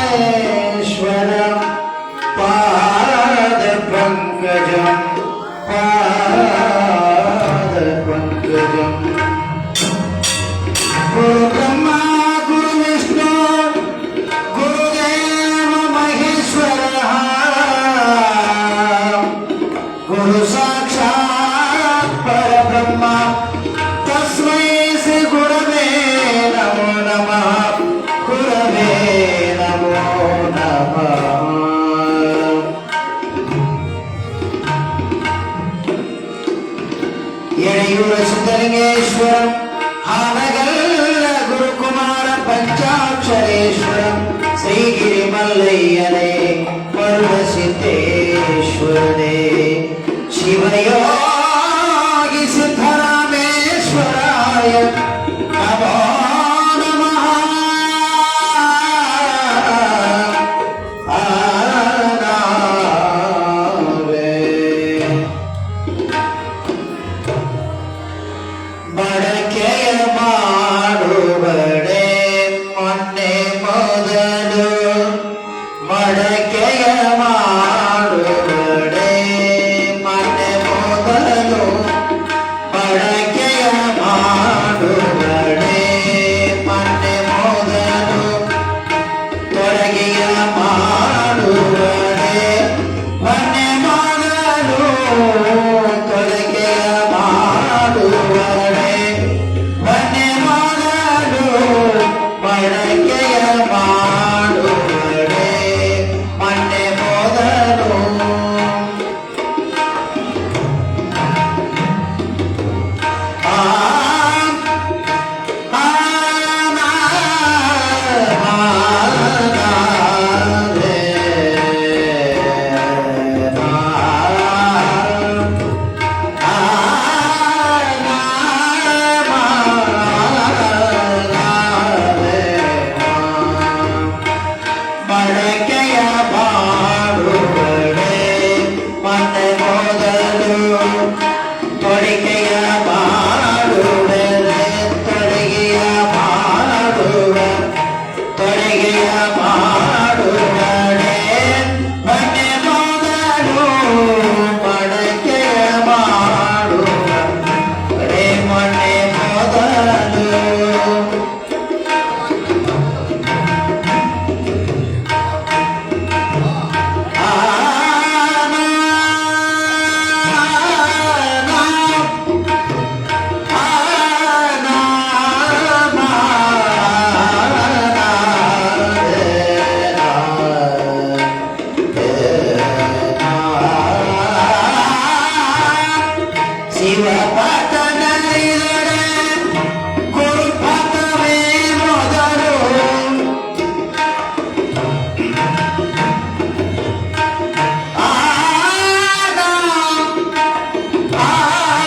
विघ्नेश्वर पाद पंकजं गुरु ब्रह्मा गुरु विष्णु गुरुदेव महेश्वरः गुरु साक्षात् परब्रह्म तस्मै श्री गुरवे नमो नमः गुरवे नमो नमः ಎಳೆಯೂರ ಸುಂದರಲಿಂಗೇಶ್ವರ ಹಾನಗಲ್ಲ ಗುರುಕುಮಾರ ಪಂಚಾಕ್ಷರೇಶ್ವರ ಶ್ರೀಗಿರಿ ಮಲ್ಲಯ್ಯನೇ ಮರುಳ ಸಿದ್ದೇಶ್ವರನೇ ಶಿವಯೋಗಿ ಸಿದ್ದರಾಮೇಶ್ವರಾಯ ನಮೋ ನಮಃ ಮಡಕೆಯ ಮಾಡುವಡೆ ಮೊನ್ನೆ ಮೊದಲು ಮಡಕೆಯ ಮಾಡುವಡೆ ಮೊನ್ನೆ ಮೊದಲು ಮಡಕೆಯ ಮಾಡುವಡೆ ಮೊನ್ನೆ ಮೊದಲು ತೊಡಗೆಯ ಮಾಡುವಡೆ ಮೊನ್ನೆ ಮೊದಲು ತೊಡಗೆಯ ಮಾಡುವಡೆ ಮೊನ್ನೆ ಮೊದಲು ಮಡಕೆಯ ಮಾಡುವಡೆ ಮೊನ್ನೆ ಮೊದಲು ಆ ಮಡಕೆಯ ಮಾಡುವಡೆ ಮೊನ್ನೆ ಮೊದಲು ತೊಡಿಗೆಯ ಮಾಡುವಡೆ ತೊಡಿಗೆಯ ಮಾಡುವ ತೊಡಿಗೆಯ ಮಾಡುವಡೆ ಮೊನ್ನೆ ಮೊದಲು ಮಡಕೆಯ ಮಾಡುವಡೆ ಮೊನ್ನೆ ಮೊದಲು ಶಿವಪತನಲಿದಡೆ ಗುರುಪದವೇ ಮೊದಲು ಆನ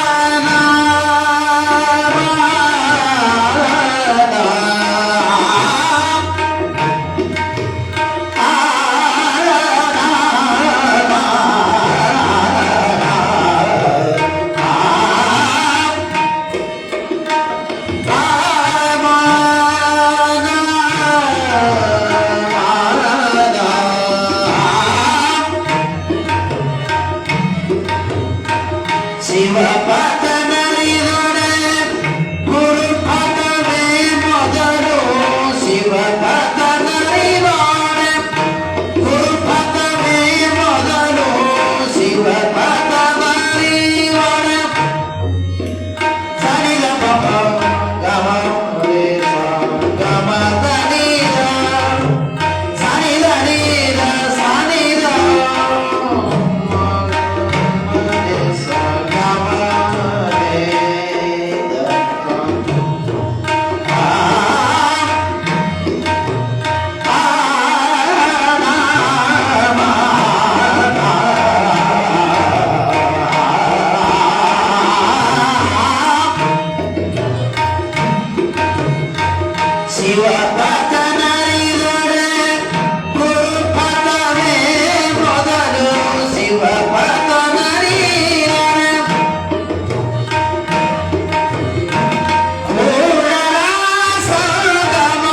ಆನ ಶಿವಪತನಲಿದಡೆ ಗುರುಪದವೇ ಮೊದಲು ಶಿವಪತನಲಿದಡೆ ಗುರುಪದವೇ ಮೊದಲು ಶಿವಪತನಲಿದಡೆ ಸನಿದ ಪಪ ಗಮ ರೇ ಗಮ ದನಿದ ಸನಿದ ನೀದ ಸನಿದ ಶಿವಪತನಲಿದಡೆ ಗುರುಪದವೇ ಮೊದಲು ಶಿವಪತನಲಿದಡೆ ಕೂಡಲ ಸಂಗಮ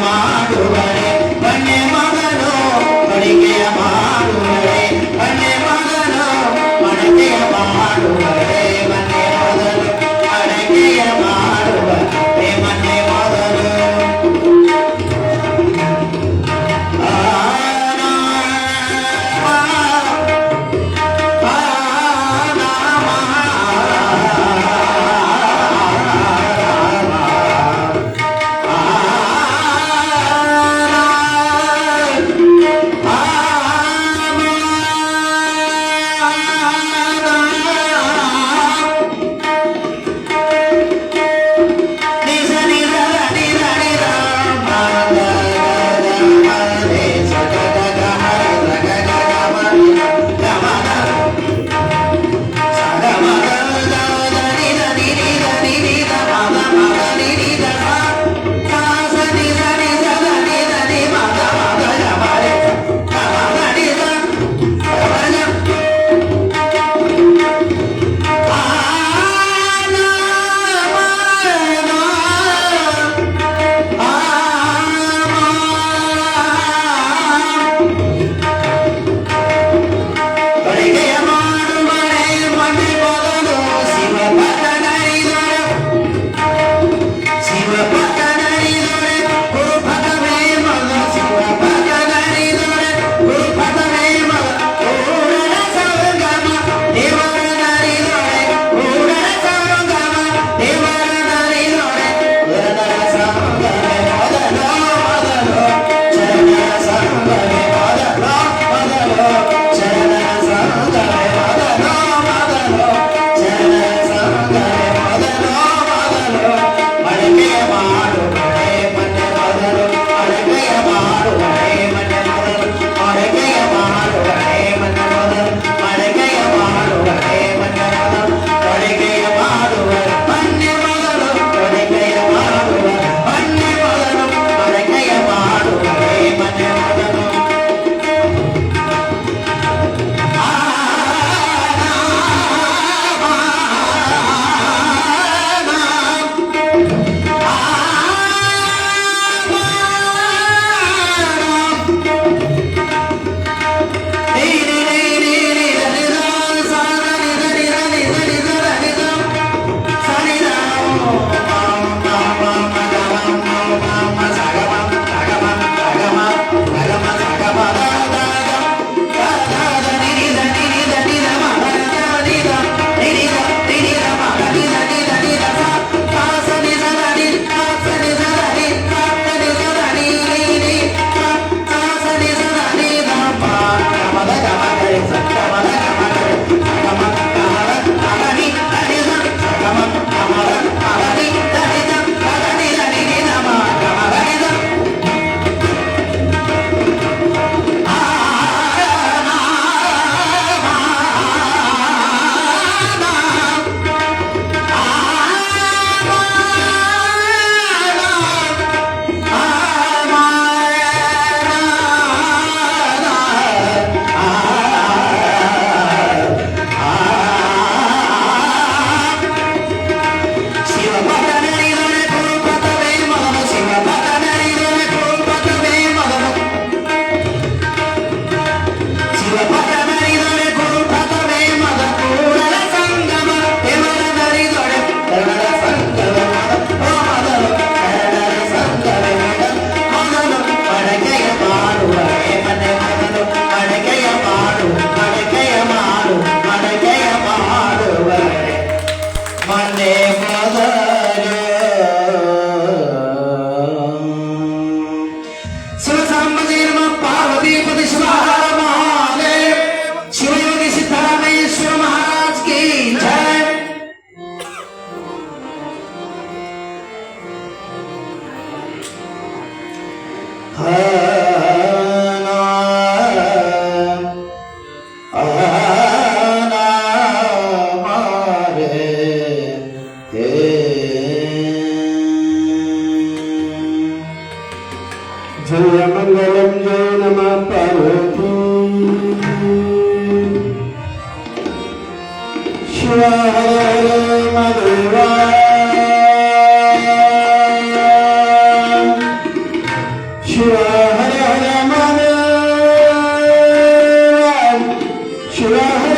ಮಾಡುವರೆ ಬನ್ನೆ ಮಗನು ಅಡಿಗೆಯ ಪಾರ್ವತಿ ಶಿವ ಹರ ಮಧುರ ಶಿವ ಹರ ಹರ ಮಧುರ ಶಿವ ಹರ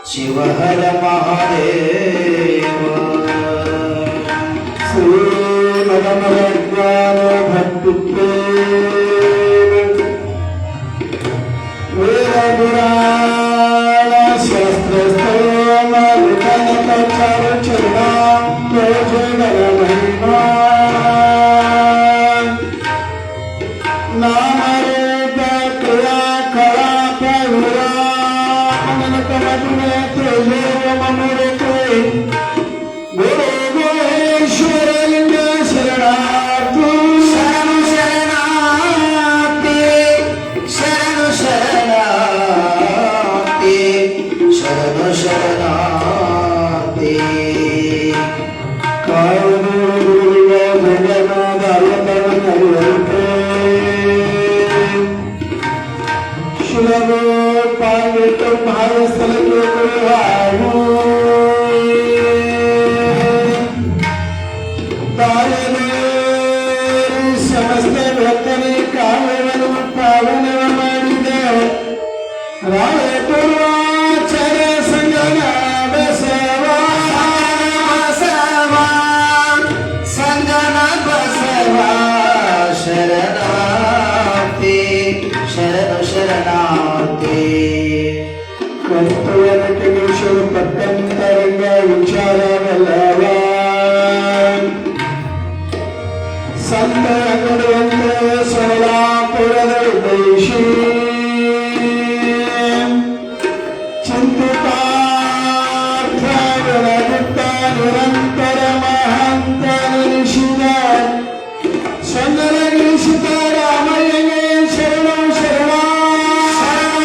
ಶಿವ ಹರ ಮಹಾದೇವ ಶ್ರೀ ಮದಮರ ಜ್ಞಾನ ಭಕ್ತಿ ವೇದ ಪುರಾಣ ಶಾಸ್ತ್ರ ಸ್ತೋಮ ವಿಧಾನ ಕಚಾರ ಚರಣ ಯೋಜನರ ಮಹಿಮಾ ನಾಮರೂಪ ಕ್ರಿಯಾ ಕಲಾಪ ವಿರಾಮನಕ ಮಧುಮೆ ತೇಜೋ ಮಮೂರ್ತಿ ಗುರು ಗುಹೇಶ್ವರ ಲಿಂಗ ಶರಣಾರ್ಥಿ ಶರಣು ಶರಣಾರ್ಥಿ ಶರಣು ಶರಣಾರ್ಥಿ ಶರಣು ಶರಣಾರ್ಥಿ ಕಾಯುವ ಭಜನಾದ ಅಲ್ಲತವನ್ನರಿಯಂತೆ ಶಿಲಗೋ ಪಾಂಡಿತ ಭಾವ ಸ್ಥಳಕ್ಕೆ ಗುರುವಾರು ಸಮಸ್ತ ಭಕ್ತನೇ ಕಾವ್ಯವನ್ನು ಪಾವನ ಮಾಡಿದ ರಾಯ ಪೂರ್ವಾಚಾರ್ಯ ಸಂಗನ ಬಸವ ಬಸವ ಸಂಗನ ಬಸವ ಶರಣಾರ್ಥಿ ಶರಣು ಶರಣಾರ್ಥಿ ಕರ್ತವ್ಯಕ್ಕೆ ನಿಮಿಷದ ಪತ್ತಂತರಂಗ ವಿಚಾರವಲ್ಲವ ಸಂತ ಕೊಡುವಂತೆ ಸೋಲಾಪುರದ ದೇಶಿ ಚಿಂತಿತಾರ್ಥ ವಿರಗುತ್ತ ನಿರಂತರ ಮಹಂತ ನಿರೀಶಿದ ಸಂಗನಗಿರಿಸಿದ ರಾಮಯ್ಯಗೆ ಶರಣು ಶರಣ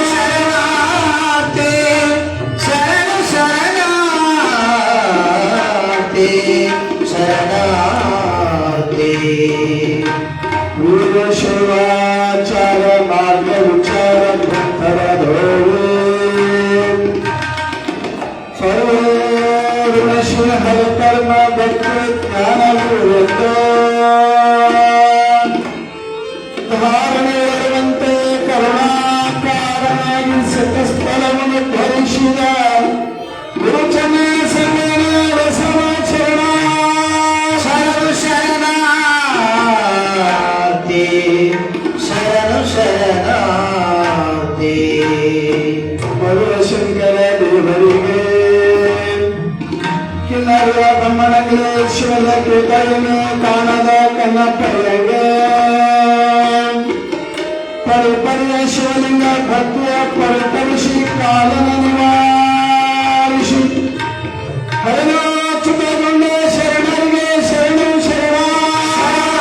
ಶರಣಾರ್ಥಿ ಶರಣು ಶರಣಾರ್ಥಿ ಶರಣಾರ್ಥಿ ವೀರ ಶಿವಾಚಾರ ಮಾರ್ಗ ವಿಚಾರ ಭಕ್ತರ ಸರ್ವ ಶಿವ ಹರ ಕರ್ಮ ಭಕ್ತಿ ಜ್ಞಾನ ಧಾರಣೆ ಇರುವಂತೆ ಕರುಣಾಕಾರನಾಗಿ ಸತಸ್ಥಳವನ್ನು ಧರಿಸಿದ ಗುರುಚನ ಸಂಗನ ಬಸವ ಶರಣ ಶರಣು ಶರಣಾರ್ಥಿ ಶರಣು ಶರಣಾರ್ಥಿ ಮರುಶಂಕರ ದೇವರಿಗೆ ಕಿನ್ನರ ಬ್ರಹ್ಮಣಗಳೇ ಶಿವದ ಕೃಪೆಯನ್ನು ಕಾಣದ ಕನ್ನಪ್ಪಯ್ಯಗೆ ಪರಿಪರ್ಯ ಶಿವಲಿಂಗ ಭಕ್ತಿಯ ಪರಿಪರಿಸಿ ಕಾಲನ ನಿವಾರಿಸಿ ಹರಿನಾಚುತಗೊಂಡ ಶರಣರಿಗೆ ಶರಣು ಶರಣಾರ್ಥಿ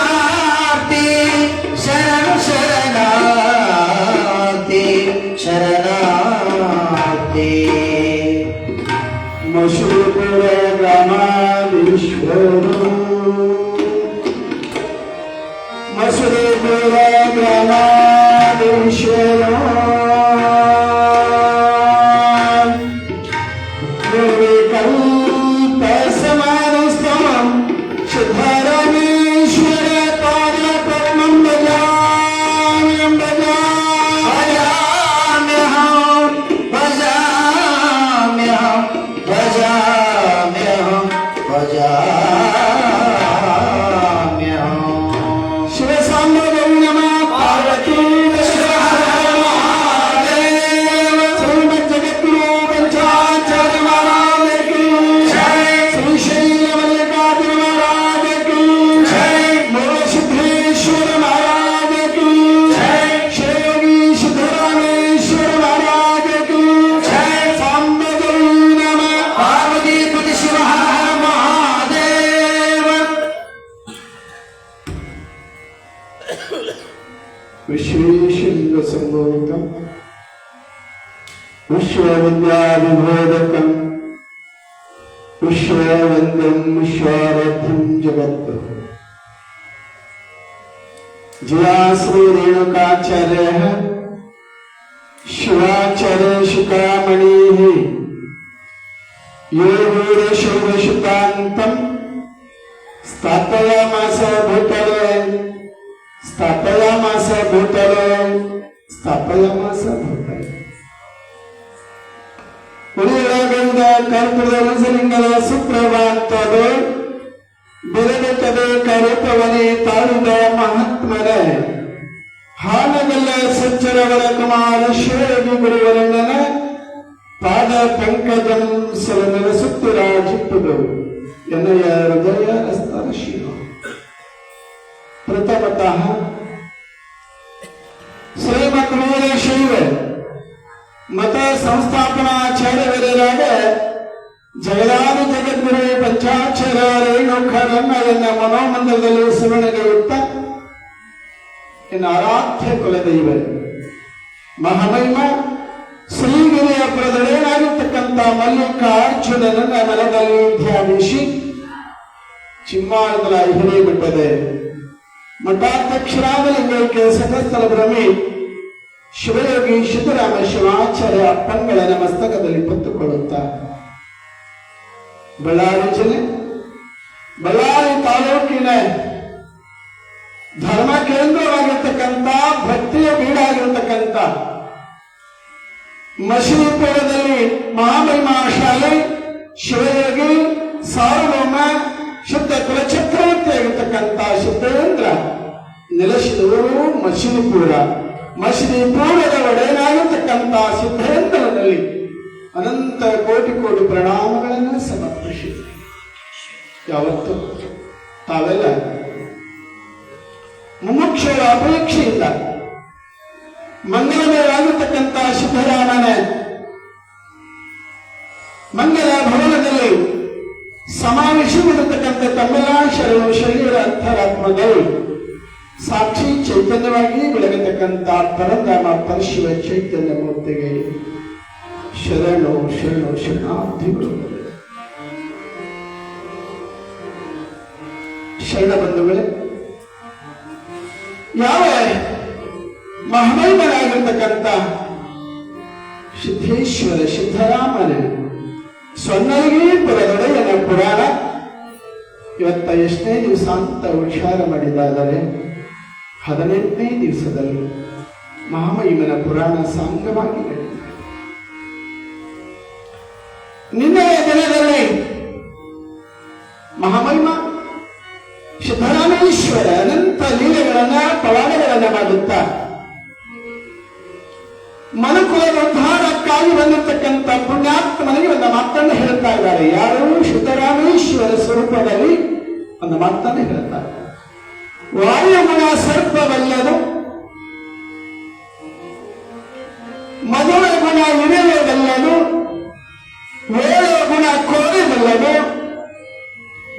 ಶರಣು ಶರಣಾರ್ಥಿ ಶರಣಾರ್ಥಿ ಮಶೂಪುರ ಗ್ರಾಮಾಧೀಶ್ವರ ಮಸೂಪುರ ಗ್ರಾಮಾಧೀಶ್ವರ ಕಲ್ಪ ಸಮಾನಸ್ತಮಂ ಸಿದ್ಧರಾಮೇಶ್ವರ ಪಾದ ಪದ್ಮಂ ಭಜಾಮ್ಯಹಂ ಭಜಾಮ್ಯಹಂ ಭಜಾಮ್ಯಹಂ ಭಜಾಮ್ಯಹಂ ಭಜಾಮ್ಯಹಂ ಶಿವಸಾಂಬ ನಮಃ ಪಾರ್ವತಿ ಶಿವ ಹರ ಮಹಾದೇವ ಸರ್ವ ಜಗದ್ಗುರು ಪಂಚಾಚಾರ್ಯ ಮಹಾರಾಜ ಕಿ ಜೈ ಶ್ರೀಶೈಲ ಮಲ್ಲಿಕಾರ್ಜುನ ಮಹಾರಾಜ ಕಿ ಜೈ ಮೂಲಸಿದ್ದೇಶ್ವರ ಮಹಾರಾಜ ಕಿ ಜೈ ಶ್ರೀಯೋಗಿ ಸಿದ್ದರಾಮೇಶ್ವರ ಮಹಾರಾಜ ಕಿ ಜೈ ಸಾಂಬ ನಮಃ ಪಾರ್ವತಿ ಪತಿ ಶಿವ ಹರ ಮಹಾದೇವ ವಿಶ್ವೇಶಲಿಂಗ ಸಂಭೂತಂ ವಿಶ್ವವಿದ್ಯಾವಿಭೋದಕಂ ವಿಶ್ವವಂದ್ಯಂ ವಿಶ್ವಾರಾಧ್ಯಂ ಜಗತ್ ಜಯಾ ಶ್ರೀ ರೇಣುಕಾಚಾರ್ಯ ಶಿವಾಚಾರ್ಯ ಶಿಖಾಮಣಿ ಯೋಗಶೌಶತಾಂತಂ ಸ್ಥಾಪಯಾಮಾಸ ಭೂತಲೆ ಸ್ಥಾಪಯಾಮಾಸ ಭೂತಲೆ ಸ್ಥಾಪಯಾಮಾಸ ಭೂತಲೆ ಉಳಿಯೊಳಗಿಂದ ಕರ್ಪುರದ ರುಸಲಿಂಗದ ಸುಪ್ರಭಾತದು ಬೆರೆಯುತ್ತದೆ ಕರೂಪವನೇ ತಾಳಿದ ಮಹಾತ್ಮರ ಹಾನಗಲ್ಲ ಸಜ್ಜರವರ ಕುಮಾರ ಶಿವಯೋಗಿ ಗುರುವರಂಗನ ಪಾದ ಪಂಕಜಂ ಸಲನದ ಸುತ್ತು ರಾಜಿಪ್ಪುದು ಎನ್ನಯ ಹೃದಯ ರಸ್ತರ ಶಿವ ಪ್ರಥಮತಃ ಶ್ರೀಮದ್ ವೀರಶೈವ ಮತ ಸಂಸ್ಥಾಪನಾಚಾರ್ಯವರಾದ ಜಗದಾದಿ ಜಗದ್ಗುರು ಪಂಚಾಕ್ಷರ ರೇಣುಖರನ್ನ ಎನ್ನ ಮನೋಮಂದಿರದಲ್ಲಿ ಸುವರ್ಣಯುಕ್ತ ಎನ್ನ ಆರಾಧ್ಯ ಕುಲದೈವ ಮಹಾಮಹಿಮ ಶ್ರೀಗಿರಿಯ ಪ್ರದಳೇನಾಗಿರ್ತಕ್ಕಂಥ ಮಲ್ಲಿಕಾರ್ಜುನನನ್ನ ಮನದಲ್ಲಿ ಧ್ಯಾನಿಸಿ ಚಿಮ್ಮಾಳದ ಹಿರಿಯ ಬಿಟ್ಟದೆ ಮಠಾಧ್ಯಕ್ಷರಾದ ಲಿಂಗೈಕ್ಯ ಸಕಸ್ಥಲ ಭ್ರಮೆ ಶಿವಯೋಗಿ ಸಿದ್ದರಾಮ ಶಿವಾಚಾರ್ಯ ಅಪ್ಪಂಗಳನ್ನ ಮಸ್ತಕದಲ್ಲಿ ಹೊತ್ತುಕೊಳ್ಳುತ್ತಾ ಬಳ್ಳಾರಿ ಜಿಲ್ಲೆ ಬಳ್ಳಾರಿ ತಾಲೂಕಿನ ಧರ್ಮ ಕೇಂದ್ರವಾಗಿರ್ತಕ್ಕಂಥ ಭಕ್ತಿಯ ಬೀಡಾಗಿರ್ತಕ್ಕಂಥ ಮಶೀಪುರದಲ್ಲಿ ಮಹಾಮಹಿಮಾ ಶಾಲೆ ಶಿವಯೋಗಿ ಸಾರ್ವಭೌಮ ಶುದ್ಧ ಕುಲಚಕ್ರವರ್ತಿಯಾಗಿರ್ತಕ್ಕಂಥ ಸಿದ್ದೇಂದ್ರ ನೆಲೆಸಿದವರು ಮಶೀಪುರ ಮಶೀಪುರದ ಒಡೆಯನಾಗಿರ್ತಕ್ಕಂಥ ಸಿದ್ದೇಂದ್ರನಲ್ಲಿ ಅನಂತ ಕೋಟಿ ಕೋಟಿ ಪ್ರಣಾಮಗಳನ್ನು ಸಮರ್ಪಿಸಿ ಯಾವತ್ತು ತಾವೆಲ್ಲ ಮುಮುಕ್ಷರ ಅಪೇಕ್ಷೆಯಿಂದ ಮಂಗಲಮಯವಾಗಿರ್ತಕ್ಕಂಥ ಸಿದ್ದರಾಮನ ಮಂಗಲ ಭವನದಲ್ಲಿ ಸಮಾವೇಶವಿರತಕ್ಕಂಥ ತಮ್ಮೆಲ್ಲ ಶರಣು ಶರೀರ ಅಂತರಾತ್ಮದಲ್ಲಿ ಸಾಕ್ಷಿ ಚೈತನ್ಯವಾಗಿ ಬೆಳಗತಕ್ಕಂಥ ಪರಧಾಮ ಪರಶಿವ ಚೈತನ್ಯ ಮೂರ್ತಿಗೆ ಶರಣು ಶರಣು ಶರಣಾರ್ಥಿಗಳು ಶರಣ ಬಂಧುಗಳೇ, ಯಾವ ಮಹಾಮಹಿಮನಾಗಿರ್ತಕ್ಕಂಥ ಸಿದ್ದೇಶ್ವರ ಸಿದ್ದರಾಮನ ಸ್ವರ್ಣಗಿರಿಪುರದೊಡೆಯನ ಪುರಾಣ ಇವತ್ತ ಎಷ್ಟನೇ ದಿವಸ ಅಂತ ವಿಚಾರ ಮಾಡಿದಾದರೆ 18ನೇ ದಿವಸದಲ್ಲಿ ಮಹಾಮಹಿಮನ ಪುರಾಣ ಸಾಂಗವಾಗಿ ನಡೆದಿದೆ. ನಿನ್ನೆಯ ದಿನದಲ್ಲಿ ಮಹಾಮಹಿಮ ಸಿದ್ದರಾಮೇಶ್ವರ ಅನಂತ ಲೀಲೆಗಳನ್ನ ಪವಾಡಗಳನ್ನ ಮಾಡುತ್ತಾ ಮನುಕುಲದ ಉದ್ಧಾರಕ್ಕಾಗಿ ಬಂದಿರತಕ್ಕಂಥ ಪುಣ್ಯಾತ್ಮನಿಗೆ ಒಂದು ಮಾತನ್ನು ಹೇಳ್ತಾ ಇದ್ದಾರೆ. ಯಾರು? ಸಿದ್ದರಾಮೇಶ್ವರ ಸ್ವರೂಪದಲ್ಲಿ ಒಂದು ಮಾತನ್ನು ಹೇಳ್ತಾರೆ. ವಾಯುಗುಣ ಸರ್ಪವಲ್ಲದು, ಮಧುರ ಗುಣ ಇರುವುದಲ್ಲದು, ವೇಳ ಗುಣ ಕೋರಬಲ್ಲದು,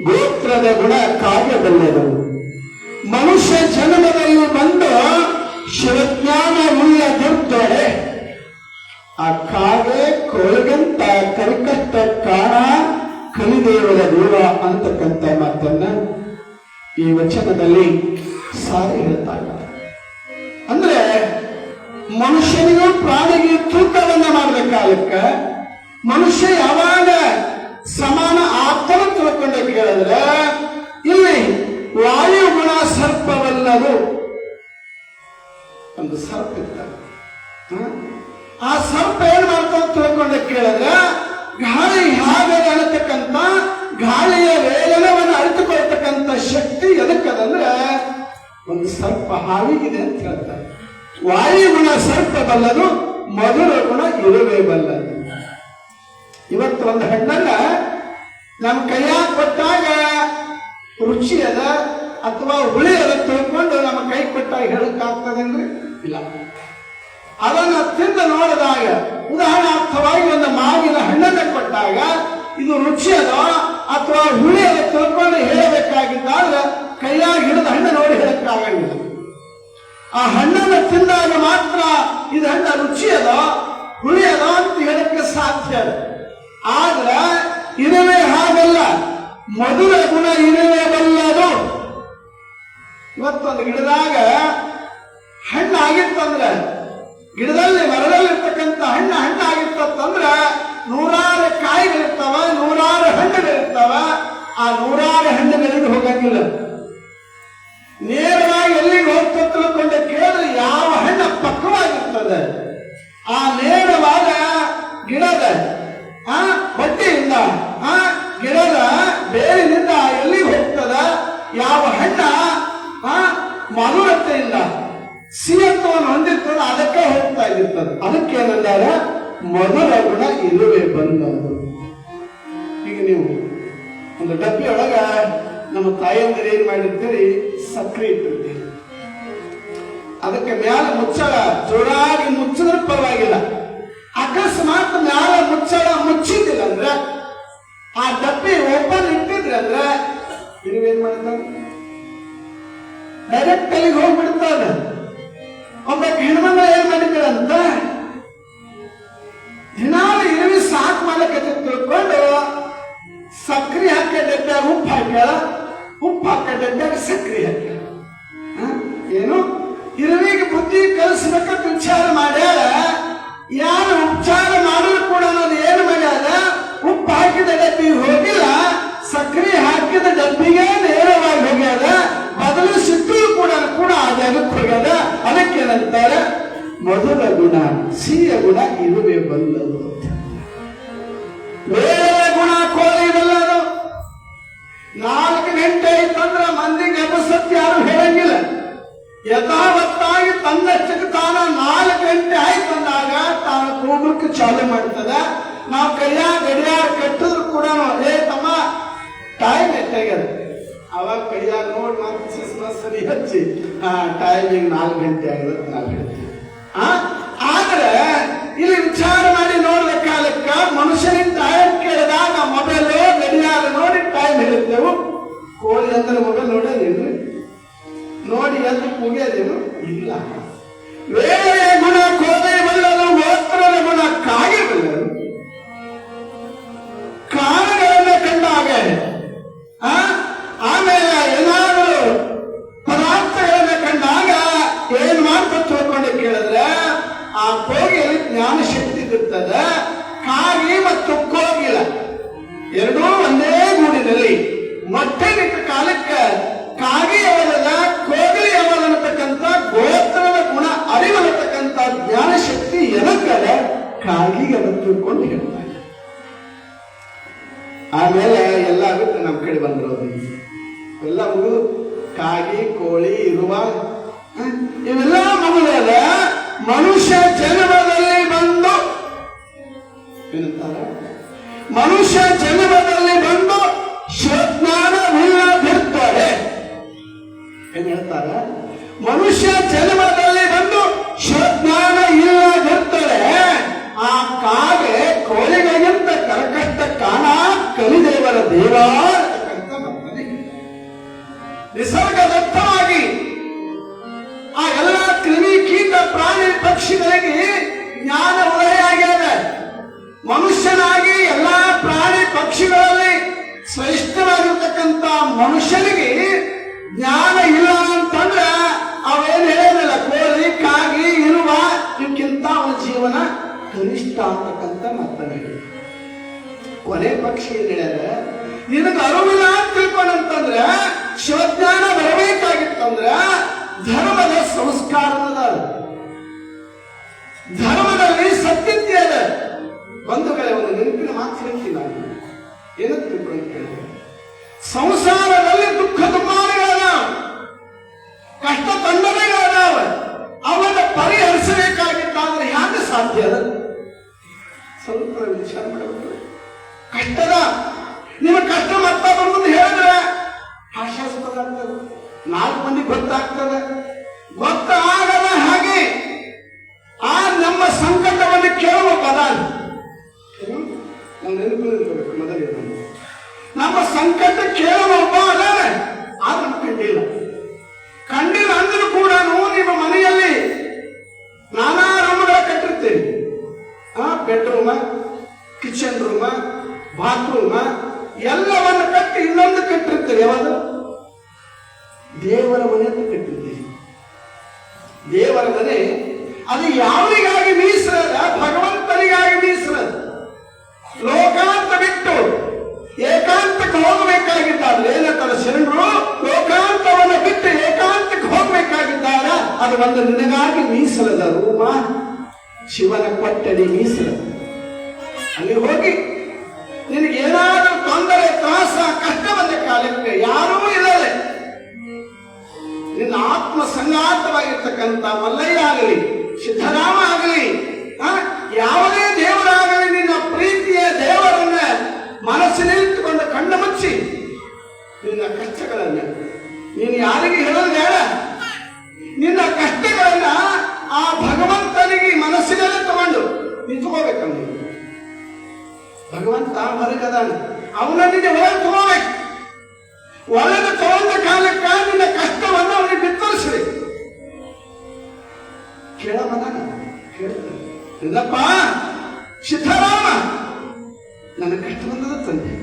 ಗೋತ್ರದ ಗುಣ ಕಾರ್ಯಬಲ್ಲದು. ಮನುಷ್ಯ ಜನ್ಮದಲ್ಲಿ ಬಂದು ಶಿವಜ್ಞಾನ ಉಳ್ಳ ದುರ್ದೊಡೆ ಆ ಕಾಗೆ ಕೋಳಿಗಂತ ಕರಿಕಷ್ಟ ಕಾಣ ಕಲಿದೇವರ ದೂರ ಅಂತಕ್ಕಂಥ ಮಾತನ್ನ ಈ ವಚನದಲ್ಲಿ ಸಾರಿ ಹೇಳ್ತಾ ಇದ್ದಾರೆ. ಅಂದ್ರೆ ಮನುಷ್ಯನಿಗೂ ಪ್ರಾಣಿಗೆ ತೂಕವನ್ನ ಮಾಡಿದ ಕಾಲಕ್ಕೆ ಮನುಷ್ಯ ಯಾವಾಗ ಸಮಾನ ಆತ್ಮ ತಿಳ್ಕೊಂಡೆ ಕೇಳಿದ್ರೆ ಇಲ್ಲಿ ವಾಯುಗುಣ ಸರ್ಪವಲ್ಲದು. ಒಂದು ಸರ್ಪ ಇತ್ತ, ಆ ಸರ್ಪ ಏನ್ ಮಾಡ್ತಾ ತಿಳ್ಕೊಂಡೆ ಕೇಳಿದ್ರೆ ಗಾಳಿ ಹಾಗೆ ಅನ್ನತಕ್ಕಂಥ ಗಾಳಿಯ ವೇಗವನ್ನು ಅರಿತುಕೊಳ್ತಕ್ಕಂಥ ಶಕ್ತಿ ಎದಕ್ಕದಂದ್ರೆ ಒಂದು ಸರ್ಪ ಹಾವಿಗಿದೆ ಅಂತ ಹೇಳ್ತಾರೆ. ವಾಯುಗುಣ ಸರ್ಪ ಬಲ್ಲದು, ಮಧುರ ಗುಣ ಇರುವೆ ಬಲ್ಲದು. ಇವತ್ತು ಒಂದು ಹಣ್ಣನ್ನ ನಮ್ಮ ಕೈಯಾಗ ಕೊಟ್ಟಾಗ ರುಚಿ ಅದ ಅಥವಾ ಹುಳಿ ಅದ ತಿಳ್ಕೊಂಡು ನಮ್ಮ ಕೈ ಕೊಟ್ಟಾಗ ಹೇಳಕ್ಕಾಗ್ತದಂದ್ರೆ ಇಲ್ಲ. ಅದನ್ನ ತಿಂದು ನೋಡಿದಾಗ ಉದಾಹರಣಾರ್ಥವಾಗಿ ಒಂದು ಮಾವಿನ ಹಣ್ಣನ್ನು ಕೊಟ್ಟಾಗ ಇದು ರುಚಿ ಅದ ಅಥವಾ ಹುಳಿ ಅದ ತಿಳ್ಕೊಂಡು ಹೇಳಬೇಕಾಗಿದ್ದಾದ್ರೆ ಕೈಯಾಗ ಹಿಡಿದ ಹಣ್ಣು ನೋಡಿ ಹೇಳಕ್ಕಾಗಂಗಿಲ್ಲ. ಆ ಹಣ್ಣನ್ನು ತಿಂದಾಗ ಮಾತ್ರ ಇದು ಹಣ್ಣು ರುಚಿ ಅದ ಹುಳಿ ಅದ ಅಂತ ಹೇಳಕ್ಕೆ ಸಾಧ್ಯ. ಆದ್ರೆ ಇರುವೆ ಹಾಗೆ ಮಧುರ ಗುಣ ಇರಲೇಬಲ್ಲದು. ಇವತ್ತೊಂದು ಗಿಡದಾಗ ಹಣ್ಣು ಆಗಿತ್ತಂದ್ರೆ, ಗಿಡದಲ್ಲಿ ಮರದಲ್ಲಿರ್ತಕ್ಕಂಥ ಹಣ್ಣಾಗಿತ್ತಂದ್ರೆ ನೂರಾರು ಕಾಯಿಗಳಿರ್ತಾವ, ನೂರಾರು ಹಣ್ಣುಗಳಿರ್ತಾವ. ಆ ನೂರಾರು ಹಣ್ಣುಗಳಿಗೆ ಹೋಗಂಗಿಲ್ಲ. ನೇರವಾಗಿ ಎಲ್ಲಿಗೆ ಹೋಗ್ತಾ ತಿಳ್ಕೊಂಡೆ ಕೇಳಿದ್ರೆ ಯಾವ ಹಣ್ಣು ಪಕ್ವವಾಗಿರ್ತದೆ ಆ ನೇರವಾದ ಗಿಡದ ಬಟ್ಟೆಯಿಂದ ಗಿಡದ ಬೇರಿನಿಂದ ಎಲ್ಲಿಗೆ ಹೋಗ್ತದ, ಯಾವ ಹಣ್ಣ ಮಧುರತೆಯಿಂದ ಸಿಹಿತ್ವವನ್ನು ಹೊಂದಿರ್ತದೆ ಅದಕ್ಕೆ ಹೋಗ್ತಾ ಇರ್ತದೆ. ಅದಕ್ಕೇನಂದರೆ ಮಧುರ ಗುಣ ಇರುವೆ ಬಂದದ್ದು. ಈಗ ನೀವು ಒಂದು ಡಬ್ಬಿ ಒಳಗ ನಮ್ಮ ತಾಯಿಯಂದ್ರೆ ಏನ್ ಮಾಡಿರ್ತೀರಿ, ಸಕ್ರೆ ಇಟ್ಟಿರ್ತೀರಿ. ಅದಕ್ಕೆ ಮ್ಯಾಲ ಮುಚ್ಚಳ ಜೋರಾಗಿ ಮುಚ್ಚಿದ್ರೆ ಪರವಾಗಿಲ್ಲ. ಅಕಸ್ಮಾತ್ ಮ್ಯಾಲ ಮುಚ್ಚಳ ಮುಚ್ಚಿದ್ದಿಲ್ಲ ಅಂದ್ರೆ, ಆ ಡಬ್ಬಿ ಓಪನ್ ಇಟ್ಟಿದ್ರೆ ಅಂದ್ರೆ ಇರುವೇನ್ ಮಾಡ್ತಾನೆ, ಡೈರೆಕ್ಟ್ ಅಲ್ಲಿಗೆ ಹೋಗ್ಬಿಡ್ತಾನೆ. ಒಬ್ಬ ಹೆಣ್ಮಗ ಏನ್ ಮಾಡಿದ್ರಂತ, ದಿನಾಲು ಇರುವಿ ಸಾಕು ಮಾಡಕ್ಕೆ ತಿಳ್ಕೊಂಡು ಸಕ್ರೆ ಹಾಕ ಡಬ್ಬ್ಯಾಗ ಉಪ್ಪು ಹಾಕ್ಯಾಳ, ಉಪ್ಪು ಹಾಕ ಡಬ್ಬ್ಯಾಗ ಸಕ್ರೆ ಹಾಕ್ಯಾಳ. ಏನು ಇರುವಿಗೆ ಬುದ್ಧಿ ಕಲಿಸ್ಬೇಕಂತ ವಿಚಾರ ಮಾಡ್ಯಾಳ. ಯಾರು ಉಪಚಾರ ಮಾಡಿದ್ರು ಕೂಡ ನಾನು ಏನು ಮಾಡ್ಯಾದ, ಉಪ್ಪು ಹಾಕಿದ ಡಬ್ಬಿಗೆ ಹೋಗಿಲ್ಲ, ಸಕ್ರೆ ಹಾಕಿದ ಡಬ್ಬಿಗೆ ನೇರವಾಗಿ ಹೋಗ್ಯಾದ. ಬದಲು ಸಿಟ್ಟು ಕೂಡ ಆ ಜಾಗಕ್ಕೆ ಹೋಗ್ಯಾದ. ಅದಕ್ಕೇನಂತಾರೆ ಮಧುರ ಗುಣ ಸಿಹಿಯ ಗುಣ ಇರುವೆ ಬಂದದು. ಬೇರೆ ಗುಣ ಕೋಳಿ ಬಲ್ಲದು. 4 ಗಂಟೆ ಆಯ್ತಂದ್ರ ಮಂದಿಗೆ ಎಬ್ಬಸತ್ತಿ ಯಾರು ಹೇಳಂಗಿಲ್ಲ. ಯಥಾವತ್ತಾಗಿ ತನ್ನಷ್ಟಕ್ಕೆ ತಾನ 4 ಗಂಟೆ ಆಯ್ತಂದಾಗ ತಾನು ಕೂಗ್ಲಿಕ್ಕೆ ಚಾಲು ಮಾಡ್ತದ. ನಾವು ಕೈಯಾಗ ಗಡಿಯಾರ ಕಟ್ಟಿದ್ರು ಕೂಡ ಏ ತಮ್ಮ ಟೈಮ್ ಎಷ್ಟಾಗ್ಯದ, ಅವಾಗ ಕೈಯಾಗ ನೋಡಿ ಮತ್ತೆ ಸರಿ ಹಚ್ಚಿ ಟೈಮಿಂಗ್ 4 ಗಂಟೆ ಆಗದ 4 ಗಂಟೆ. ಆದ್ರೆ ಇಲ್ಲಿ ವಿಚಾರ ಮಾಡಿ ನೋಡಿದ ಕಾಲಕ್ಕ ಮನುಷ್ಯನಿಂದ ಟೈಮ್ ಕೇಳಿದಾಗ ಮೊಬೈಲ್ ಗಡಿಯಾರ ನೋಡಿ ಟೈಮ್ ಹೇಳಿದ್ದೆವು. ಕೋಳಿ ಅಂದ್ರೆ ಮೊಬೈಲ್ ನೋಡೋದೇನ್ರಿ, ನೋಡಿ ಎಂದು ಕೂಗ್ಯದೇನು ಇಲ್ಲ. ವೇಳೆಯ ಗುಣ ಕೋದೆ ಬಲ್ಲದು, ಗೋತ್ರದ ಗುಣ ಕಾಗೆ ಬಲ್ಲದು. ಕಾರಣಗಳನ್ನ ಕಂಡಾಗ ಆಮೇಲೆ ಏನಾದರೂ ಪದಾರ್ಥಗಳನ್ನ ಕಂಡಾಗ ಏನ್ ಮಾಡ್ತಾ ತಿಳ್ಕೊಂಡು ಕೇಳಿದ್ರೆ ಆ ಕೋಗಿಯಲ್ಲಿ ಜ್ಞಾನ ಶಕ್ತಿ ಇರ್ತದೆ. ಕಾಗಿ ಮತ್ತು ಕೋಗಿಲ ಎರಡೂ ಒಂದೇ ಗೂಡಿನಲ್ಲಿ ಮೊಟ್ಟೆ ನಿಟ್ಟ ಕಾಲಕ್ಕೆ ಕಾಗಿ ಅವರಲ್ಲ ಕೋಗಿಲಿ ಅವರನ್ನತಕ್ಕಂಥ ಗೋತ್ರದ ಗುಣ ಅರಿವನ್ನತಕ್ಕಂಥ ಜ್ಞಾನ ಶಕ್ತಿ ಎದಕ್ಕಲ್ಲ ಕಾಗಿಗೆ ಅದನ್ನು ತಿಳ್ಕೊಂಡು ಹೇಳ್ತಾರೆ. ಆಮೇಲೆ ಎಲ್ಲ ಆಗುತ್ತೆ ನಮ್ಮ ಕಡೆ ಬಂದಿರೋದು ಎಲ್ಲ ಮುಗಿದು ಕಾಗಿ ಕೋಳಿ ಇರುವ ಇವೆಲ್ಲ ಮುಗಿದ ಮನುಷ್ಯ ಜನ್ಮದಲ್ಲಿ ಬಂದು ಏನಂತಾರೆ, ಮನುಷ್ಯ ಜನ್ಮದಲ್ಲಿ ಬಂದು ಶಿವಜ್ಞಾನವಿಲ್ಲದಿರ್ತಾರೆ. ಏನ್ ಹೇಳ್ತಾರೆ, ಮನುಷ್ಯ ಜನ್ಮದಲ್ಲಿ ಬಂದು ಶಿವಜ್ಞಾನ ಇಲ್ಲದಿರ್ತಾರೆ. ಆ ಕಾಗೆ ಕೋಳಿಗಳಿಗಿಂತ ಕರಕಟ್ಟ ಕಾಣ ಕಲಿದೇವರ ದೇವ ಅಂತ ಬರ್ತದೆ. ನಿಸರ್ಗದತ್ತವಾಗಿ ಆ ಎಲ್ಲ ಕ್ರಿಮಿ ಕೀಟ ಪ್ರಾಣಿ ಪಕ್ಷಿಗಳಿಗೆ ಜ್ಞಾನ ಉದಯಾಗ್ಯದ. ಮನುಷ್ಯನಾಗಿ ಎಲ್ಲಾ ಪ್ರಾಣಿ ಪಕ್ಷಿಗಳಲ್ಲಿ ಶ್ರೇಷ್ಠವಾಗಿರ್ತಕ್ಕಂಥ ಮನುಷ್ಯನಿಗೆ ಜ್ಞಾನ ಇಲ್ಲ ಅಂತಂದ್ರೆ ಅವೇನು ಹೇಳಿರಲಿಲ್ಲ. ಕೋಳಿ ಕಾಗಿ ಇರುವ ಇವಕ್ಕಿಂತ ಅವನ ಜೀವನ ಕನಿಷ್ಠ ಅಂತಕ್ಕಂಥ ಮಾತನ್ನ ಹೇಳಿ ಕೊನೆ ಪಕ್ಷಿ ಏನ್ ಹೇಳ್ಯಾರ, ನಿನಗೆ ಅರಿವಿಲ್ಲ ಅಂತ ತಿಳ್ಕೊಂಡಂತಂದ್ರೆ ಶಿವಜ್ಞಾನ ಬರಬೇಕಾಗಿತ್ತಂದ್ರ ಧರ್ಮದ ಸಂಸ್ಕಾರದ ಧರ್ಮದಲ್ಲಿ ಸತ್ಯತೆ ಅದ. ಬಂಧುಗಳೇ ಒಂದು ನೆನಪಿನ ಮಾತು ಹೇಳ್ತೀನಿ ನಾನು, ಏನಂತ ತಿಳ್ಕೊಂಡು ಕೇಳಿದ್ರೆ ಸಂಸಾರದಲ್ಲಿ ದುಃಖ ದುಮ್ಮಾನಗಳದಾವ, ಕಷ್ಟ ತೊಂದರೆಗಳದಾವ. ಅವನ್ನ ಪರಿಹರಿಸಬೇಕಾಗಿತ್ತಾದ್ರೆ ಹ್ಯಾಂಗ ಸಾಧ್ಯ ಅದ? ಸ್ವಲ್ಪ ವಿಚಾರ ಮಾಡಬೇಕು. ಕಷ್ಟದ ನಿಮ್ಮ ಕಷ್ಟ ಮತ್ತೊಂದು ಹೇಳಿದ್ರೆ ಹಾಸ್ಯಾಸ್ಪದ ಆಗ್ತದೆ, 4 ಮಂದಿ ಗೊತ್ತಾಗ್ತದೆ. ಗೊತ್ತಾಗದ ಹಾಗೆ ಆ ನಮ್ಮ ಸಂಕಟವನ್ನು ಕೇಳುವ ಪದ ನಾವು ನೆನಪಿರಬೇಕು. ಮೊದಲೇ ನಮ್ಮ ಸಂಕಟ ಕೇಳುವ ಒಬ್ಬ ಅದಾನೆ, ಆದ್ರೆ ಕಂಡಿಲ್ಲ ಅಂದ್ರೂ ಕೂಡ ನಿಮ್ಮ ಮನೆಯಲ್ಲಿ ನಾನಾ ರೂಮ್ಗಳ ಕಟ್ಟಿರ್ತೀರಿ. ಬೆಡ್ರೂಮ, ಕಿಚನ್ ರೂಮ, ಬಾತ್ರೂಮ ಎಲ್ಲವನ್ನು ಕಟ್ಟಿ ಇನ್ನೊಂದು ಅದು ಒಂದು ನಿನಗಾಗಿ ಮೀಸಲದ ರೂಮ, ಶಿವನ ಕೊಠಡಿ ಮೀಸಲದ. ಅಲ್ಲಿ ಹೋಗಿ ನಿನಗೇನಾದ್ರೂ ತೊಂದರೆ, ತ್ರಾಸ, ಕಷ್ಟ ಬಂದ ಕಾಲಕ್ಕೆ ಯಾರೂ ಇಲ್ಲದೆ ನಿನ್ನ ಆತ್ಮ ಸಂಗಾತವಾಗಿರ್ತಕ್ಕಂಥ ಮಲ್ಲಯ್ಯ ಆಗಲಿ, ಸಿದ್ದರಾಮ ಆಗಲಿ, ಯಾವುದೇ ದೇವರಾಗಲಿ, ನಿನ್ನ ಪ್ರೀತಿಯ ದೇವರನ್ನ ಮನಸ್ಸಿನಿಟ್ಟುಕೊಂಡು ಕಣ್ಣು ಮುಚ್ಚಿ ನಿನ್ನ ಕಷ್ಟಗಳನ್ನ ನೀನು ಯಾರಿಗೆ ಹೇಳೋದು ಬೇಡ. ನಿನ್ನ ಕಷ್ಟಗಳನ್ನ ಆ ಭಗವಂತನಿಗೆ ಮನಸ್ಸಿನಲ್ಲಿ ತಗೊಂಡು ನಿಂತ್ಕೋಬೇಕಂದ್ರೆ ಭಗವಂತ ಹೊರಗದಾನ, ಅವನನ್ನಿಗೆ ಒಳಗೆ ತಗೋಬೇಕು. ಒಳಗೆ ತಗೊಂಡ ಕಾಲಕ್ಕ ನಿನ್ನ ಕಷ್ಟವನ್ನು ಅವನಿಗೆ ಬಿತ್ತರಿಸಬೇಕು. ಕೇಳಬದಾನ ಇಲ್ಲಪ್ಪ ಸಿದ್ದರಾಮ, ನನ್ನ ಕಷ್ಟವನ್ನದ ತಂದೆ,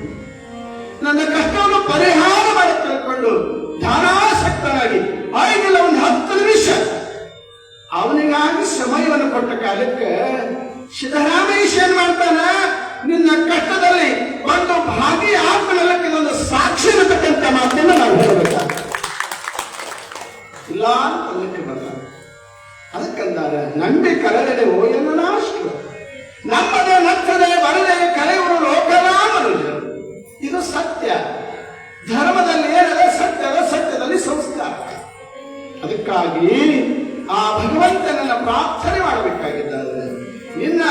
ನನ್ನ ಕಷ್ಟವನ್ನು ಪರಿಹಾರ ಮಾಡಿ ತಿಳ್ಕೊಂಡು ಧ್ಯಾನಾಸಕ್ತನಾಗಿ ಆಗಿಲ್ಲ ಒಂದು 10 ನಿಮಿಷ ಅವನಿಗಾಗಿ ಸಮಯವನ್ನು ಕೊಟ್ಟ ಕಾಲಕ್ಕೆ ಸಿದ್ದರಾಮೇಶ ಏನ್ ಮಾಡ್ತಾನ, ನಿನ್ನ ಕಷ್ಟದಲ್ಲಿ ಒಂದು ಭಾಗಿ ಆತ್ಮನಲ್ಲಕ್ಕೆ ಒಂದು ಸಾಕ್ಷಿ ಇರತಕ್ಕಂಥ ಮಾತನ್ನು ನಾವು ಹೇಳಬೇಕಾಗ ಇಲ್ಲ ಅನ್ನಕ್ಕೆ ಬಂದ. ಅದಕ್ಕಂದಾರ ನಂಬಿ ಕರಗದೆ ಓಯನ್ನ ನಾಷ್ಟು ನಮ್ಮದೇ ನಚ್ಚದೆ ಬರದೆ ಕರೆಯುವರು ಲೋಕರಾಮರು. ಇದು ಸತ್ಯ. ಧರ್ಮದಲ್ಲಿ ಏನದ ಸತ್ಯದ, ಸತ್ಯದಲ್ಲಿ ಸಂಸ್ಕಾರ. ಅದಕ್ಕಾಗಿ ಆ ಭಗವಂತನನ್ನ ಪ್ರಾರ್ಥನೆ ಮಾಡಬೇಕಾಗಿದ್ದಾರೆ. ನಿನ್ನ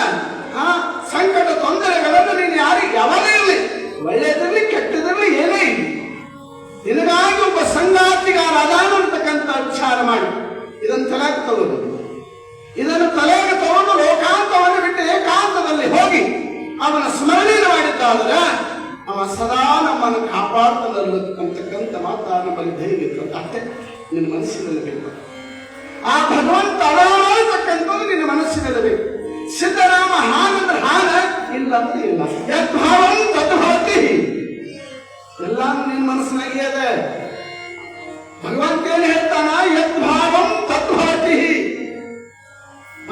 ಆ ಸಂಕಟ ತೊಂದರೆಗಳನ್ನು ನೀನು ಯಾರಿಗೆ ಯಾವಾಗ ಇರಲಿ, ಒಳ್ಳೆಯದಿರಲಿ ಕೆಟ್ಟದಿರಲಿ ಏನೇ ಇರಲಿ, ನಿನಗಾಗಿ ಒಬ್ಬ ಸಂಗಾತಿಗಾರ ಅದಾನ ಅಂತಕ್ಕಂಥ ವಿಚಾರ ಮಾಡಿ ಇದನ್ನು ತಲೆಗೆ ತಗೋದು. ಇದನ್ನು ತಲೆಗೆ ತಗೊಂಡು ಲೋಕಾಂತವನ್ನು ಬಿಟ್ಟು ಏಕಾಂತದಲ್ಲಿ ಹೋಗಿ ಅವನ ಸ್ಮರಣೆಯನ್ನು ಮಾಡಿದ್ದಾದ್ರೆ ಅವ ಸದಾ ನಮ್ಮನ್ನು ಕಾಪಾಡ್ತಾನಲ್ಲತಕ್ಕಂಥ ಮಾತ್ರ ನಮ್ಮಲ್ಲಿ ಧೈರ್ಯ ಇರ್ತದೆ. ಅಷ್ಟೇ ನಿನ್ನ ಮನಸ್ಸಿನಲ್ಲಿ ಬೇಕು. ಆ ಭಗವಂತ ಅಳತಕ್ಕಂಥದ್ದು ನಿನ್ನ ಮನಸ್ಸಿನಲ್ಲಿ ಬೇಕು. ಸಿದ್ದರಾಮ ಹಾನಂದ್ರೆ ಹಾನ, ಇಲ್ಲ ಅಂದ್ರೆ ಇಲ್ಲ. ಯದ್ಭಾವಂ ತದ್ಭವತಿ. ಎಲ್ಲ ನಿನ್ನ ಮನಸ್ಸಿನಾಗಿ ಅದೆ. ಭಗವಂತ ಏನು ಹೇಳ್ತಾನ, ಯದ್ಭಾವಂ ತದ್ಭವತಿ.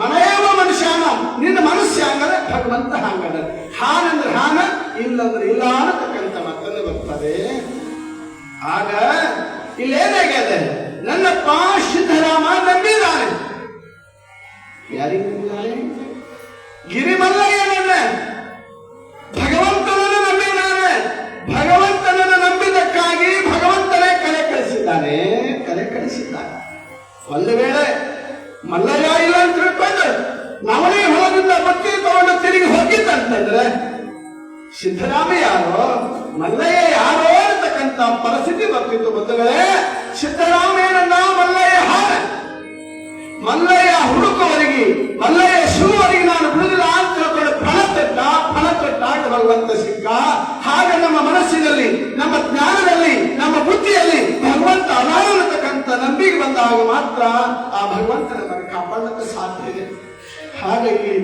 ಅನೇವ ಮನುಷ್ಯನ, ನಿನ್ನ ಮನಸ್ಸು ಹಂಗದ, ಭಗವಂತ ಹಂಗದ. ಹಾನಂದ್ರೆ ಹಾನ, ಇಲ್ಲಂದ್ರೆ ಇಲ್ಲ ಅನ್ನತಕ್ಕಂಥ ಮಾತನ್ನು ಬರ್ತದೆ. ಆಗ ಇಲ್ಲೇನಾಗಿದೆ, ನನ್ನಪ್ಪ ಸಿದ್ದರಾಮ ನಂಬಿದ್ದಾನೆ. ಯಾರಿಗೆ ನಂಬಿದ್ದಾನೆ? ಗಿರಿಮಲ್ಲಯ್ಯನನ್ನ, ಭಗವಂತನನ್ನು ನಂಬಿದ್ದಾನೆ. ಭಗವಂತನನ್ನು ನಂಬಿದಕ್ಕಾಗಿ ಭಗವಂತನೇ ಕರೆ ಕಳಿಸಿದ್ದಾನೆ. ಒಂದು ವೇಳೆ ಮಲ್ಲಯ್ಯ ಇಲ್ಲ ಅಂತ ತಿಳ್ಕೊಂಡು ನವನೇ ಹೊಲದಿಂದ ಬಟ್ಟೆ ತಗೊಂಡು ತಿರುಗಿ ಹೋಗಿತ್ತಂತಂದ್ರೆ ಸಿದ್ದರಾಮ ಯಾರೋ ಮಲ್ಲಯ್ಯ ಯಾರೋ ಅಂತಕ್ಕಂಥ ಪರಿಸ್ಥಿತಿ ಬರ್ತಿತ್ತು. ಬಂಧುಗಳೇ, ಸಿದ್ದರಾಮ ಏನನ್ನ ಮಲ್ಲಯ್ಯ ಹಾರ, ಮಲ್ಲಯ್ಯ ಹುಡುಕುವರಿಗೆ, ಮಲ್ಲಯ್ಯ ಶಿವವರಿಗೆ ನಾನು ಬಿಡುದಿಲ್ಲ ಅಂತ ತಿಳ್ಕೊಂಡು ಫಲ ತೊಟ್ಟ ಭಗವಂತ ಸಿಕ್ಕ. ಹಾಗೆ ನಮ್ಮ ಮನಸ್ಸಿನಲ್ಲಿ, ನಮ್ಮ ಜ್ಞಾನದಲ್ಲಿ, ನಮ್ಮ ಬುದ್ಧಿಯಲ್ಲಿ ಭಗವಂತ ಅನಾಗತಕ್ಕಂಥ ನಂಬಿಕೆ ಬಂದಾಗ ಮಾತ್ರ ಆ ಭಗವಂತ ನಮ್ಮನ್ನು ಕಾಪಾಡಕ್ಕೆ ಸಾಧ್ಯ ಇದೆ. ಹಾಗಾಗಿ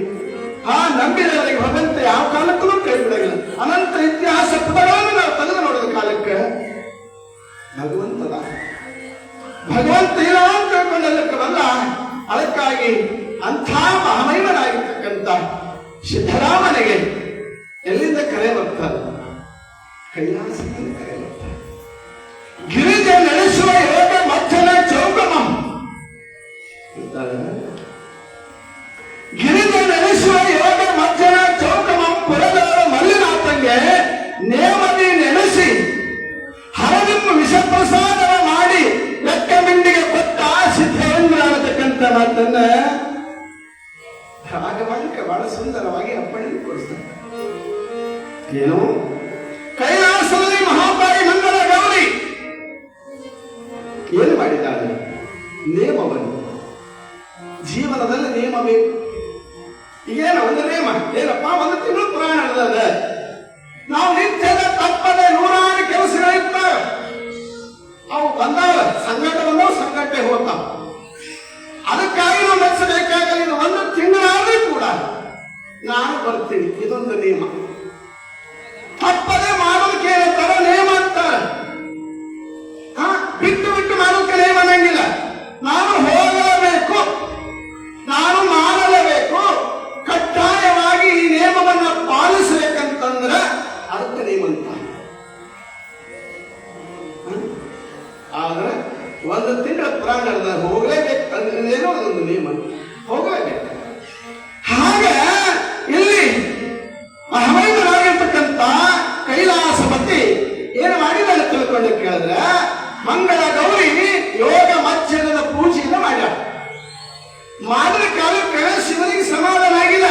ಆ ನಂಬಿದವರಿಗೆ ಭಗವಂತ ಯಾವ ಕಾಲಕ್ಕೂ ಕೈ ಬಿಡಲಿಲ್ಲ. ಅನಂತ ಇತಿಹಾಸ ಪುಟಗಳನ್ನು ನಾವು ತೆಗೆದು ನೋಡಿದ ಕಾಲಕ್ಕೆ ಭಗವಂತ ಇಲ್ಲ ಅಂತ ತಿಳ್ಕೊಂಡಲ್ಲಕ್ಕೆ ಬಂದ. ಅದಕ್ಕಾಗಿ ಅಂಥ ಮಹಾಮಹಿಮನಾಗಿರ್ತಕ್ಕಂಥ ಸಿದ್ದರಾಮನಿಗೆ ಎಲ್ಲಿಂದ ಕರೆ ಬರ್ತಾರೆ? ಕೈಲಾಸದಿಂದ ಕರೆ ಬರ್ತಾರೆ. ಗಿರಿಜ ನಡೆಸುವ ಯೋಗ ಮಧ್ಯನ ಚೌಕಮಂ. ಗಿರಿಜ ನಡೆಸುವ ಯೋಗ ಮಧ್ಯನ ಚೌಕಮಂ ಪುರದವರ ಮಲ್ಲಿನಾಥಂಗೆ ನೇಮದಿ ನೆನೆಸಿ ಹರದಿಮ್ಮ ವಿಷಪ್ರಸಾದವ ಮಾಡಿ ಲೆಕ್ಕ ಮಿಂಡಿಗೆ ಕೊಟ್ಟ ಸಿದ್ದೇಂದ್ರ ಅನ್ನತಕ್ಕಂಥ ಮಾತನ್ನ ರಾಗವಾಣಿಕ ಬಹಳ ಸುಂದರವಾಗಿ ಅಪ್ಪಣೆ ಕೊಡಿಸ್ತಾರೆ. ಏನು ಕೈಲಾಸದಲ್ಲಿ ಮಹಾಪಾರಿ ಮಂಗಲ ಗೌರಿ ಏನು ಮಾಡಿದ್ದಾಳೆ? ನೇಮವನ್ನು. ಜೀವನದಲ್ಲಿ ನೇಮ ಬೇಕು. ಈಗೇನ ಒಂದು ನೇಮ ಏನಪ್ಪ, 1 ತಿಂಗಳು ಪುರಾಣ ನಡೆದ ನಾವು ನಿತ್ಯದ ತಪ್ಪದೆ 100 ಕೆಲಸಗಳಿರ್ತವೆ. ಅವು ಬಂದಾವ, ಸಂಘಟ ಬಂದವು, ಸಂಘಟನೆ ಹೋಗ್ತಾವ. ಅದಕ್ಕಾಗಿ ನಾವು ನಡೆಸಬೇಕಾಗಲಿ. 1 ತಿಂಗಳಾದ್ರೂ ಕೂಡ ನಾನು ಬರ್ತೀನಿ, ಇದೊಂದು ನಿಯಮ. ತಪ್ಪದೆ ಮಾಡೋದಕ್ಕೆ ಏನಂತಾರ? ನೇಮ ಅಂತಾರೆ. ಬಿಟ್ಟು ಮಾಡೋದಕ್ಕೆ ನೇಮ ಅನ್ನಂಗಿಲ್ಲ. ನಾನು ಹೋಗಲೇಬೇಕು, ನಾನು ಮಾಡಲೇಬೇಕು, ಕಡ್ಡಾಯವಾಗಿ ಈ ನೇಮವನ್ನ ಪಾಲಿಸಬೇಕಂತಂದ್ರೆ ಅದಕ್ಕೆ ನೇಮ ಅಂತ. ಆದ್ರೆ 1 ತಿಂಗಳ ಪುರಾಣ ಹೋಗಲೇಬೇಕು ಏನೋ ಒಂದು ನಿಯಮ ಹೋಗಬೇಕು. ಹಾಗೆ ಇಲ್ಲಿ ಮಹಾವೈದ್ಯರಾಗಿರ್ತಕ್ಕಂಥ ಕೈಲಾಸಪತಿ ಏನು ಮಾಡಿದ್ದಾರೆ ತಿಳ್ಕೊಂಡು ಕೇಳಿದ್ರೆ, ಮಂಗಳ ಗೌರಿ ಯೋಗ ಮಜ್ಜನದ ಪೂಜೆಯನ್ನು ಮಾಡ್ಯಾರ. ಮಾಡಿದ ಕಾಲಕ್ಕೆ ಶಿವನಿಗೆ ಸಮಾಧಾನ ಆಗಿಲ್ಲ.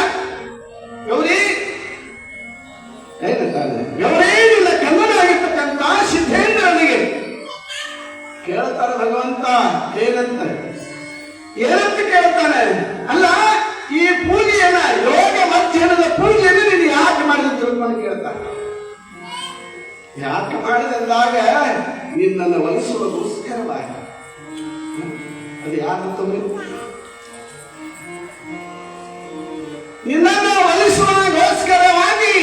ಗೌರಿ ಗೌರಿ ನಿನ್ನ ಕನ್ನಡಾಗಿರ್ತಕ್ಕಂಥ ಸಿದ್ಧೇಂದ್ರನಿಗೆ ಕೇಳ್ತಾರ ಭಗವಂತ ಏನಂತ ಕೇಳ್ತಾನೆ, ಅಲ್ಲ ಈ ಪೂಜೆಯನ್ನ ಯೋಗ ಮಧ್ಯಾಹ್ನದ ಪೂಜೆಯನ್ನು ನೀನು ಯಾಕೆ ಮಾಡಿದ ತಿಳ್ಕೊಂಡು ಕೇಳ್ತಾನೆ. ಯಾಕೆ ಮಾಡಿದಂದಾಗ ನಿನ್ನನ್ನು ಒಲಿಸುವುದಕ್ಕೋಸ್ಕರವಾಗಿ. ಅದು ಯಾರು ತಗೊಳ್ಳಿ, ನಿನ್ನನ್ನು ಒಲಿಸುವುದಕ್ಕೋಸ್ಕರವಾಗಿ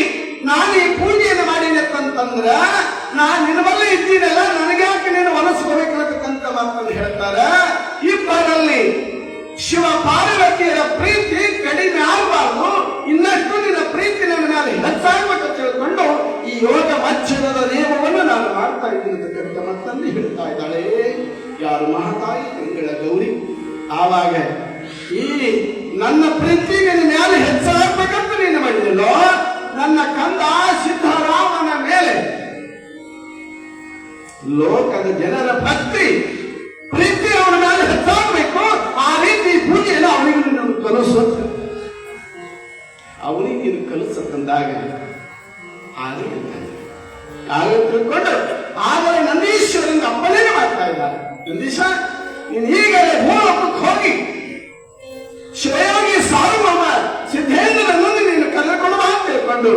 ನಾನು ಈ ಪೂಜೆಯನ್ನು ಮಾಡೀನಿ ಅಂತಂದ್ರ, ನಾನು ನಿನ್ನ ಬಲ್ಲ ಇದ್ದೀನಲ್ಲ, ನನಗ್ಯಾಕೆ ನೀನು ಒಲಿಸ್ಕೋಬೇಕಂತ ಮಾತನ್ನು ಹೇಳ್ತಾರೆ. ಇಬ್ಬರಲ್ಲಿ ಶಿವ ಪಾರ್ವತಿಯರ ಪ್ರೀತಿ ಕಡಿಮೆ ಆಗಬಾರ್ದು, ಇನ್ನಷ್ಟು ನಿನ್ನ ಪ್ರೀತಿ ನನ್ನ ಮೇಲೆ ಹೆಚ್ಚಾಗಬೇಕು ತಿಳ್ಕೊಂಡು ಈ ಯೋಗ ಮಜ್ಜನದ ನಿಯಮವನ್ನು ನಾನು ಮಾಡ್ತಾ ಇದ್ದೀನಿ ಅಂತಕ್ಕಂಥ ಮಾತನ್ನು ಹೇಳ್ತಾ ಇದ್ದಾಳೆ ಯಾರು? ಮಹಾತಾಯಿ ಮಂಗಳ ಗೌರಿ. ಆವಾಗ ಈ ನನ್ನ ಪ್ರೀತಿ ನಿನ್ನ ಮೇಲೆ ಹೆಚ್ಚಾಗಬೇಕಂತ ನೀನು ಮಾಡಿದಲ್ಲೋ, ನನ್ನ ಕಂದ ಸಿದ್ಧರಾಮನ ಮೇಲೆ ಲೋಕದ ಜನರ ಭಕ್ತಿ ಪ್ರೀತಿ ಅವನ ಮೇಲೆ ಹೆಚ್ಚಾಗಬೇಕು. ಆ ರೀತಿ ಪೂಜೆಯನ್ನು ಅವನಿಗೆ ನೀನು ಕಲಿಸುತ್ತ, ಅವನಿಗೆ ನೀನು ಕಲಿಸಂದಾಗ ಆಗ ತಿಳ್ಕೊಂಡು ಆದರೆ ನಂದೀಶ್ವರನಿಂದ ಅಪ್ಪನೇನೆ ಮಾಡ್ತಾ ಇದ್ದಾರೆ. ನಂದೀಶ, ನೀನು ಈಗಲೇ ಭೂಲೋಕಕ್ಕೆ ಹೋಗಿ ಶಿವಯೋಗಿ ಸಾರ್ವಭೌಮ ಸಿದ್ಧೇಂದ್ರನನ್ನು ನೀನು ಕರೆದುಕೊಂಡು ಬಾ ತಿಳ್ಕೊಂಡು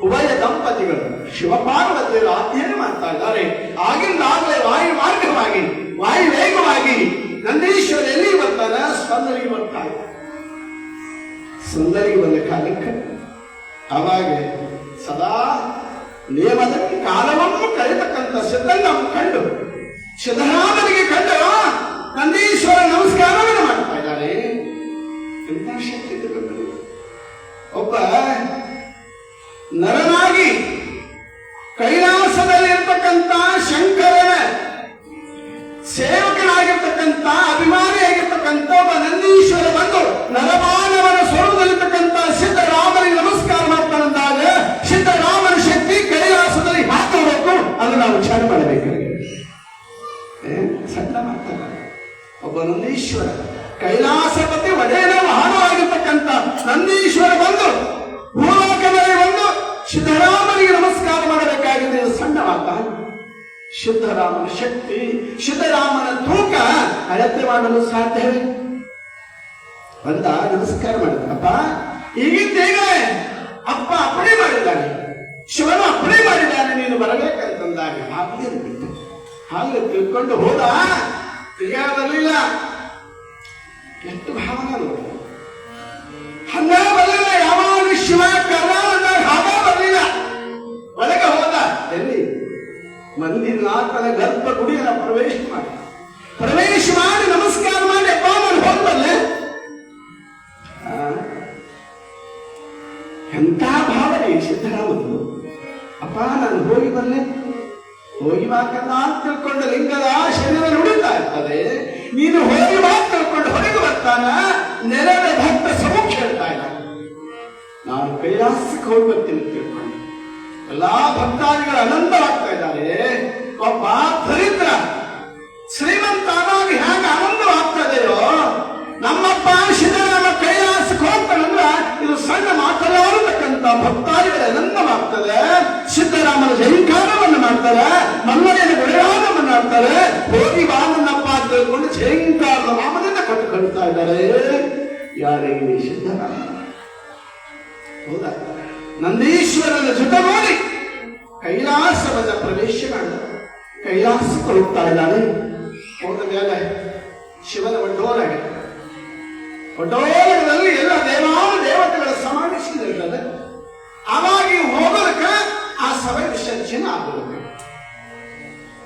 ಉಭಯ ದಂಪತಿಗಳು ಶಿವಪಾರ್ವತಿಯರು ಅಧ್ಯಯನ ಮಾಡ್ತಾ ಇದ್ದಾರೆ. ಆಗಿಂದಾಗಲೇ ವಾಯು ಮಾರ್ಗವಾಗಿ ವಾಯು ವೇಗವಾಗಿ ನಂದೀಶ್ವರ ಎಲ್ಲಿ ಬರ್ತಾನೆ? ಸ್ಪಂದನಿಗೆ ಬರ್ತಾ ಇದ್ದಾರೆ. ಸುಂದರಿಗೆ ಬಂದ ಕಾಲಕ್ಕೆ ಅವಾಗ ಸದಾ ನೇಮದಲ್ಲಿ ಕಾಲವನ್ನು ಕಳೆತಕ್ಕಂಥ ಸಿದ್ಧನ ಕಂಡು ಸಿದ್ಧರಾಮನಿಗೆ ಕಂಡು ನಂದೀಶ್ವರ ನಮಸ್ಕಾರವನ್ನು ಮಾಡ್ತಾ ಇದ್ದಾರೆ. ಎಂತ ಶಕ್ತಿ ತಿಳ್ಕೊಂಡು ಒಬ್ಬ ನರನಾಗಿ ಕೈಲಾಸದಲ್ಲಿ ಇರ್ತಕ್ಕಂಥ ಶಂಕರನ ಸೇವಕನಾಗಿರ್ತಕ್ಕಂಥ ಅಭಿಮಾನಿಯಾಗಿರ್ತಕ್ಕಂಥ ಒಬ್ಬ ನಂದೀಶ್ವರ ಬಂದು ನರಮಾನವನ ಸ್ವರೂಪದಲ್ಲಿರ್ತಕ್ಕಂಥ ಸಿದ್ಧರಾಮನಿಗೆ ನಮಸ್ಕಾರ ಮಾಡ್ತಾನಂದಾಗ ಸಿದ್ಧರಾಮನ ಶಕ್ತಿ ಕೈಲಾಸದಲ್ಲಿ ಹಾಕಬೇಕು ಅದು ನಾವು ವಿಚಾರ ಮಾಡಬೇಕಾಗಿದೆ. ಸಣ್ಣ ಮಾಡ್ತಾನೆ ಒಬ್ಬ ನಂದೀಶ್ವರ ಕೈಲಾಸಪತಿ ಒಡೆಯನ ವಾಹನವಾಗಿರ್ತಕ್ಕಂಥ ನಂದೀಶ್ವರ ಬಂದು ಭೂಲೋಕದಲ್ಲಿ ಬಂದು ಸಿದ್ಧರಾಮನಿಗೆ ನಮಸ್ಕಾರ ಮಾಡಬೇಕಾಗಿದೆ. ಸಣ್ಣ ಮಾತ. ಸಿದ್ಧರಾಮನ ಶಕ್ತಿ, ಸಿದ್ಧರಾಮನ ತೂಕ ಅಳತೆ ಮಾಡಲು ಸಾಧ್ಯವೇ? ಬಂದ ನಮಸ್ಕಾರ ಮಾಡಿದಪ್ಪ, ಈಗಿದ್ದೇಗ ಅಪ್ಪ ಅಪ್ಪಣೆ ಮಾಡಿದ್ದಾನೆ, ಶಿವನು ಅಪ್ಪಣೆ ಮಾಡಿದ್ದಾನೆ, ನೀನು ಬರಬೇಕಂತಂದಾಗ ಹಾಗೆ ಬಿಟ್ಟು ಹಾಗೆ ತಿಳ್ಕೊಂಡು ಹೋದ. ತಿರುಗಾಡಲಿಲ್ಲ. ಎಷ್ಟು ಭಾವನೆ ನೋಡಿ. ಹಂಗ ಬರಲಿಲ್ಲ. ಯಾವಾಗ ಶಿವ ಕರ್ಣ ಅಂದಾಗ ಹಾಗ ಬರಲಿಲ್ಲ. ಒಳಗೆ ಹೋದ. ಎಲ್ಲಿ? ಮಂದಿರನಾಥನ ಗರ್ಭ ಗುಡಿಯನ್ನು ಪ್ರವೇಶ ಮಾಡಿ ನಮಸ್ಕಾರ ಮಾಡಿ ಅಪ್ಪ ನಾನು ಹೋಗ್ಬಲ್ಲೆ. ಎಂಥ ಭಾವನೆ ಸಿದ್ಧರಾಮದ್ದು. ಅಪ್ಪ ನಾನು ಹೋಗಿ ಬಲ್ಲೆ, ಹೋಗಿ ಬಾಕಲ್ಲ ಅಂತ ತಿಳ್ಕೊಂಡು ಲಿಂಗದ ಶರೀರ ನುಡಿತಾ ಇರ್ತದೆ. ನೀನು ಹೋಗಿ ಬಾ ತಿಳ್ಕೊಂಡು ಹೊರಗೆ ಬರ್ತಾನ. ನೆರೆದ ಭಕ್ತ ಸಮುಖ ಹೇಳ್ತಾ ಇಲ್ಲ, ನಾನು ಕೈಲಾಸಕ್ಕೆ ಹೋಗಿ ಬರ್ತೀನಿ ತಿಳ್ಕೊಂಡು ಎಲ್ಲಾ ಭಕ್ತಾದಿಗಳು ಆನಂದವಾಗ್ತಾ ಇದ್ದಾರೆ. ಒಬ್ಬ ದರಿದ್ರ ಶ್ರೀಮಂತ ಆದಾಗ ಹೇಗೆ ಆನಂದವಾಗ್ತದೆಯೋ ನಮ್ಮಪ್ಪ ಸಿದ್ಧರಾಮ ಕೈಲಾಸಕ್ಕೆ ಹೋಗ್ತಾನಂದ್ರ ಇದು ಸಣ್ಣ ಮಾತನಾಡತಕ್ಕಂಥ ಭಕ್ತಾದಿಗಳ ಆನಂದವಾಗ್ತದೆ. ಸಿದ್ಧರಾಮನ ಜಯಂಕಾರವನ್ನು ಮಾಡ್ತಾರೆ, ಮಲ್ಲಯ್ಯನ ಗುಣಗಾನವನ್ನು ಮಾಡ್ತಾರೆ. ಹೋಗಿ ಬಾ ನನ್ನಪ್ಪ ಅಂತ ತಿಳ್ಕೊಂಡು ಜಯಂಕಾರದ ನಾಮದಿಂದ ಕೊಟ್ಟು ಕಳ್ತಾ ಇದ್ದಾರೆ. ಯಾರಿಗೆ? ಸಿದ್ಧರಾಮ. ಹೌದಾ? ನಂದೀಶ್ವರನ ಜೊತೆ ನೋಡಿ ಕೈಲಾಸವನ್ನ ಪ್ರವೇಶ ಮಾಡಿದ. ಕೈಲಾಸಕ್ಕೆ ಹೋಗ್ತಾ ಇದ್ದಾನೆ. ಹೋದ ಮೇಲೆ ಶಿವನ ಒಡ್ಡೋಲಗದಲ್ಲಿ ಎಲ್ಲ ದೇವತೆಗಳ ಸಮಾವೇಶಗಳಿರ್ತದೆ. ಆವಾಗ ಹೋಗೋದಕ್ಕೆ ಆ ಸಭೆ ವಿಸರ್ಜನೆ ಆಗೋದಕ್ಕೆ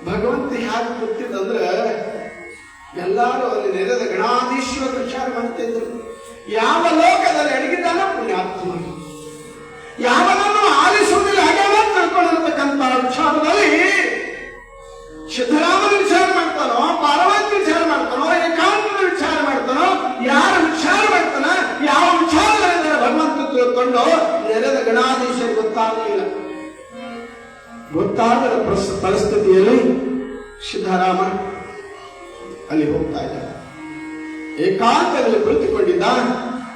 ಭಗವಂತ ಯಾರು ಗೊತ್ತಿದ್ದಂದ್ರೆ ಎಲ್ಲಾರು ಅಲ್ಲಿ ನೆರೆದ ಗಣಾಧೀಶ್ವರ ವಿಚಾರ ಮಾಡ್ತಿದ್ರು. ಯಾವ ಲೋಕದಲ್ಲಿ ಅಡಗಿದ್ದಾನ ಪುಣ್ಯಾತ್ಮ, ಯಾವನನ್ನು ಆಲಿಸುವುದಿಲ್ಲ ಹಾಗೆ ತಿಳ್ಕೊಂಡಿರ್ತಕ್ಕಂಥ ವಿಚಾರದಲ್ಲಿ ಸಿದ್ಧರಾಮನ ವಿಚಾರ ಮಾಡ್ತಾನೋ, ಪಾರ್ವತಿ ವಿಚಾರ ಮಾಡ್ತಾನೋ, ಏಕಾಂತದ ವಿಚಾರ ತಿಳ್ಕೊಂಡು ನೆರೆದ ಗಣಾಧೀಶರು ಗೊತ್ತಾಗಲಿಲ್ಲ. ಗೊತ್ತಾಗದ ಪರಿಸ್ಥಿತಿಯಲ್ಲಿ ಸಿದ್ಧರಾಮ ಅಲ್ಲಿ ಹೋಗ್ತಾ ಇದ್ದಾನೆ. ಏಕಾಂತದಲ್ಲಿ ಕುಳಿತುಕೊಂಡಿದ್ದ.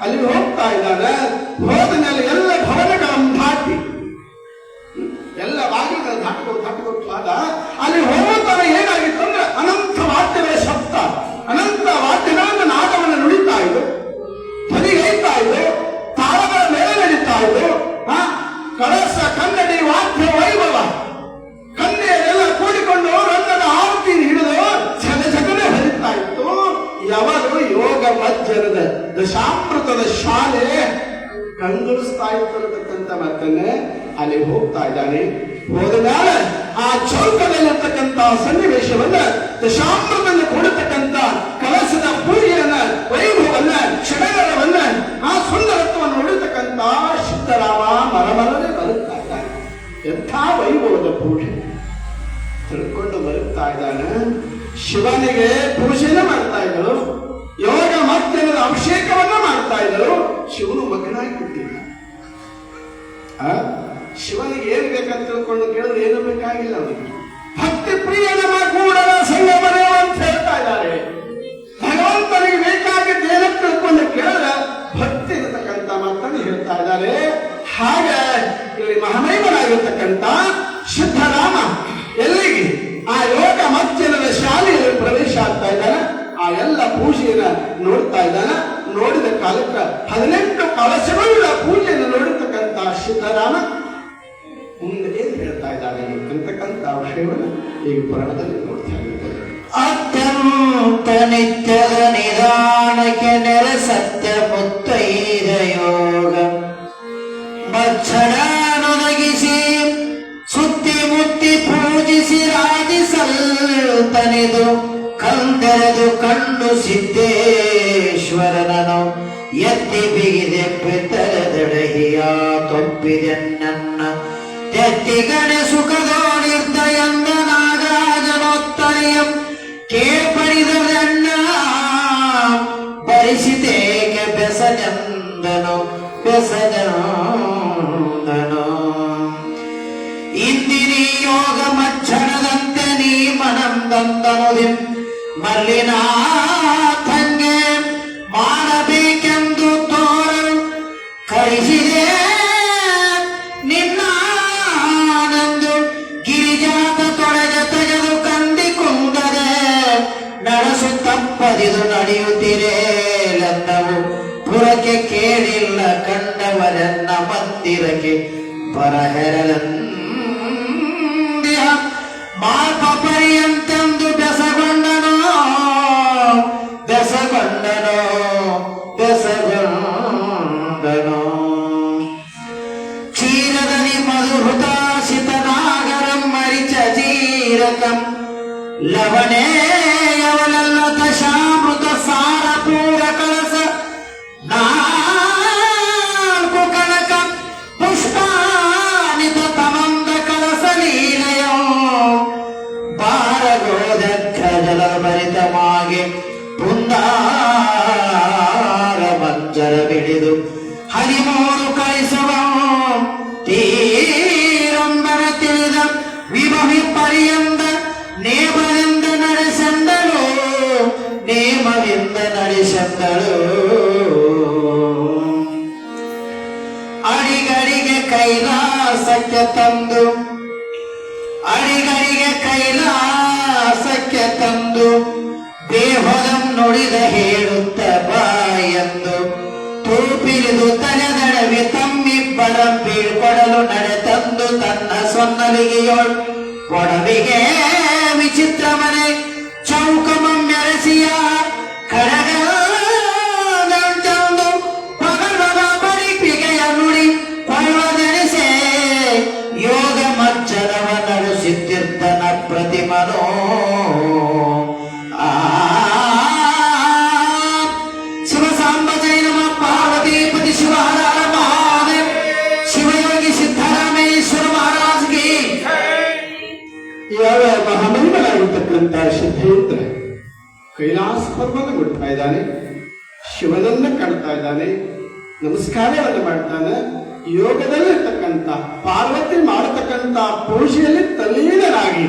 ಅಲ್ಲಿ ಹೋಗ್ತಾ ಇದ್ದಾನೆ. ಹೋದ ಮೇಲೆ ಎಲ್ಲ ಭವನಗಳನ್ನು ದಾಟಿ ಎಲ್ಲ ಬಾಗಿಲುಗಳು ದಾಟಿಕೊಟ್ಟಾಗ ಅಲ್ಲಿ ಹೋಗುತ್ತಾಗ ಏನಾಗಿತ್ತು ಅಂದ್ರೆ ಅನಂತ ವಾದ್ಯಗಳ ಶಬ್ದ, ಅನಂತ ವಾದ್ಯಗಳನ್ನು ನಾದವನ್ನು ನುಡಿತಾ ಇದ್ದು, ಧ್ವನಿಗೈತಾ ಇದ್ದು, ತಾಳಗಳ ಮೇಲೆ ನಡೀತಾ ಇದ್ದು, ಕಳಸ ಕನ್ನಡಿ ವಾದ್ಯ ವೈಭವ ಕನ್ಯೆಯರೆಲ್ಲ ಕೂಡಿಕೊಂಡು ರಂಗದ ಆರತಿ ಹಿಡಿದು ಜಗನೆ ಹರಿತಾ ಇತ್ತು. ಯಾವಾಗ ಯೋಗ ಮಜ್ಜನದ ದಶಾಮೃತದ ಶಾಲೆ ಕಂಗೊಳಿಸ್ತಾ ಇತ್ತು ಅನ್ನತಕ್ಕಂಥ ಮಾತನ್ನೇ ಅಲ್ಲಿ ಹೋಗ್ತಾ ಇದ್ದಾನೆ. ಹೋದ ಮೇಲೆ ಆ ಚೌಕದಲ್ಲಿರ್ತಕ್ಕಂಥ ಸನ್ನಿವೇಶವನ್ನ, ದಶಾಮೃತವನ್ನು ಕೊಡತಕ್ಕಂಥ ಕಲಸದ ಪೂಜೆಯನ್ನ, ವೈಭವವನ್ನ, ಕ್ಷಣಗಳವನ್ನ, ಆ ಸುಂದರತ್ವವನ್ನು ನೋಡತಕ್ಕಂಥ ಸಿದ್ಧರಾಮ ಮರಮರನೆ ಬರುತ್ತಾ ಇದ್ದಾನೆ. ಎಂಥ ವೈಭವದ ಪೂಜೆ ತಿಳ್ಕೊಂಡು ಬರುತ್ತಾ ಇದ್ದಾನೆ. ಶಿವನಿಗೆ ಪೂಜೆನ ಮಾಡ್ತಾ ಇದ್ದರು, ಯೋಗ ಮಧ್ಯದ ಅಭಿಷೇಕವನ್ನ ಮಾಡ್ತಾ ಇದ್ದರು. ಶಿವನು ಮಗನಾಗಿ ಹುಟ್ಟಿಲ್ಲ. ಶಿವನಿಗೆ ಏನ್ ಬೇಕಂತ ತಿಳ್ಕೊಂಡು ಕೇಳಿದ್ರೆ ಏನು ಬೇಕಾಗಿಲ್ಲ. ಅವನಿಗೆ ಭಕ್ತಿ ಪ್ರಿಯ ನಮ್ಮ ಕೂಡಲ ಸಂಗಮನೇ ಅಂತ ಹೇಳ್ತಾ ಇದ್ದಾರೆ. ಭಗವಂತನಿಗೆ ಬೇಕಾಗಿದ್ದು ಏನಂತ ತಿಳ್ಕೊಂಡು ಕೇಳಿದ್ರೆ ಭಕ್ತಿ ಇರತಕ್ಕಂಥ ಮಾತನ್ನು ಹೇಳ್ತಾ ಇದ್ದಾರೆ. ಹಾಗೆ ಇಲ್ಲಿ ಮಹಾಮಹಿಮನಾಗಿರ್ತಕ್ಕಂಥ ಸಿದ್ಧರಾಮ ಎಲ್ಲಿಗೆ ಆ ಯೋಗ ಮಜ್ಜನದ ಶಾಲೆಯಲ್ಲಿ ಪ್ರವೇಶ ಆಗ್ತಾ ಇದ್ದಾನೆ. ಆ ಎಲ್ಲ ಪೂಜೆಯನ್ನ ನೋಡ್ತಾ ಇದ್ದಾನೆ. ನೋಡಿದ ಕಾಲಕ್ಕೆ 18 ಕಳಶಗಳ ಪೂಜೆಯನ್ನು ನೋಡಿರ್ತಕ್ಕಂಥ ಸಿದ್ಧರಾಮ ಮುಂದೆ ಏನ್ ಹೇಳ್ತಾ ಇದ್ದಾನೆ ಅಂತಕ್ಕಂಥ ವಿಷಯವನ್ನು ಈಗ ಪುರಾಣದಲ್ಲಿ ನೋಡ್ತಾ ಇದ್ದಾರೆ. ಅತ್ಯಂತ ನಿತ್ಯದ ನಿಧಾನಕ್ಕೆ ನೆರೆ ಸತ್ಯ ಮುತ್ತೈದ ಯೋಗ ಮಜ್ಜನೊದಗಿಸಿ ಸುತ್ತಿ ಮುತ್ತಿ ಪೂಜಿಸಿ ರಾಜಿಸಲ್ತನೆದು ಕಂದೆರೆದು ಕಂಡು ಸಿದ್ದೇಶ್ವರನನು ಎತ್ತಿ ಬಿಗಿದೆ ಪಿತರದೆಡೆಹಿಯ ತೊಪ್ಪಿದೆ ನನ್ನ ತೆತ್ತಿ ಗಣೆ ಸುಖದೋಡಿದ್ದ ಎಂದ ನಾಗರಾಜನೊತ್ತನೆಯಂ ಕೇಪಡಿದರಣ್ಣ ಬರಿಸಿತೇಕೆ ಬೆಸಜಂದನು ಬೆಸಜಂದನು ಇಂದಿನಿ ಯೋಗ ಮಜ್ಜನದಂತೆ ನೀ ಮನಂದಂದನುದಿಂ ಮಲ್ಲಿನಾಥಂಗೆ ಮಾಡಬೇಕೆಂದು ತೋರಲು ಕಳಿಸಿದೆ ನಿನ್ನಾನಂದು ಗಿರಿಜಾತ ತೊಳೆದ ತೆಗೆದು ಕಂದಿ ಕುಂದದೆ ನಡಸು ತಪ್ಪದಿದು ನಡೆಯುತ್ತಿರೇಲೆಂದವು ಪುರಕ್ಕೆ ಕೇಳಿಲ್ಲ ಕಂಡವರೆನ್ನ ಮಂದಿರಕ್ಕೆ ಬರಹೆರಲಂದಿಯ ಮಾಲ್ಪ ಪರ್ಯಂತೆಂದು ಬೆಸಗೊಂಡನೋ ಬೆಸಗೊಂಡನೋ ಬೆಸಗೊಂಡನೋ ಕ್ಷೀರದಲ್ಲಿ ಮಧುಹೃತಾಶಿತನಾಗರಂ ಮರಿಚ ಜೀರಕಂ ಲವಣೇಯವಲಲ್ಲ ದಶಾಮೃತ ಸಾರ ಪೂರ ಕಳಸ ನಾಲ್ಕು ಕನಕ ಪುಷ್ಪಾನಿತ ತಮಂದ ಕಳಸ ಲೀಲೆಯೋ ಬಾರಗೋದಕ್ಕ ಜಲಭರಿತಮಾಗಿ ಪುಂದಾರ ಮಂಜರ ಬಿಡಿದು 13 ಕಳಿಸುವ ತೀರಂಬರ ತಿಳಿದ ವಿಭವಿ ಪರ್ಯಂತ ನೇಮದಿಂದ ನಡೆಸಂದಳು ನೇಮದಿಂದ ನಡೆಸಂದಳು ಅಡಿಗಡಿಗೆ ಕೈಲಾಸಕ್ಕೆ ತಂದು ಅಡಿಗಡಿಗೆ ಕೈಲಾಸಕ್ಕೆ ತಂದು ದೇಹದಂ ನುಡಿದ ಹೇಳುತ್ತ ಬಾಯಂದು ತೂಪಿರಿದು ತಲೆದಡವಿ ತಮ್ಮಿಬ್ಬರ ಬೀಳ್ಕೊಡಲು ನಡೆ ತಂದು ತನ್ನ ಸೊನ್ನಲಿಗೆಯೋಳ್ ಕೊಡವಿಗೆ ವಿಚಿತ್ರ ಮನೆ ಚೌಕಮಂ ಮೆರೆಸಿಯ ಕಡಗಂದು ಪಗಲದ ಬರಿಪಿಗೆಯ ನುಡಿ ಕೊಳ್ಳದೆನಿಸೆ ಯೋಗ ಮಜ್ಜನವ ನಡೆಸುತ್ತಿದ್ದನ ಪ್ರತಿಮನೋ ಶಿವ ಸಾಂಬ ಜೈನಮ ಪಾರ್ವತೀಪತಿ ಶಿವ ಹರ ಹರ ಮಹಾದೇವ್ ಶಿವಯೋಗಿ ಸಿದ್ಧರಾಮೇಶ್ವರ ಮಹಾರಾಜ್ಗೆ ಯಾವ ಮಹಾಮಹಿಮನಾಗಿರ್ತಕ್ಕಂಥ ಸಿದ್ಧೇಂದ್ರ ಕೈಲಾಸ ಪರ್ವತ ಬಿಡ್ತಾ ಇದ್ದಾನೆ. ಶಿವನನ್ನ ಕಾಣ್ತಾ ಇದ್ದಾನೆ. ನಮಸ್ಕಾರವನ್ನು ಮಾಡ್ತಾನೆ. ಯೋಗದಲ್ಲಿರ್ತಕ್ಕಂಥ ಪಾರ್ವತಿ ಮಾಡತಕ್ಕಂಥ ಪೂಜೆಯಲ್ಲಿ ತಲ್ಲೀನರಾಗಿ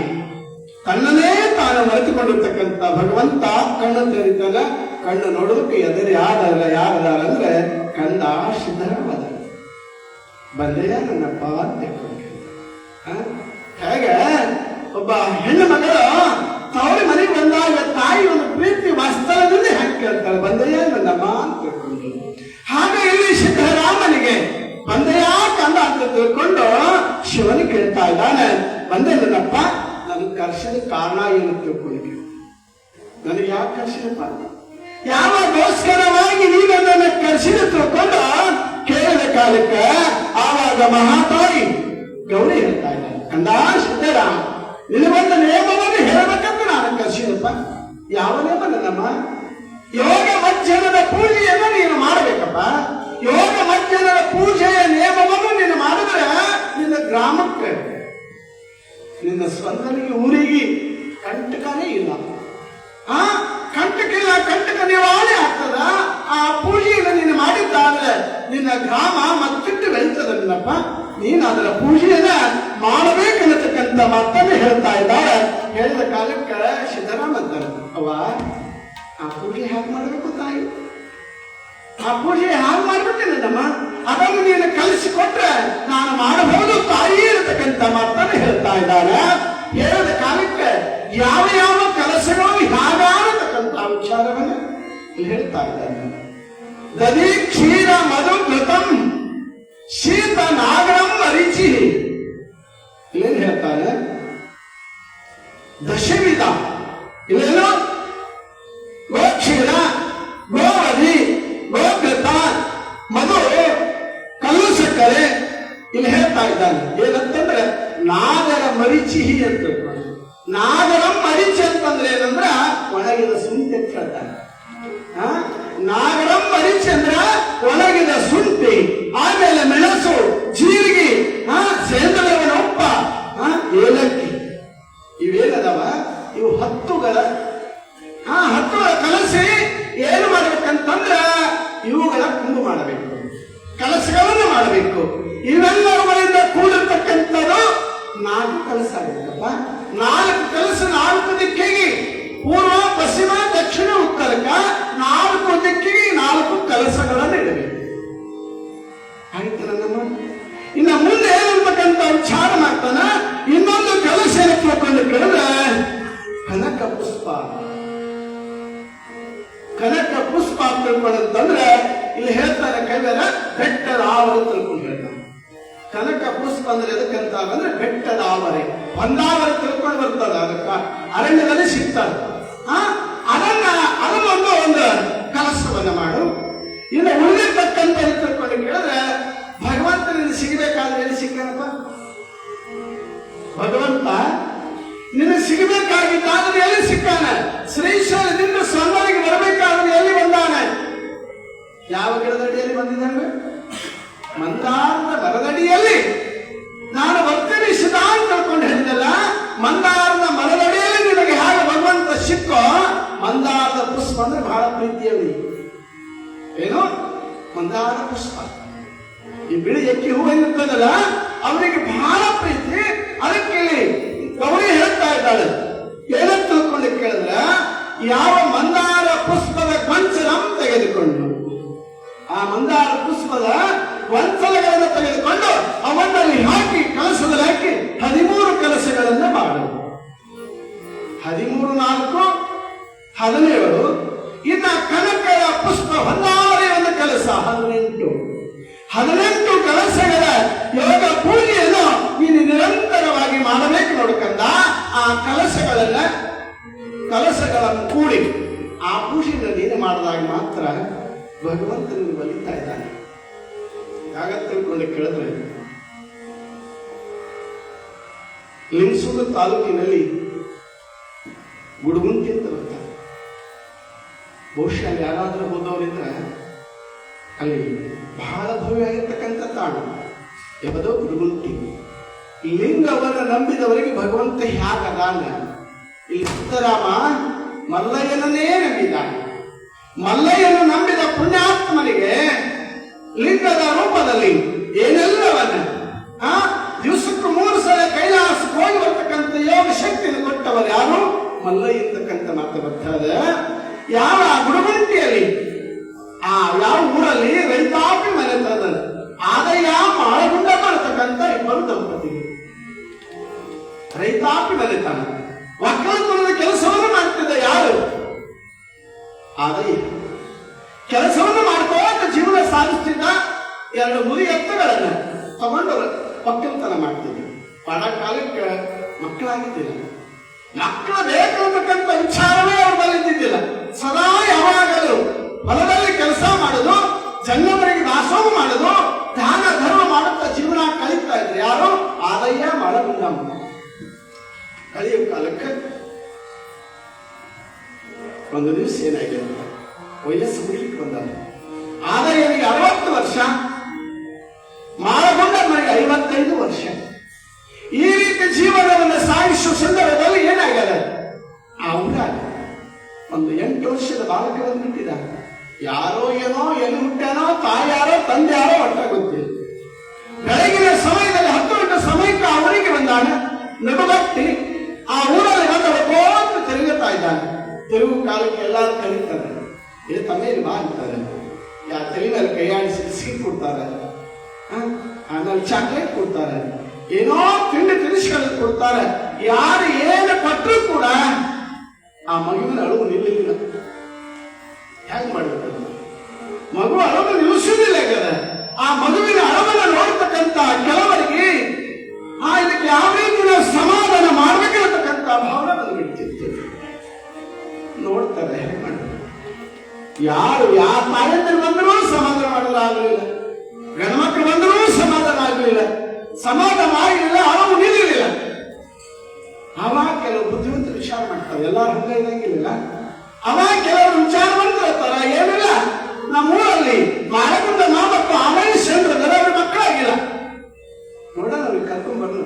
ತನ್ನನ್ನೇ ತಾನು ಮರೆತುಕೊಂಡಿರ್ತಕ್ಕಂಥ ಭಗವಂತ ಕಣ್ಣು ತೆರೀತಾನ. ಕಣ್ಣು ನೋಡೋದಕ್ಕೆ ಎದುರು ಯಾರದಾರ ಅಂದ್ರೆ ಕಂದ ಸಿದ್ಧರಾಮದ ಬಂದೆಯ ನನ್ನಪ್ಪ ಅಂತ ಹೇಗೆ ಒಬ್ಬ ಹೆಣ್ಣು ಮಗಳು ತವರಿ ಮನೆಗೆ ಬಂದಾಗ ತಾಯಿ ಒಂದು ಪ್ರೀತಿ ವಾಸ್ತವದಲ್ಲಿ ಹಾಕಿ ಕೇಳ್ತಾಳೆ, ಬಂದೆಯ ನನ್ನಮ್ಮ ಅಂತ ತಿಳ್ಕೊಂಡು. ಹಾಗೆ ಇಲ್ಲಿ ಸಿದ್ಧರಾಮನಿಗೆ ಬಂದೆಯ ಕಂದ ಅಂತ ತಿಳ್ಕೊಂಡು ಶಿವನಿಗೆ ಕೇಳ್ತಾ ಇದ್ದಾನೆ, ಬಂದೆ ನನ್ನಪ್ಪ, ನನಗೆ ಕರ್ಷದ ಕಾರಣ ಏನು ತಿಳ್ಕೊಳ್ಳಿ, ನನಗೆ ಯಾಕೆ ಕರ್ಷಿದಪ್ಪ, ಯಾವಾಗೋಸ್ಕರವಾಗಿ ನೀನು ನನ್ನ ಕರ್ಷಿದ ತಿಳ್ಕೊಂಡು ಕೇಳಿದ ಕಾಲಕ್ಕೆ ಆವಾಗ ಮಹಾತಾಯಿ ಗೌರಿ ಹೇಳ್ತಾ ಇದ್ದಾನೆ, ಕಂದ ಸಿದ್ಧರಾಮ, ನಿನಗೊಂದು ನೇಮವನ್ನು ಹೇಳಬೇಕಂತ ನಾನು ಕರ್ಷಿದಪ್ಪ. ಯಾವ ನೇಮ ನನ್ನಮ್ಮ? ಯೋಗ ಮಜ್ಜನದ ಪೂಜೆಯನ್ನು ನೀನು ಮಾಡಬೇಕಪ್ಪ. ಯೋಗ ಮಜ್ಜನದ ಪೂಜೆಯ ನೇಮವನ್ನು ನೀನು ಮಾಡಿದ್ರೆ ನಿನ್ನ ಗ್ರಾಮಕ್ಕೆ, ನಿನ್ನ ಸ್ವಂತನಿಗೆ ಊರಿಗೆ ಕಂಟಕನೇ ಇಲ್ಲ. ಆ ಕಂಟಕಿಲ್ಲ, ಕಂಟಕ ನಿವಾರಣೆ ಆಗ್ತದ. ಆ ಪೂಜೆಯನ್ನು ನೀನು ಮಾಡಿದ್ದಾದ್ರೆ ನಿನ್ನ ಗ್ರಾಮ ಮತ್ತಿಟ್ಟು ಬೆಳೀತದ. ನಿನ್ನಪ್ಪ ನೀನು ಅದರ ಪೂಜೆಯನ್ನ ಮಾಡಬೇಕನ್ನತಕ್ಕಂಥ ಮಾತನ್ನು ಹೇಳ್ತಾ ಇದ್ದಾರೆ. ಹೇಳಿದ ಕಾಲಕ್ಕೆ ಸಿದ್ಧರಾಮ ಅಂತಾರೆ, ಅವ್ವ ಆ ಪೂಜೆ ಹೇಗೆ ಮಾಡಬೇಕು ತಾಯಿ, ಆ ಪೂಜೆ ಹಾಗೆ ಮಾಡ್ಬಿಟ್ಟೆ ನಮ್ಮ, ಅದನ್ನು ನೀನು ಕಲಿಸಿಕೊಟ್ರೆ ನಾನು ಮಾಡಬಹುದು ತಾಯಿ ಇರತಕ್ಕಂಥ ಮಾತನ್ನು ಹೇಳ್ತಾ ಇದ್ದಾರೆ. ಹೇಳಿದ ಕಾಲಕ್ಕೆ ಯಾವ ಯಾವ ಕೆಲಸಗಳು ಹೇಗಾಗತಕ್ಕಂಥ ವಿಚಾರವನ್ನು ಹೇಳ್ತಾ ಇದ್ದಾರೆ. ದಧಿ ಕ್ಷೀರ ಮಧು ಘೃತಂ ಶೀತ ನಾಗರಂ ಅರಿಚಿ, ಇಲ್ಲೇನು ಹೇಳ್ತಾರೆ, ದಶವಿಧ, ಇಲ್ಲೇನು ಗೋಕ್ಷೀರ, ಗೋವಧಿ, ಗೋಘೃತ, ಮಧು, ಕಲ್ಲು ಸಕ್ಕರೆ. ಇಲ್ಲಿ ಹೇಳ್ತಾ ಇದ್ದಾನೆ ಏನಂತಂದ್ರೆ ನಾಗರ ಮರಿಚಿಹಿ ಅಂತ. ನಾಗರ ಮರಿಚಿ ಅಂತಂದ್ರೆ ಏನಂದ್ರ ಒಣಗಿದ ಶುಂಠಿ ಅಂತ ಹೇಳ್ತಾನೆ. ನಾಗರ ಮರಿಚಿ ಅಂದ್ರ ಒಣಗಿದ ಶುಂಠಿ, ಆಮೇಲೆ ಮೆಣಸು, ಜೀರಿಗೆ, ಸೇಂದ್ರವನ ಉಪ್ಪ, ಏಲಕ್ಕಿ, ಇವೇನದವ ಇವು ಹತ್ತುಗಳ ಕಲಸಿ ಏನು ಮಾಡ್ಬೇಕಂತಂದ್ರ ಇವುಗಳ ಕುಂದು ಮಾಡಬೇಕು, ಕಲಸಗಳನ್ನು ಮಾಡಬೇಕು. ಇವೆಲ್ಲವುಗಳಿಂದ ಕೂಡಿರ್ತಕ್ಕಂಥದ್ದು 4 ಕಲಸ ಆಗಬೇಕಪ್ಪ. 4 ಕಲಸ 4 ದಿಕ್ಕಿಗೆ, ಪೂರ್ವ ಪಶ್ಚಿಮ ದಕ್ಷಿಣ ಉತ್ತರಕ್ಕ 4 ದಿಕ್ಕಿಗೆ 4 ಕಲಸಗಳನ್ನು ಇಡಬೇಕು. ಆಯ್ತು ನಮ್ಮ. ಇನ್ನು ಮುಂದೆ ಏನಿರ್ಬೇಕಂತ ವಿಚಾರ ಮಾಡ್ತಾನ. ಇನ್ನೊಂದು ಕಲಸ ತಿಳ್ಕೊಂಡು ಕೇಳಿದ್ರೆ ಕನಕ ಪುಷ್ಪ. ಕನಕ ಪುಷ್ಪ ತಿಳ್ಕೊಂಡಂತಂದ್ರೆ ಇಲ್ಲಿ ಹೇಳ್ತಾನೆ ಕೈವೇರ ಬೆಟ್ಟದ ಆವರ ತಿಳ್ಕೊಂಡು ಹೇಳ್ತಾನೆ. ಕನಕ ಪುಷ್ಪ ಅಂದ್ರೆ ಎದಕ್ಕಂತ ಅಂದ್ರೆ ಬೆಟ್ಟದ ಆವರೆ, ಒಂದಾವರೆ ತಿಳ್ಕೊಂಡು ಬರ್ತದ, ಅದಕ್ಕ ಅರಣ್ಯದಲ್ಲಿ ಸಿಗ್ತದೆ. ಅದನ್ನೊಂದು ಒಂದು ಕಲಸವನ್ನ ಮಾಡು. ಇನ್ನು ಉಳಿದಿರ್ತಕ್ಕಂಥ ತಿಳ್ಕೊಂಡು ಕೇಳಿದ್ರೆ ಭಗವಂತನಿಂದ ಸಿಗಬೇಕಾದ್ರೆ ಎಲ್ಲಿ ಸಿಗ್ತಾನಪ್ಪ? ಭಗವಂತ ನಿನಗೆ ಸಿಗಬೇಕಾಗಿದ್ದಾದ್ರೆ ಎಲ್ಲಿ ಸಿಕ್ಕಾನೆ? ಶ್ರೀಶೈಲದಿಂದ ಸ್ವರ್ಣರಿಗೆ ಬರಬೇಕಾದ್ರೆ ಎಲ್ಲಿ ಬಂದಾನೆ? ಯಾವ ಗಿಡದಡಿಯಲ್ಲಿ ಬಂದಿದ್ದಾನೆ? ಮಂದಾರದ ಮರದಡಿಯಲ್ಲಿ. ನಾನು ಭಕ್ತರಿ ಸುಧಾ ಅಂತ ತಿಳ್ಕೊಂಡು ಹೇಳಿದಲ್ಲ, ಮಂದಾರದ ಮರದಡಿಯಲ್ಲಿ ನಿನಗೆ ಹೇಗೆ ಭಗವಂತ ಸಿಕ್ಕೋ, ಮಂದಾರದ ಪುಷ್ಪ ಅಂದ್ರೆ ಬಹಳ ಪ್ರೀತಿಯಲ್ಲಿ ಏನು ಮಂದಾರ ಪುಷ್ಪ, ಈ ಬಿಳಿ ಎಕ್ಕಿ ಹೂ ಏನಿರ್ತದಲ್ಲ ಅವನಿಗೆ ಬಹಳ ಪ್ರೀತಿ. ಅದಕ್ಕೆ ಗೌರಿ ಹೇಳ್ತಾ ಇದ್ದಾಳೆ ಏನಂತ ತಿಳ್ಕೊಂಡು ಕೇಳಿದ್ರೆ, ಯಾವ ಮಂದಾರ ಪುಷ್ಪದ ಗೊಂಚಲಂ ತೆಗೆದುಕೊಂಡು, ಆ ಮಂದಾರ ಪುಷ್ಪದ ಗೊಂಚಲಗಳನ್ನು ತೆಗೆದುಕೊಂಡು ಅವನ್ನಲ್ಲಿ ಹಾಕಿ ಕಲಸದಲ್ಲಿ ಹಾಕಿ 13 ಕಲಸಗಳನ್ನು ಮಾಡು. 13 4 17. ಇನ್ನ ಕನಕದ ಪುಷ್ಪ ಹೊನ್ನಾರೆ ಒಂದು ಕಲಸ 18 ಕಲಸಗಳ ಯೋಗ ಪೂಜೆಯನ್ನು ನೀನು ನಿರಂತರವಾಗಿ ಮಾಡಬೇಕು ನೋಡ್ಕಂದ. ಆ ಕಲಸಗಳನ್ನು ಕೂಡಿ ಆ ಪೂಜೆಯನ್ನು ನೀನು ಮಾಡಿದಾಗ ಮಾತ್ರ ಭಗವಂತನಿಗೆ ಬಲಿತಾ ಇದ್ದಾನೆ. ಹಾಗಂತ ತಿಳ್ಕೊಂಡು ಕೇಳಿದ್ರೆ ಲಿಂಗಸೂರು ತಾಲೂಕಿನಲ್ಲಿ ಗುಡುಗುಂಟಿ ಅಂತ ಬರ್ತಾರೆ. ಬಹುಶಃ ಯಾರಾದ್ರೂ ಹೋದವರಿದ್ರೆ ಅಲ್ಲಿ ಬಹಳ ಭವ್ಯವಾಗಿರ್ತಕ್ಕಂಥ ತಾಣ ಯಾವುದೋ ಗುಡುಗುಂಟಿ. ಲಿಂಗವನ್ನು ನಂಬಿದವರಿಗೆ ಭಗವಂತ ಹ್ಯಾಗದಾನ. ಇಲ್ಲಿ ಸಿದ್ದರಾಮ ಮಲ್ಲಯ್ಯನನ್ನೇ ನಂಬಿದ್ದಾನೆ. ಮಲ್ಲಯ್ಯನ ನಂಬಿದ ಪುಣ್ಯಾತ್ಮನಿಗೆ ಲಿಂಗದ ರೂಪದಲ್ಲಿ ಏನೆಲ್ಲವನ್ನ ದಿವಸಕ್ಕೂ 3 ಸಲ ಕೈಲಾಸಕ್ಕೆ ಹೋಗಿ ಬರ್ತಕ್ಕಂಥ ಯೋಗ ಶಕ್ತಿಯನ್ನು ಕೊಟ್ಟವರು ಯಾರು? ಮಲ್ಲ ಇರ್ತಕ್ಕಂಥ ಮಾತು ಬರ್ತಾರೆ. ಯಾವ ಗುಡುಗುಂಟಿಯಲ್ಲಿ ಯಾವ ಊರಲ್ಲಿ ರೈತಾಪಿ ಮನೆತನದ ಆದಾಯ ಮಾಳಗುಂಡ ಮಾಡತಕ್ಕಂಥ ಇಬ್ಬರು ದಂಪತಿಗಳು. ರೈತಾಪಿ ಮನೆತನ ಒಕ್ಕಲತನದ ಕೆಲಸವನ್ನು ಮಾಡ್ತಿದ್ದ ಯಾರು? ಆದಾಯ ಕೆಲಸವನ್ನು ಮಾಡ್ಕೋತ ಜೀವನ ಸಾಧಿಸ್ತಿದ್ದ 2 ಮುರಿ ಎತ್ತುಗಳನ್ನ ತಗೊಂಡು ಒಕ್ಕಲತನ ಮಾಡ್ತಿದ್ರು. ಬಡ ಕಾಲಕ್ಕೆ ಮಕ್ಕಳಾಗಿದ್ದಿಲ್ಲ, ಮಕ್ಕಳು ಬೇಕು ಅಂತಕ್ಕಂಥ ವಿಚಾರವೇ ಅವ್ರ ಬಲ್ಲಿದ್ದಿದ್ದಿಲ್ಲ. ಸದಾ ಯಾವಾಗಲೂ ಹೊಲದಲ್ಲಿ ಕೆಲಸ ಮಾಡುದು, ಜಂಗಮರಿಗೆ ದಾಸೋಹ ಮಾಡುದು, ದಾನ ಧರ್ಮ ಮಾಡುತ್ತಾ ಜೀವನ ಕಳೀತಾ ಇದ್ರು. ಯಾರು? ಆದಯ್ಯ ಮಾಳಗುಂಡಮ್ಮ. ಕಳೆಯುವ ಕಾಲಕ್ಕೆ ಒಂದು ದಿವಸ ಏನಾಗಿದೆ, ವಯಸ್ಸು ಮುಗಿಲಿಕ್ಕೆ ಬಂದ. ಆದಯ್ಯನಿಗೆ 60 ವರ್ಷ, ಮಾಳಗುಂಡಮ್ಮನಿಗೆ 55 ವರ್ಷ. ಈ ರೀತಿ ಜೀವನವನ್ನು ಸಾಗಿಸುವ ಸಂದರ್ಭದಲ್ಲಿ ಏನಾಗ್ಯದ, ಅವ್ರ ಒಂದು 8 ವರ್ಷದ ಬಾಲಕ ಬಂದ್ಬಿಟ್ಟಿದ. ಯಾರೋ ಏನೋ ಎಲ್ಲಿ ಹುಟ್ಟ್ಯಾನೋ, ತಾಯಾರೋ ತಂದೆಯಾರೋ ಒಟ್ಟ ಗೊತ್ತಿಲ್ಲ. ಬೆಳಗಿನ ಸಮಯದಲ್ಲಿ 10 ಗಂಟೆ ಸಮಯಕ್ಕೆ ಅವರಿಗೆ ಬಂದಾನ. ನಡುಗಟ್ಟಿ ಆ ಊರಲ್ಲಿ ಬಂದವ ಕೋತು ತಿರುಗುತ್ತಾ ಇದ್ದಾನೆ. ತಿರುಗು ಕಾಲಕ್ಕೆ ಎಲ್ಲರೂ ಕರೀತಾರೆ, ತಮ್ಮೇಲಿ ಬಾ ಅಂತಾರೆ. ತಲೆ ಮೇಲೆ ಕೈಯಾಡಿಸಿ ಬಿಸ್ಕಿಟ್ ಕೊಡ್ತಾರೆ, ಆಮೇಲೆ ಚಾಕ್ಲೇಟ್ ಕೊಡ್ತಾರೆ, ಏನೋ ತಿಂಡಿ ತಿನಿಸುಗಳು ಕೊಡ್ತಾರೆ. ಯಾರು ಏನು ಕೊಟ್ಟರು ಕೂಡ ಆ ಮಗುವಿನ ಅಳುವು ನಿಲ್ಲಿಲ್ಲ. ಹೇಗೆ ಮಾಡಬೇಕು? ಮಗು ಅಳುವು ನಿಲ್ಲಿಸುವುದಿಲ್ಲ. ಆ ಮಗುವಿನ ಅಳವನ್ನು ನೋಡ್ತಕ್ಕಂಥ ಕೆಲವರಿಗೆ ಇದಕ್ಕೆ ಯಾವ ರೀತಿಯ ಸಮಾಧಾನ ಮಾಡಬೇಕಿರತಕ್ಕಂಥ ಭಾವನೆ ಬಂದ್ಬಿಡ್ತಿತ್ತು. ನೋಡ್ತಾರೆ ಹೇಗೆ ಮಾಡಬೇಕು. ಯಾರು ಯಾವ ತಾಯಂದಿರು ಬಂದರೂ ಸಮಾಧಾನ ಮಾಡಲಾಗಲಿಲ್ಲ, ಗಂಡ್ಮಕ್ಳು ಬಂದರೂ ಸಮಾಧಾನ ಆಗಲಿಲ್ಲ, ಸಮಾಧಾನ ಆಗಲಿಲ್ಲ, ಅಳವು ನಿಲ್ಲಲಿಲ್ಲ. ಅವಾಗ ಕೆಲವು ಬುದ್ಧಿವಂತರು ವಿಚಾರ ಮಾಡ್ತಾರೆ, ಎಲ್ಲರೂ ಹಂಗ ಇರಂಗಿಲ್ಲ. ಅವಾಗ ಕೆಲವರು ವಿಚಾರ ಮಾಡ್ತಿರ್ತಾರ, ಏನಿಲ್ಲ ನಮ್ಮೂರಲ್ಲಿ ಮಾಳಗುಂಡ ಮತ್ತು ಆಮೇಲೆ ಚಂದ್ರದರ ಅವ್ರ ಮಕ್ಕಳಾಗಿಲ್ಲ, ನೋಡೋಣ ಅವ್ರಿಗೆ ಕರ್ಕೊಂಬರೋಣ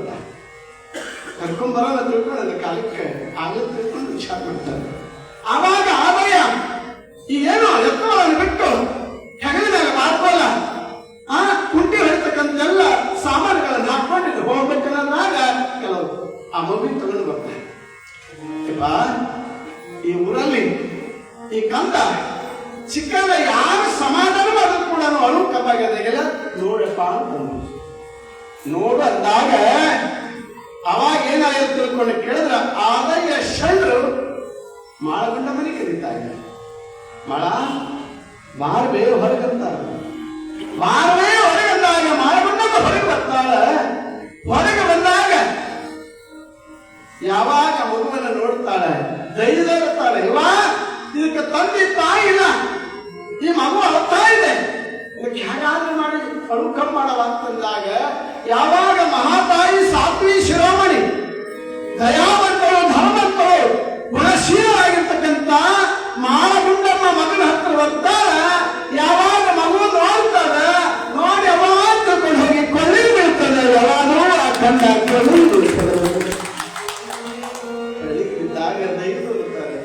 ತಿಳ್ಕೊಂಡು ಕಾಲಕ್ಕೆ ಆಗಲಿ ತಿಳ್ಕೊಂಡು ವಿಚಾರ ಮಾಡ್ತಾರೆ. ಆವಾಗ ಆದಾಯ ಏನೋ ಎತ್ತುಗಳನ್ನು ಬಿಟ್ಟು ಹೆಗಲಿನಾಗ ಮಾಡ್ಕೋಲ್ಲ, ಕುಂಟಿ ಹೊಡಿತಕ್ಕಂತೆಲ್ಲ ಸಾಮಾನುಗಳನ್ನು ಹಾಕೊಂಡಿದ್ದು ಹೋಗ್ಬೇಕನ್ನೋದಾಗ ಕೆಲವರು ಆ ಮಗುವಿನ ತಗೊಂಡು ಬರ್ತಾರೆ. ಈ ಊರಲ್ಲಿ ಈ ಕಂದ ಚಿಕ್ಕಂದ ಯಾರು ಸಮಾಧಾನ ಮಾಡೋದು ಕೂಡ ಅಳು ಕಬ್ಬಾಗ್ಯದಾಗೆಲ್ಲ ನೋಡಪ್ಪ ಅಂತಂದು ನೋಡು ಅಂದಾಗ ಅವಾಗ ಏನಾಯ್ತು ತಿಳ್ಕೊಂಡು ಕೇಳಿದ್ರ ಆದಾಯ ಶಂಡ್ರು ಮಾಳಗುಂಡ ಮನೆ ಕರೀತಾ ಇದ್ದಾರೆ. ಮಳ ಬಾರ್ಬೇ ಹೊರಗಂತಾರ, ಬಾರ್ಬೇ ಹೊರಗಂದಾಗ ಮಾಳಗುಂಡಮ್ಮ ಹೊರಗೆ ಬರ್ತಾಳ. ಹೊರಗೆ ಬಂದಾಗ ಯಾವಾಗ ಮಗುವನ್ನು ನೋಡ್ತಾಳೆ ಧೈರ್ಯತಾಳೆ, ಇದಕ್ಕೆ ತಂದೆ ತಾಯಿ ಇಲ್ಲ, ಈ ಮಗು ಅಳ್ತಾ ಇದೆ, ಇದಕ್ಕೆ ಹೇಗಾದ್ರೂ ಮಾಡಿ ಅಳು ಕಮ್ಮಿ ಮಾಡವ ಅಂತಂದಾಗ ಯಾವಾಗ ಮಹಾತಾಯಿ ಸಾತ್ವಿ ಶಿರೋಮಣಿ ದಯಾವಂತರು ಧರ್ಮವಂತರು ಗುಣಶೀಲರಾಗಿರ್ತಕ್ಕಂಥ ಮಾಳಗುಂಡಮ್ಮ ಮಗನ ಹತ್ರ ಬರ್ತಾರ. ಯಾವಾಗ ಮಗು ನೋಡ್ತಾರೆ, ನೋಡಿ ಯಾವಾಗ ತಿಳ್ಕೊಂಡು ಹೋಗಿ ಕೊಳ್ಳಿ ಬೀಳ್ತದೆ, ಯಾವಾಗಲೂ ಆ ಕಂಡ ಕೊಳ್ಳಿ ಬೀಳ್ತದೆ. ಬೆಳಿಗ್ಗಿದ್ದಾಗ ಧೈರ್ಯ ಬರುತ್ತಾರೆ,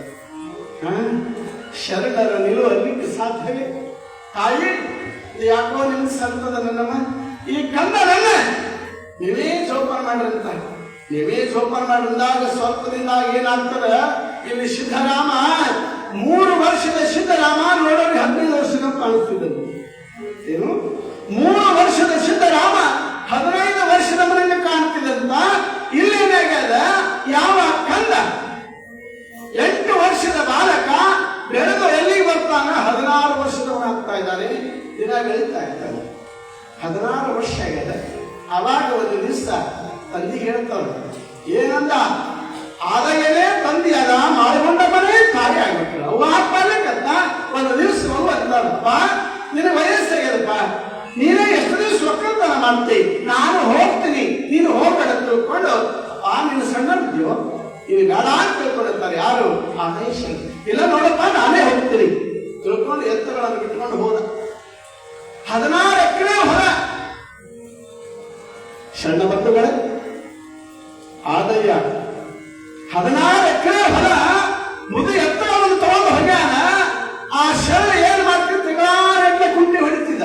ಶರಣರ ನಿಲುವಲ್ಲಿಕ್ಕೆ ಸಾಧ್ಯವೇ? ತಾಯಿ ಯಾಕೋ ನಿಮ್ ಸಂತದ ನನ್ನಮ್ಮ, ಈ ಕಂದ ನನ್ನ ನೀವೇ ಜೋಪಾನ ಮಾಡ್ರಂತ. ನೀವೇ ಜೋಪಾನ ಮಾಡಿದಾಗ ಸ್ವಲ್ಪದಿಂದ ಏನಾಗ್ತದೆ, ಇಲ್ಲಿ ಸಿದ್ದರಾಮ 3 ವರ್ಷದ ಸಿದ್ದರಾಮ ನೋಡೋರಿಗೆ 15 ವರ್ಷದ ಕಾಣಿಸ್ತಿದ್ದರು. ಏನು 3 ವರ್ಷದ ಸಿದ್ದರಾಮ 15 ವರ್ಷದ ಮನೆಗೆ ಕಾಣ್ತಿದ್ದಂತ ಇಲ್ಲೇನಾಗ್ಯದ, ಯಾವ ಕಂದ 8 ವರ್ಷದ ಬಾಲಕ ಬೆಳೆದು ಎಲ್ಲಿಗೆ ಬರ್ತಾನ 16 ವರ್ಷದವನಾಗ್ತಾ ಇದ್ದಾನೆ, ದಿನ ಬೆಳೀತಾ ಇದ್ದಾನೆ. 16 ವರ್ಷ ಆಗ್ಯದ. ಅವಾಗ ಒಂದು ದಿವಸ ತಂದಿ ಹೇಳ್ತಾವ, ಏನಂದ, ಆದಾಗಲೇ ತಂದಿ ಅದ ಮಾಳಗುಂಡ ಮನೆ ತಾಯಿ ಆಗ್ಬಿಟ್ರು. ಅವ್ವ ಪಾಲಕತ್ತ ಒಂದು ದಿವಸ ಮಗು ಅಂತಾರಪ್ಪ, ನಿನ್ನ ವಯಸ್ಸಾಗ್ಯದಪ್ಪ, ನೀನೇ ಎಷ್ಟು ದಿವಸ ಒಕ್ಕಲ್ತನ ಮಾಡ್ತಿ, ನಾನು ಹೋಗ್ತೀನಿ, ನೀನು ಹೋಗಬೇಡ ತಿಳ್ಕೊಂಡು ನಿನ್ನ ಸಣ್ಣದಿದ್ಯೋ ನೀನು ಬೇಡ ಅಂತ ತಿಳ್ಕೊಂಡಿರ್ತಾರೆ. ಯಾರು? ಆ ಮಹೇಶ. ಇಲ್ಲ ನೋಡಪ್ಪ ನಾನೇ ಹೋಗ್ತೀನಿ ತಿಳ್ಕೊಂಡು ಎತ್ತುಗಳನ್ನು ಬಿಟ್ಕೊಂಡು ಹೋದ. 16 ಎಕರೆ ಹೊಲ. ಸಣ್ಣ ಬಂಧುಗಳೇ, ಆದಯ್ಯ 16 ಎಕರೆ ಹೊಲ ಮುದು ಎತ್ತುಗಳನ್ನು ತಗೊಂಡು ಹೋಗ್ಯಾನ. ಆ ಶರಣ ಏನ್ ಮಾಡ್ತಿದ್ದ, ಕುಂಟಿ ಹೊಡಿತಿದ್ದ.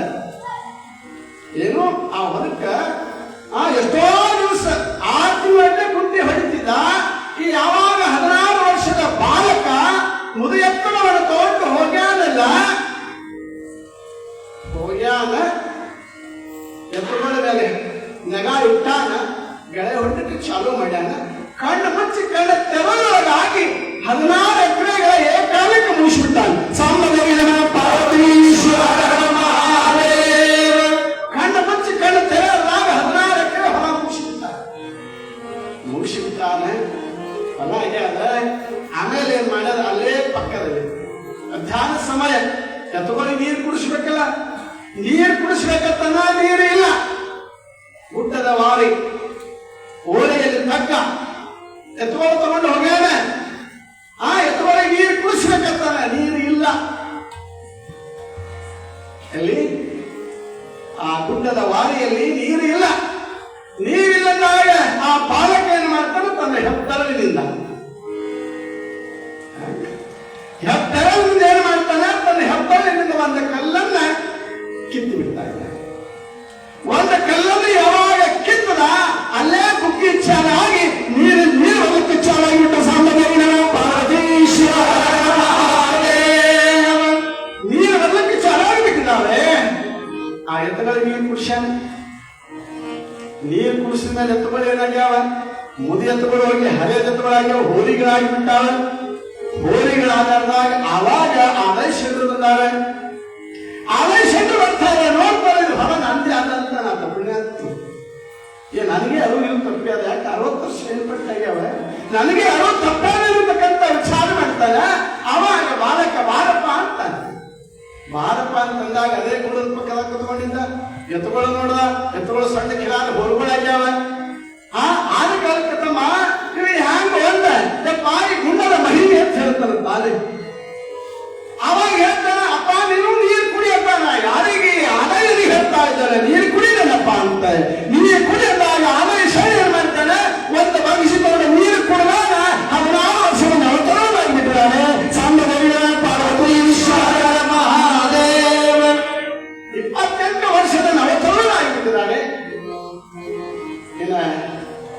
ಕೇಳಲ್ಲ ಹೋಗ್ಯಾನ ಎತ್ತುಗಳ ಮೇಲೆ ನೆಗ ಇಟ್ಟಾನ ಗೆಳೆ ಹೊಂಡಕ್ಕೆ ಚಾಲು ಮಾಡ್ಯಾನ ಕಣ್ಣು ಮುಚ್ಚಿ ಕಣ್ಣ ತೆರಳೊಳಗಾಗಿ 16 ಎಕರೆಗಳ ಏಕಾಲಕ್ಕೆ ಮುಗಿಸ್ಬಿಟ್ಟಾನ ಕಣ್ಣು ಮುಚ್ಚಿ ಕಣ್ಣು ತೆರಳಾಗ 16 ಎಕರೆ ಹೊಲ ಮುಗಿಸಿಬಿಟ್ಟಾನೆ ಹೊಲ ಆಗ್ಯಾದ ಆಮೇಲೆ ಏನ್ ಮಾಡ್ಯಾರ ಅಲ್ಲೇ ಪಕ್ಕದಲ್ಲಿ ಮಧ್ಯಾಹ್ನ ಸಮಯ ಎತ್ತುಗಳಿಗೆ ನೀರು ಕುಡಿಸ್ಬೇಕಲ್ಲ ನೀರು ಕುಡಿಸ್ಬೇಕಂತನ ನೀರು ಇಲ್ಲ ಗುಡ್ಡದ ವಾರಿ ಓರೆಯಲ್ಲಿ ತಗ್ಗ ಎತ್ತುಗಳು ತಗೊಂಡು ಹೋಗ್ಯಾನ ಆ ಎತ್ತುಗಳಿಗೆ ನೀರು ಕುಡಿಸ್ಬೇಕಂತಾನ ನೀರು ಇಲ್ಲ ಎಲ್ಲಿ ಆ ಗುಡ್ಡದ ವಾರಿಯಲ್ಲಿ ನೀರು ಇಲ್ಲ ನೀರಿಲ್ಲದಾಗ ಆ ಬಾಲಕ ಏನು ಮಾಡ್ತಾನೆ ತನ್ನ ಹೆಬ್ಬೆರಳಿನಿಂದ ಏನ್ ಮಾಡ್ತಾನೆ ತನ್ನ ಹೆಬ್ಬೆರಳಿನಿಂದ ಒಂದು ಕಲ್ಲನ್ನ ಕಿತ್ತು ಬಿಡ್ತಾ ಇದ್ದಾನೆ ಒಂದು ಕಲ್ಲನ್ನು ಯಾವಾಗ ಕಿತ್ತದ ಅಲ್ಲೇ ಬುಕ್ಕಿ ಚಾಲಾಗಿ ನೀರು ಹೋಗಕ್ಕೆ ಚಾಲಾಗಿಬಿಟ್ಟು ನೀರು ಬರ್ಲಿಕ್ಕೆ ಚಾಲಾಗಿ ಬಿಟ್ಟಿದ್ದಾವೆ ಆ ಎತ್ತುಗಳಿಗೆ ನೀರು ಕುಡಿಸ್ಯಾನ ನೀರು ಕುಡಿಸಿದ ಮೇಲೆ ಎತ್ತುಗಳು ಏನಾಗ್ಯಾವ ಮುದಿ ಎತ್ತುಗಳು ಹೋಗಿ ಹಳೆ ಎತ್ತುಗಳಾಗ್ಯಾವ ಹೋರಿಗಳಾಗಿ ಬಿಟ್ಟಾವ ಹೋರಿಗಳಾದಾಗ ಅವಾಗ ಆಲೈಷರು ಬಂದಾವೆ ಆಲೈಷರು ಬರ್ತಾರೆ ನೋಡ್ತಾರೆ ಇದು ಹೊರ ನಂದಿ ಆದಂತ ನಾ ತಪ್ಪಣೆ ಆಯ್ತು ನನಗೆ ಅರು ಇವು ತಪ್ಪಿ ಅದ ಯಾಕೆ 60 ವರ್ಷ ಏರ್ಪಟ್ಟಾಗ್ಯಾವ ನನಗೆ ಅರು ತಪ್ಪಾಗಿರ್ತಕ್ಕಂಥ ವಿಚಾರ ಮಾಡ್ತಾನೆ ಅವಾಗ ಬಾಲಕ ಬಾರಪ್ಪ ಅಂತಾನೆ ಬಾರಪ್ಪ ಅಂತಂದಾಗ ಅದೇ ಗುಡದ ಪಕ್ಕದ ಕುತ್ಕೊಂಡಿದ್ದ ಎತ್ತುಗಳು ನೋಡ್ದ ಎತ್ತುಗಳು ಸಣ್ಣ ಕಿರಾದ ಹೊರಗಳಾಗ್ಯಾವ ಆದ ಕಾಲಕ್ಕೆ ತಮ್ಮ ಇವ್ ಹ್ಯಾಂಗ ಒಂದ ಪಾಯಿ ಗುಂಡದ ಮಹಿಮೆ ಅಂತ ಹೇಳ್ತಾನ ಬಾಲೆ ಅವಾಗ ಹೇಳ್ತಾನ ಅಪ್ಪ ನೀನು ನೀರು ಕುಡಿಯಪ್ಪಾನ ಯಾರಿಗೆ ಆದಾಯರಿಗೆ ಹೇಳ್ತಾ ಇದ್ದಾರೆ ನೀರು ಕುಡಿದನಪ್ಪ ಅಂತ ನೀರು ಕುಡಿಯದಾಗ ಆದಾಯ ಶೈಲಿ ಏನ್ ಮಾಡ್ತಾನೆ ಒಂದು ಭವಿಷ್ಯದೊಳಗೆ ನೀರು ಕುಡಿದಾಗ 16 ವರ್ಷದ ನವತರವಾಗಿಬಿಟ್ಟಿದ್ದಾನೆ ಮಹಾದೇವ 28 ವರ್ಷದ ನವತರವಾಗಿಬಿಟ್ಟಿದ್ದಾನೆ ಇನ್ನ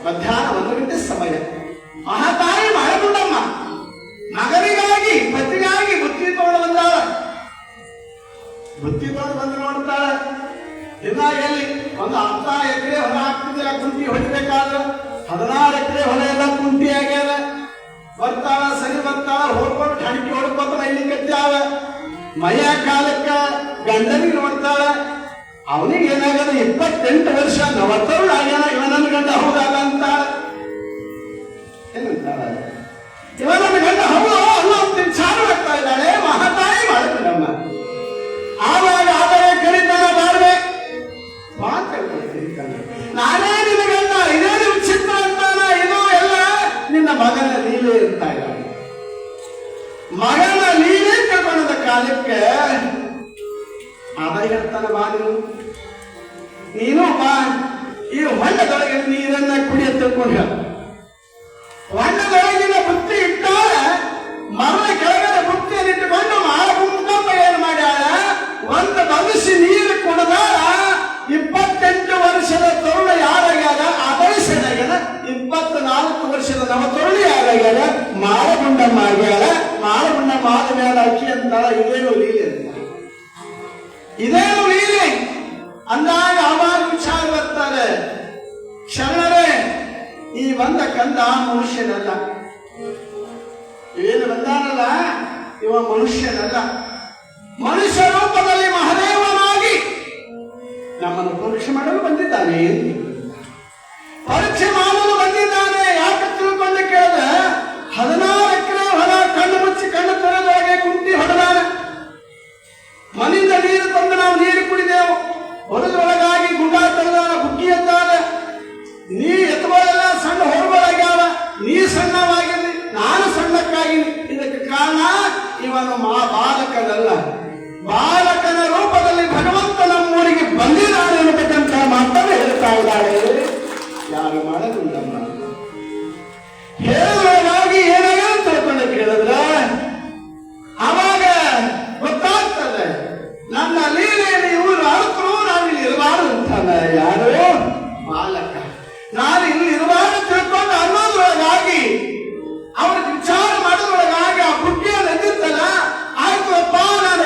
ಮಧ್ಯಾಹ್ನ 1 ಗಂಟೆ ಸಮಯ ಮಹಾತಾಯಿ ಮಾಡಕೊಂಡಮ್ಮ ಮಗನಿಗಾಗಿ ಪತಿಗಾಗಿ ಬುತ್ತಿ ತಗೊಂಡು ಬಂದಾಳ ಬುತ್ತಿ ತಗೊಂಡು ಬಂದು ನೋಡ್ತಾಳೆ ದಿನ ಎಲ್ಲಿ ಒಂದು 10 ಎಕರೆ ಹೊಲ ಹಾಕ್ತಿದ್ರೆ ಕುಂಟಿ ಹೊಡಿಬೇಕಾದ್ರೆ 16 ಎಕರೆ ಹೊಲ ಎಲ್ಲ ಕುಂಟಿ ಆಗ್ಯಾವ ಬರ್ತಾಳ ಸರಿ ಬರ್ತಾಳ ಹೋಗ್ಕೊಂಡು ಠಣಿಕೆ ಹೊಡ್ಕೊತ ಮೈಲಿ ಕಟ್ಟಾವ ಮಯ ಕಾಲಕ್ಕ ಗಂಡನಿಗೆ ನೋಡ್ತಾಳ ಅವನಿಗೆ ಏನಾಗದ 28 ವರ್ಷ ನವತ್ತರು ಆಗ್ಯಾನ ಇವ ನನ್ನ ಗಂಡ ಹೌದಲ್ಲ ಅಂತಾಳ ಏನಂತಾಳ ಇವ ನನ್ನ ಗಂಡ ಹೌದು ಅಲ್ಲ ಅಂತ ಚಾರು ಆಗ್ತಾ ಇದ್ದಾಳೆ ಮಹಾತಾಯಿ ಮಾಡ್ಕೊಂಡಮ್ಮ ಆವಾಗ ಆದಾಯ ಕರೀತಾನ ಬಾಳ್ವೆ ಮಾತು ಹೇಳ್ಕೊಳ್ತೀನಿ ನಾನೇ ನಿನ್ನ ಗಂಡ ಇದೇನು ವಿಚಿತ್ರ ಅಂತಾನ ಇದು ಎಲ್ಲ ನಿನ್ನ ಮಗನ ಲೀಲೆ ಇರ್ತಾ ಇದ್ದಾಳೆ ಮಗನ ಲೀಲೆ ತಗೊಂಡ ಕಾಲಕ್ಕೆ ಆದಾಯ ಹೇಳ್ತಾನ ಬಾ ನೀನು ಬಾ ಈ ಹೊಂಡದೊಳಗೆ ನೀರನ್ನ ಕುಡಿಯ ತಿಳ್ಕೊಂಡು ಹೊಂಡದೊಳಗಿನ ಬುತ್ತಿ ಇಟ್ಟಾಳ ಮರದ ಕೆಳಗಡೆ ಬುತ್ತಿಯನ್ನು ಇಟ್ಟುಕೊಂಡು ಮಾರಗುಂಡಮ್ಮ ಏನ್ ಮಾಡ್ಯಾಳ ಒಂದು ಭವಿಷ್ಯ ನೀರು ಕುಡಿದಾಳ 28 ವರ್ಷದ ತರುಣ ಯಾರಾಗ್ಯಾದ ಆದರ್ಶನಾಗ್ಯಾದ 24 ವರ್ಷದ ನಮ್ಮ ತರುಣ ಯಾರಾಗ್ಯಾದ ಮಾರಗುಂಡಮ್ಮ ಆಗ್ಯಾಳ ಮಾರಗುಂಡಮ್ಮ ಆದ ಮೇಲೆ ಅಕ್ಕಿ ಅಂತಾಳ ಇದೇನು ಲೀಲೆ ಅಂತ ಇದೇನು ಲೀಲೆ ಅಂದಾಗ ಅವಾಗ ವಿಚಾರ ಬರ್ತಾರೆ ಶರಣರೇ ಈ ಬಂದ ಕಂದ ಮನುಷ್ಯನಲ್ಲ ಏನು ಬಂದಾನಲ್ಲ ಇವ ಮನುಷ್ಯನಲ್ಲ ಮನುಷ್ಯ ರೂಪದಲ್ಲಿ ಮಹದೇವನಾಗಿ ನಮ್ಮನ್ನು ಪರೀಕ್ಷೆ ಮಾಡಲು ಬಂದಿದ್ದಾನೆ ಪರೀಕ್ಷೆ ಮಾಡಲು ಬಂದಿದ್ದಾನೆ ಯಾಕೆ ತಿಳ್ಕೊಂಡು ಕೇಳಿದ 16 ಎಕರೆ ಹೊಲ ಕಣ್ಣು ಮುಚ್ಚಿ ಕಣ್ಣು ತೆರೆದೊಳಗೆ ಕುಂಟಿ ಹೊಡೆದಾನೆ ಮನೆಯಿಂದ ನೀರು ತಂದು ನಾವು ನೀರು ಕುಡಿದೆವು ಹೊರದೊಳಗಾಗಿ ಗುಂಡ ತೆಗೆದಾನ ಬುಕ್ಕಿ ಎದ್ದಾದ ನೀ ಎತ್ತುಗಳೆಲ್ಲ ಸಣ್ಣ ಹೊರಗಳಾಗ್ಯಾವ ನೀ ಸಣ್ಣವಾಗಿರಿ ನಾನು ಸಣ್ಣಕ್ಕಾಗಿನಿ ಇದಕ್ಕೆ ಕಾರಣ ಇವನು ಬಾಲಕನಲ್ಲ ಬಾಲಕನ ರೂಪದಲ್ಲಿ ಭಗವಂತ ನಮ್ಮೂರಿಗೆ ಬಂದಿದ್ದಾನೆ ಅನ್ನತಕ್ಕಂಥ ಮಾತನ್ನು ಹೇಳ್ತಾ ಇದ್ದಾಳೆ ಯಾರು ಮಾಡಲಿಲ್ಲಮ್ಮ ಹೇಳುವಾಗಿ ಏನಾಗ ತಿಳ್ಕೊಂಡು ಕೇಳಿದ್ರೆ ಅವಾಗ ಗೊತ್ತಾಗ್ತದೆ ನನ್ನ ಲೀಲೆಯಲ್ಲಿ ಇವರು ಆಡ್ತರು ನಾವಿಲ್ಲಿ ಇರಬಾರ್ದು ಅಂತಾನೆ ಯಾರು ಬಾಲಕ ನಾನು ಇಲ್ಲಿ ಇರಬಾರ್ದು ತಿಳ್ಕೊಂಡು ಅನ್ನೋದ್ರೊಳಗಾಗಿ ಅವ್ರ ವಿಚಾರ ಮಾಡೋದ್ರೊಳಗಾಗಿ ಆ ಬುಟ್ಟಿಯನ್ನು ಎದ್ದಿತ್ತಲ್ಲ ಆಯ್ತು ಅಪ್ಪ ನಾನು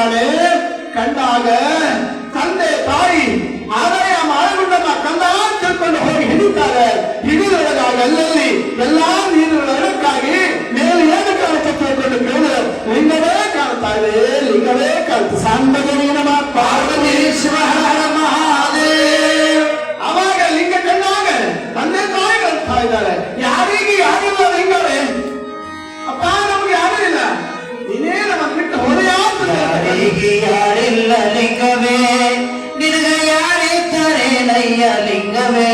ಕಂಡಿದ್ದಾಳೆ. ಕಂಡಾಗ ತಂದೆ ತಾಯಿ ಆದಾಯ ಮಾಳಗುಂಡಮ್ಮ ಕಂದ ತಿಳ್ಕೊಂಡು ಹೋಗಿ ಹಿಡಿತಾರೆ. ಹಿಡಿದೊಳಗಾಗ ಅಲ್ಲಲ್ಲಿ ಎಲ್ಲಾ ನೀರುಗಳಕ್ಕಾಗಿ ಮೇಲೆ ಏನು ಕಾಣುತ್ತೆ ತಿಳ್ಕೊಂಡು ಕೇಳಿದ್ರೆ ಲಿಂಗವೇ ಕಾಣ್ತಾ ಇದೆ, ಲಿಂಗವೇ ಕಾಣ್ತು. ಸಾಂಬಜನಿ ನಮ ಪಾರ್ವತೀಶ್ವರ ಮಹಾದೇವ್. ಅವಾಗ ಲಿಂಗ ಕಂಡಾಗ ತಂದೆ ತಾಯಿ ಕಳ್ತಾ ಇದ್ದಾರೆ. ಯಾರಿಗೆ ಯಾರಿಲ್ಲ ಲಿಂಗವೇ? ಅಪ್ಪ ನಮ್ಗೆ ಯಾರೂ ಇಲ್ಲ, ನೀನೇ ನಮ್ಮ ಬಿಟ್ಟು ಹೊರೆಯಾಗ್ತದೆ. ಯಾರಿಗೆ ಯಾರಿಲ್ಲ ಲಿಂಗವೇ, ನಿನಗ ಯಾರಿದ್ದಾರೆ ನಯ್ಯ ಲಿಂಗವೇ.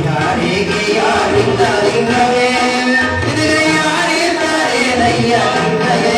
ಯಾರಿಗೆ ಯಾರಿಲ್ಲ ಲಿಂಗವೇ, ನಿನಗ ಯಾರಿದ್ದಾರೆ ನಯ್ಯ ಲಿಂಗವೇ.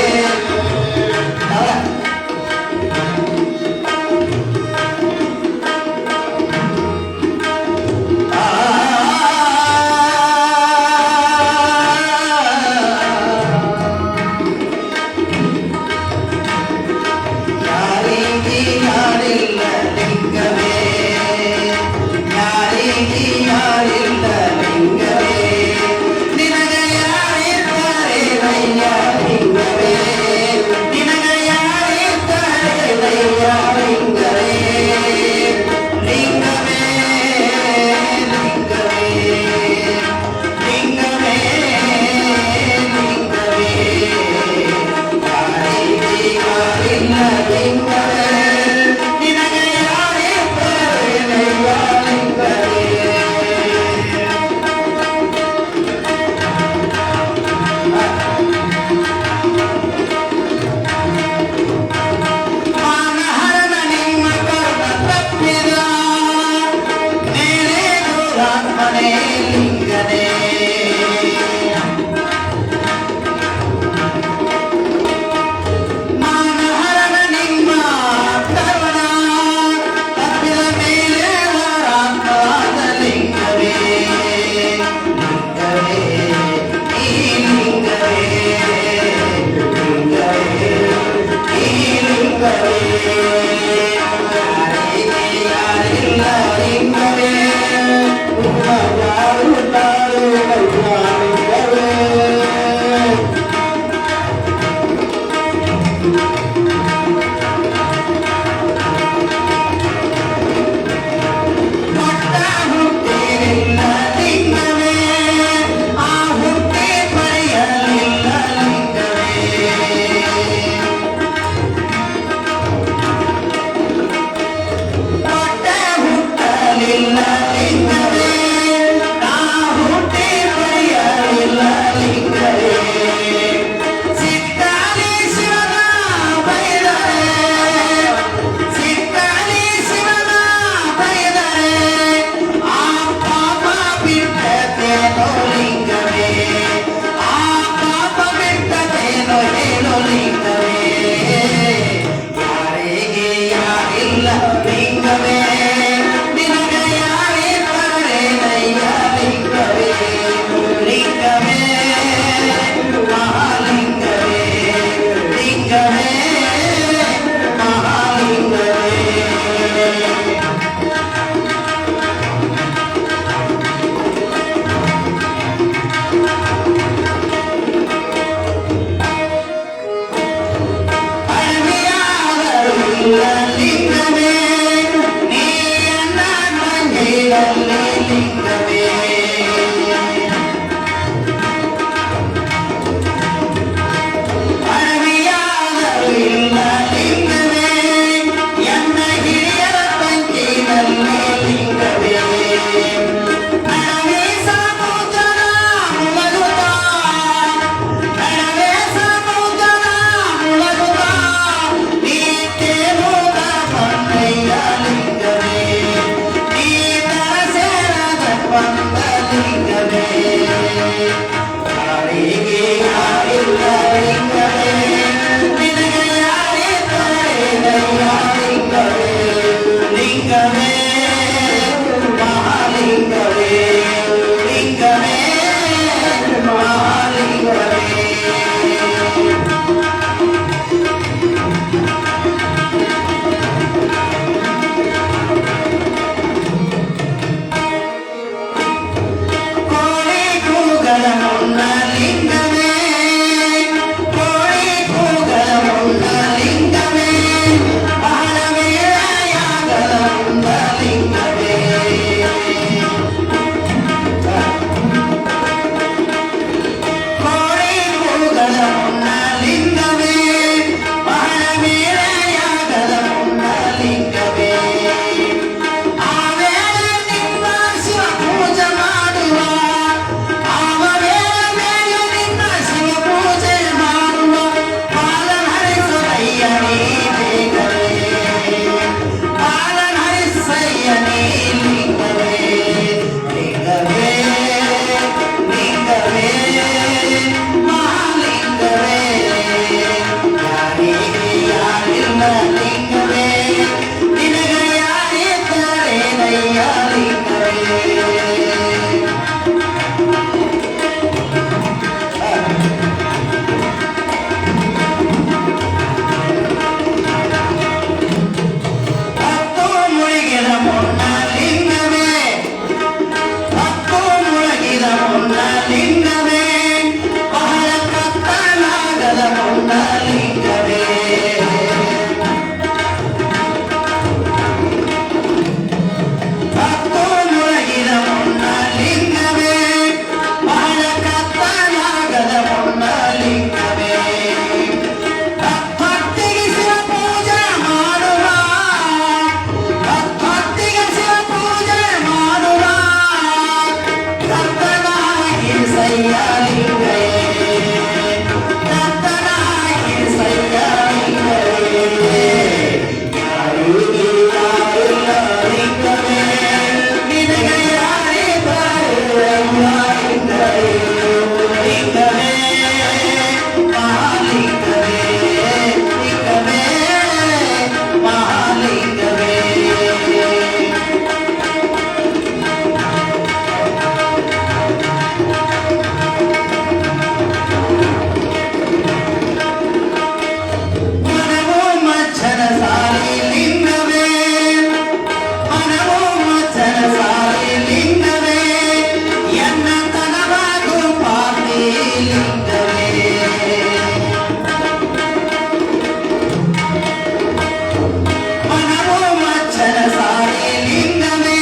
ಸಾರಿ ಲಿಂಗವೇ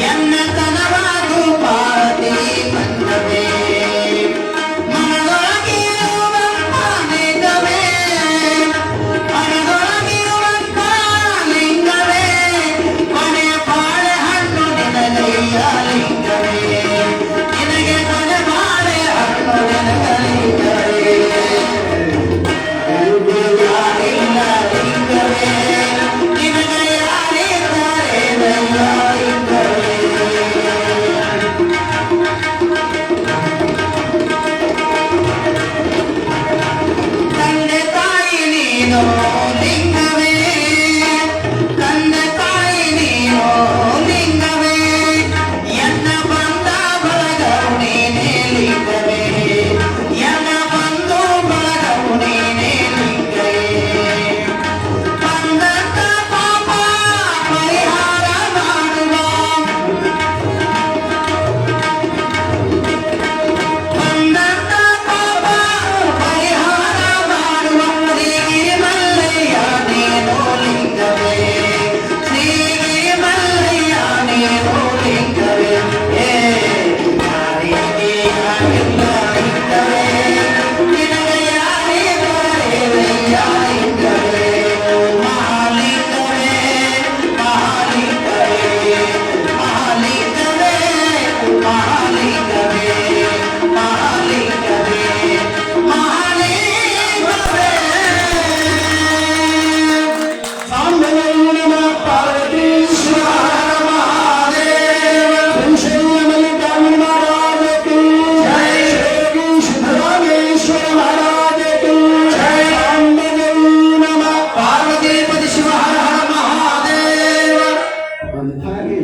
ಎನ್ನ ತನವಾದು ಪಾರ್ವತಿ ಮಂಗವೇ ಮನದೊಳಗಿರುವಂತ ಲಿಂಗವೇ ಮನದೊಳಗಿರುವಂತ ಲಿಂಗವೇ ಕೊನೆ ಬಾಳೆ ಹಣ್ಣು ನಿನಗಯ್ಯ ಲಿಂಗವೇ ನಿನಗೆ ಕೊನೆ ಬಾಳೆ ಹಣ್ಣು ನಿನಗಲಿಂಗವೇ ಯಾರಿಲ್ಲ ಲಿಂಗವೇ ನಿನಗೆ ಯಾರಿದ್ದಾರೆ ಲಿಂಗವೇ ತಂದೆ ತಾಯಿ ನೀನು ಲಿಂಗವೇ ತಂದೆ ತಾಯಿ ನೀನು ಲಿಂಗವೇ ಎನ್ನ ಬಂದ ಬಳಗವು ನೀನೇ ಲಿಂಗವೇ ಎನ್ನ ಬಂದು ಬಳಗವು ನೀನೇ ಲಿಂಗವೇ ಬಂದಂತ ಪಾಪ ಪರಿಹಾರ ಮಾಡುವ ಬಂದಂತ ಪಾಪ ಪರಿಹಾರ ಮಾಡುವ ಶ್ರೀಗಿರಿ ಮಲ್ಲಯ್ಯ ನೀನು ಲಿಂಗವೇ ಶ್ರೀಗಿರಿ ಮಲ್ಲಯ್ಯ ನೀನು ಲಿಂಗವೇ ಯಾರಿಗೆ ಯಾರಿಲ್ಲ ಲಿಂಗವೇ ನಿನಗೆ ಯಾರಿದ್ದಾರೆ ಲಿಂಗವೇ ಮಹಾಲಿಂಗವೇ ಮಹಾಲಿಂಗವೇ ಮಹಾಲಿಂಗವೇ ಮಹಾಲಿಂಗವೇ ಮಹಾಲಿಂಗವೇ ಮಹಾಲಿಂಗವೇ ಸಾಂಬನೂರಿನ ಪಾರ್ವತೀಶ್ವರ ಮಹಾದೇವ ಶ್ರೀಶೈಲ ಮಲ್ಲಿಕಾರ್ಜುನ ಮಹಾರಾಜ ಕಿ ಜೈ ಶ್ರೀ ಸಿದ್ದರಾಮೇಶ್ವರ ಮಹಾರಾಜ ಕಿ ಜೈ ಸಾಂಬನೂರಿನ ಪಾರ್ವತೀಪತಿ ಶಿವ ಹರ ಹರ ಮಹಾದೇವ ಅಂತಾನೆ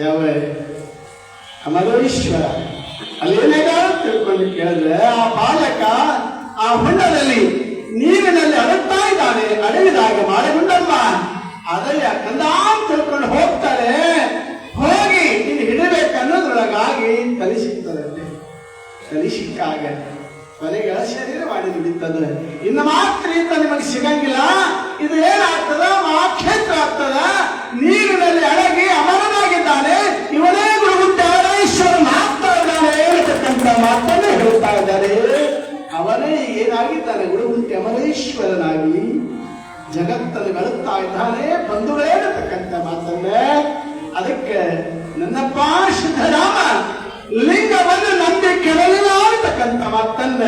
ಯಾವ ಅಮರೇಶ್ವರ ಅಲ್ಲೇನಾಗ ತಿಳ್ಕೊಂಡು ಕೇಳಿದ್ರೆ ಆ ಬಾಲಕ ಆ ಹೊಂಡದಲ್ಲಿ ನೀರಿನಲ್ಲಿ ಅಡಗ್ತಾ ಇದ್ದಾನೆ. ಅಡಗಿದಾಗ ಮಾಡಿಕೊಂಡಮ್ಮ ಅದನ್ನ ಕಂದ ತಿಳ್ಕೊಂಡು ಹೋಗ್ತಾರೆ. ಹೋಗಿ ನೀನು ಹಿಡಬೇಕನ್ನೋದ್ರೊಳಗಾಗಿ ತಲೆ ಸಿಗ್ತದಂತೆ. ತಲೆ ಸಿಕ್ಕಾಗ ಕೊನೆಗಳ ಶರೀರ ಮಾಡಿ ದುಡಿತದ. ಇನ್ನು ಮಾತ್ರ ಈತ ನಿಮಗೆ ಸಿಗಂಗಿಲ್ಲ. ಇದು ಏನಾಗ್ತದ ಮಹಾಕ್ಷೇತ್ರ ಆಗ್ತದ. ನೀರಿನಲ್ಲಿ ಅಡಗಿ ಅಮರನಾಗಿದ್ದಾನೆ. ಇವನೇ ಗುರುಗುಟ್ಟೇಶ್ವರ ಮಾತಾಡಿದ್ದಾನೆ ಅಂತಕ್ಕಂಥ ಮಾತನ್ನೇ ಹೇಳ್ತಾ ಇದ್ದಾರೆ. ಅವನೇ ಏನಾಗಿದ್ದಾನೆ ಗುರುಗುಂಟೆ ಅಮರೇಶ್ವರನಾಗಿ ಜಗತ್ತನ್ನು ಬೆಳುತ್ತಾ ಇದ್ದಾನೆ ಬಂಧುಗಳೇ ಅನ್ನತಕ್ಕಂಥ ಮಾತನ್ನೇ. ಅದಕ್ಕೆ ನನ್ನಪ್ಪ ಸಿದ್ದರಾಮ ಲಿಂಗವನ್ನು ನಂಬಿ ಕೆಳಲಿಲ್ಲ ಅಂತಕ್ಕಂಥ ಮಾತನ್ನ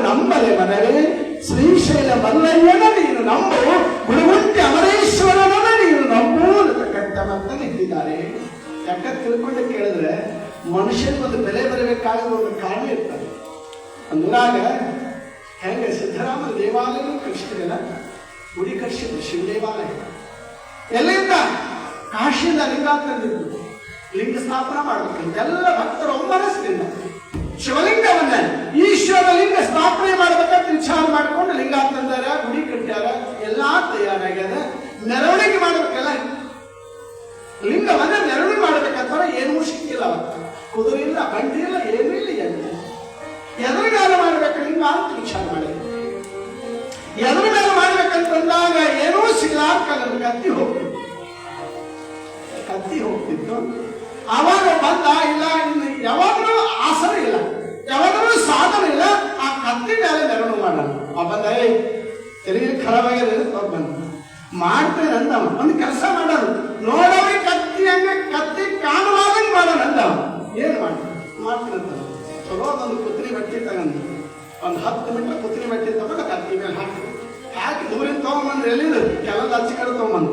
ನಂಬಲೆ ಮನವೇ ಶ್ರೀಶೈಲ ಮಲ್ಲಯ್ಯನ ನೀನು ನಂಬು ಗುರುಗುಂಟೆ ಅಮರೇಶ್ವರನ ನೀನು ನಂಬು ಅನ್ನತಕ್ಕಂಥ ಮಾತನ್ನು ಇಟ್ಟಿದ್ದಾರೆ. ಯಾಕಂತ ತಿಳ್ಕೊಂಡು ಕೇಳಿದ್ರೆ ಮನುಷ್ಯನಿಗೊಂದು ಬೆಲೆ ಬರಬೇಕಾಗಿರೋ ಒಂದು ಕಾರಣ ಇರ್ತದೆ. ಅಂದಾಗ ಹೆಂಗೆ ಸಿದ್ದರಾಮನ ದೇವಾಲಯ ಕಳಿಸಿದ್ರಲ್ಲ, ಗುಡಿ ಕಳಿಸಿದ್ರು ಶಿವ ದೇವಾಲಯ. ಎಲ್ಲಿಂದ ಕಾಶಿಯಿಂದ ಲಿಂಗ ತಂದಿದ್ರು. ಲಿಂಗ ಸ್ಥಾಪನ ಮಾಡಬೇಕಂತ ಎಲ್ಲ ಭಕ್ತರು ಒಮ್ಮನಸ್ಸಿನಿಂದ ಶಿವಲಿಂಗವನ್ನ ಈಶ್ವರ ಲಿಂಗ ಸ್ಥಾಪನೆ ಮಾಡ್ಬೇಕಂತ ವಿಚಾರ ಮಾಡಿಕೊಂಡು ಲಿಂಗ ತಂದಾರ, ಗುಡಿ ಕಟ್ಟ್ಯಾರ, ಎಲ್ಲಾ ತಯಾರಾಗ್ಯದ. ಮೆರವಣಿಗೆ ಮಾಡ್ಬೇಕಲ್ಲ, ಲಿಂಗವನ್ನ ಮೆರವಣಿಗೆ ಮಾಡ್ಬೇಕಂತ ಏನೂ ಸಿಕ್ಕಿಲ್ಲ. ಅವತ್ತು ಕುದುರೆ ಇಲ್ಲ, ಬಂಡಿ ಇಲ್ಲ, ಏನೂ ಇಲ್ಲ. ಎದ್ರ ಮೇಲೆ ಮಾಡ್ಬೇಕು ಲಿಂಗ ಅಂತ ವಿಚಾರ ಮಾಡಿ ಎದ್ರ ಮೇಲೆ ಮಾಡ್ಬೇಕಂತಂದಾಗ ಏನೂ ಸಿಗ್ಲಾರ್ಕ ನನ್ನ ಕತ್ತಿ ಹೋಗ್ತಿತ್ತು. ಅವಾಗ ಬಂದ ಇಲ್ಲ, ಇನ್ನು ಯಾವಾಗಲೂ ಆಸನ ಇಲ್ಲ, ಯಾವಾಗಲೂ ಸಾಧನ ಇಲ್ಲ. ಆ ಕತ್ತಿ ಮೇಲೆ ಮೆರವಣಿಗೆ ಮಾಡೋಣ. ಬಂದ ತೆರಿಗೆ ಖರಾಬ್ ಆಗಿದೆ ಬಂದ ಮಾಡ್ತೇನೆ ಅಂದವ. ಒಂದು ಕೆಲಸ ಮಾಡೋಣ, ನೋಡವ್ರಿಗೆ ಕತ್ತಿ ಕಾಣುವಾಗಂಗೆ ಮಾಡೋಣ ಅಂದವ. ಏನ್ ಮಾಡ್ತೀನಿ ಚಲೋ ಒಂದು ಕುತ್ರಿ ಬಟ್ಟೆ ತಗೊಂಡು ಒಂದು 10 ಮೀಟರ್ ಕುತ್ರಿ ಬಟ್ಟೆ ತಗೊಂಡು ಕತ್ತಿ ಮೇಲೆ ಹಾಕಿ ದೂರಿಂದ ತಗೊಂಬಂದ್ರೆ ಎಲ್ಲಿದು ಕೆಲವೊಂದು ಹಚ್ಚಿ ಕಡೆ ತಗೊಂಬಂದು